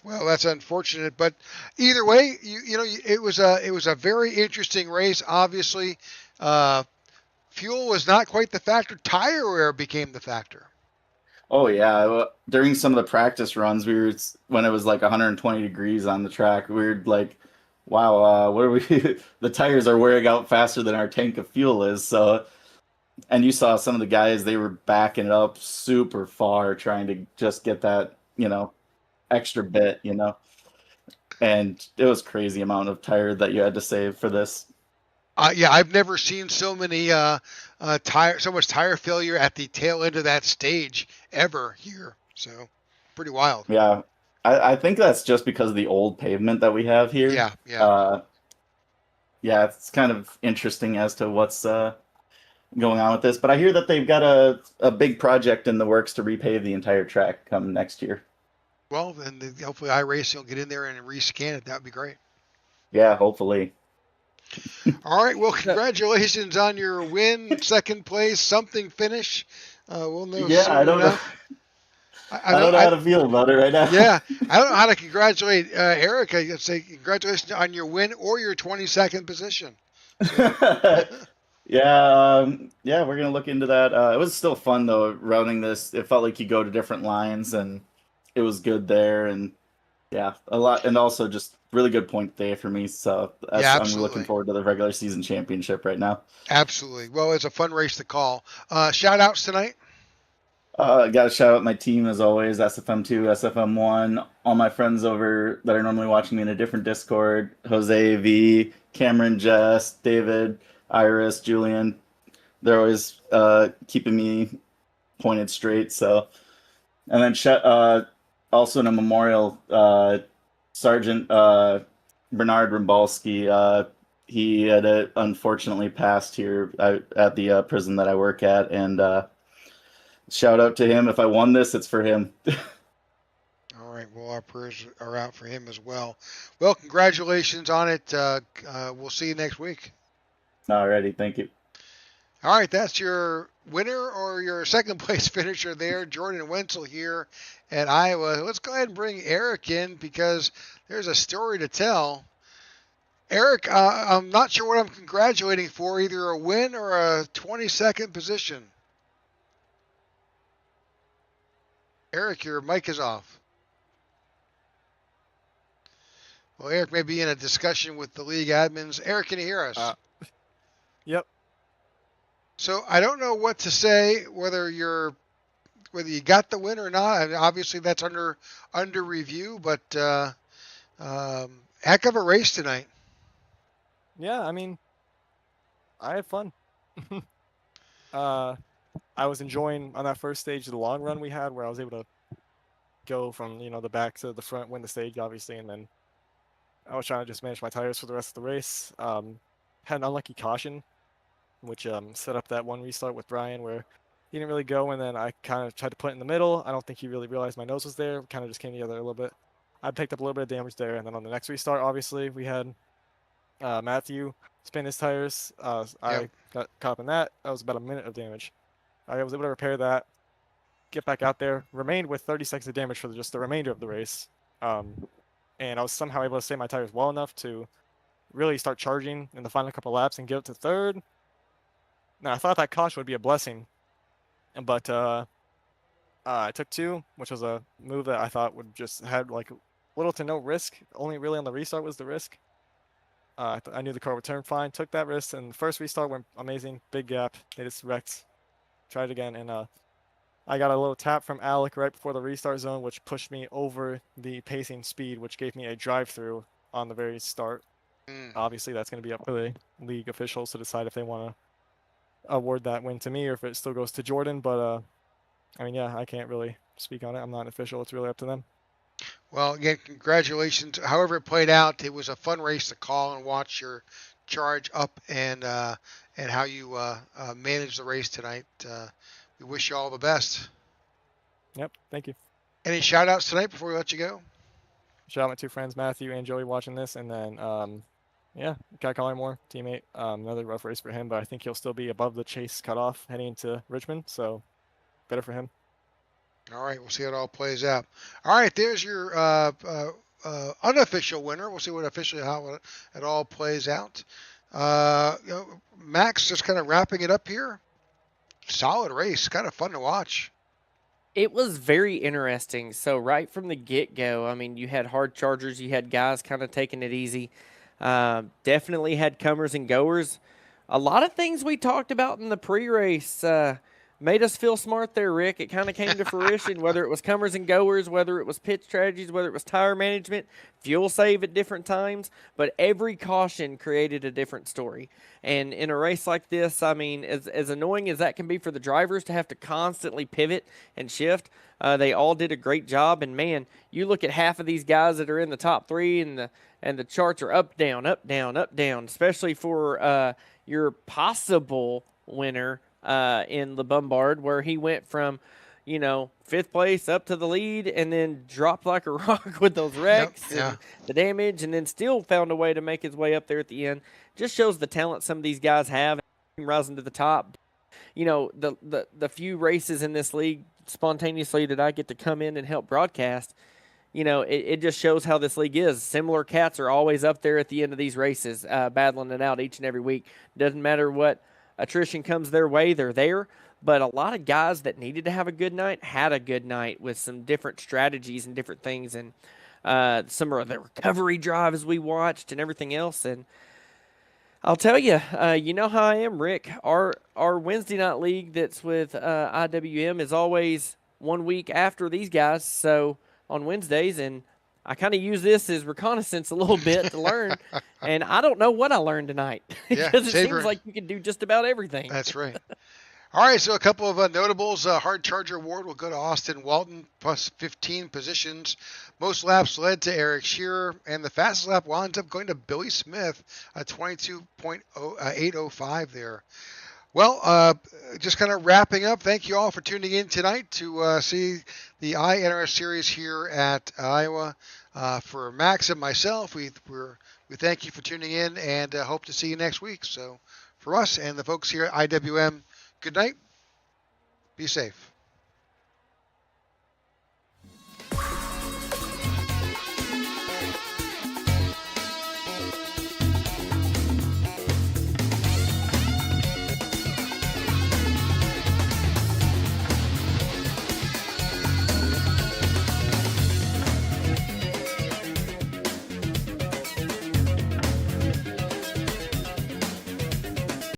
Well, that's unfortunate, but either way, it was a very interesting race. Obviously, fuel was not quite the factor. Tire wear became the factor. Oh yeah, during some of the practice runs, when it was like 120 degrees on the track, we were like, "Wow, what are we?" The tires are wearing out faster than our tank of fuel is. So, and you saw some of the guys; they were backing it up super far, trying to just get that, extra bit, and it was crazy amount of tire that you had to save for this. Yeah, I've never seen so many so much tire failure at the tail end of that stage ever here. So pretty wild. Yeah, I think that's just because of the old pavement that we have here. Yeah. Yeah, it's kind of interesting as to what's going on with this. But I hear that they've got a big project in the works to repave the entire track come next year. Well, then hopefully iRacing will get in there and rescan it. That would be great. Yeah, hopefully. All right. Well, congratulations on your win, second place, something finish. We'll know. Yeah, I don't know. I don't know how to feel about it right now. Yeah, I don't know how to congratulate Eric. I say congratulations on your win or your 22nd position. So. Yeah, we're gonna look into that. It was still fun though, running this. It felt like you go to different lines, and it was good there, and yeah, a lot, and also just really good point day for me. So I'm looking forward to the regular season championship right now. Absolutely. Well, it's a fun race to call. Shout outs tonight. Got to shout out my team as always, SFM2, SFM1, all my friends over that are normally watching me in a different Discord, Jose, V, Cameron, Jess, David, Iris, Julian. They're always keeping me pointed straight. So, and then also in a memorial, Sergeant Bernard Rimbalski. He had unfortunately passed here at the prison that I work at, and shout out to him. If I won this, it's for him. All right. Well, our prayers are out for him as well. Well, congratulations on it. We'll see you next week. Alrighty, thank you. All right, that's your winner or your second place finisher there, Jordan Wenzel here at Iowa. Let's go ahead and bring Eric in because there's a story to tell. Eric, I'm not sure what I'm congratulating for, either a win or a 22nd position. Eric, your mic is off. Well, Eric may be in a discussion with the league admins. Eric, can you hear us? Yep. So I don't know what to say, whether you got the win or not. I mean, obviously, that's under review, but heck of a race tonight. Yeah, I mean, I had fun. I was enjoying on that first stage the long run we had, where I was able to go from the back to the front, win the stage, obviously, and then I was trying to just manage my tires for the rest of the race. Had an unlucky caution, which set up that one restart with Brian where he didn't really go, and then I kind of tried to put it in the middle. I don't think he really realized my nose was there. Kind of just came together a little bit. I picked up a little bit of damage there, and then on the next restart, obviously, we had Matthew spin his tires. I got caught up in that. That was about a minute of damage. I was able to repair that, get back out there, remained with 30 seconds of damage for just the remainder of the race. And I was somehow able to save my tires well enough to really start charging in the final couple laps and get up to third. Now, I thought that caution would be a blessing, but I took two, which was a move that I thought would just had like little to no risk. Only really on the restart was the risk. I knew the car would turn fine, took that risk, and the first restart went amazing. Big gap. They just wrecked. Tried again, and I got a little tap from Alec right before the restart zone, which pushed me over the pacing speed, which gave me a drive-through on the very start. Obviously, that's going to be up to the league officials to decide if they want to award that win to me or if it still goes to Jordan. But, I mean, yeah, I can't really speak on it. I'm not an official. It's really up to them. Well, again, congratulations. However it played out, it was a fun race to call and watch your charge up and how you managed the race tonight. We wish you all the best. Yep, thank you. Any shout-outs tonight before we let you go? Shout out my two friends, Matthew and Joey, watching this. And then, yeah, Guy Collymore, teammate. Another rough race for him, but I think he'll still be above the chase cutoff heading into Richmond. So, better for him. All right, we'll see how it all plays out. All right, there's your unofficial winner. We'll see what officially how it all plays out. Max, just kind of wrapping it up here. Solid race, kind of fun to watch. It was very interesting. So right from the get-go, I mean, you had hard chargers, you had guys kind of taking it easy. Definitely had comers and goers. A lot of things we talked about in the pre-race made us feel smart there, Rick. It kind of came to fruition, whether it was comers and goers, whether it was pit strategies, whether it was tire management, fuel save at different times. But every caution created a different story. And in a race like this, I mean, as annoying as that can be for the drivers to have to constantly pivot and shift, they all did a great job. And, man, you look at half of these guys that are in the top three, and the charts are up, down, up, down, up, down, especially for your possible winner, in the Bombard, where he went from, fifth place up to the lead and then dropped like a rock with those wrecks and the damage, and then still found a way to make his way up there at the end. Just shows the talent some of these guys have rising to the top. The few races in this league spontaneously that I get to come in and help broadcast, it just shows how this league is. Similar cats are always up there at the end of these races, battling it out each and every week. Doesn't matter what attrition comes their way, they're there. But a lot of guys that needed to have a good night had a good night with some different strategies and different things, and some of the recovery drives we watched and everything else. And I'll tell you, you know how I am, Rick. Our Wednesday night league that's with IWM is always 1 week after these guys, so on Wednesdays, and I kind of use this as reconnaissance a little bit to learn, and I don't know what I learned tonight Yeah, because it savor. seems like you can do just about everything. That's right. All right, so a couple of notables. Hard Charger Award will go to Austin Walton, plus 15 positions. Most laps led to Eric Shearer, and the fastest lap winds up going to Billy Smith, a 22.805 there. Well, just kind of wrapping up. Thank you all for tuning in tonight to see the iNRS series here at Iowa. For Max and myself, we thank you for tuning in and hope to see you next week. So for us and the folks here at IWM, good night. Be safe.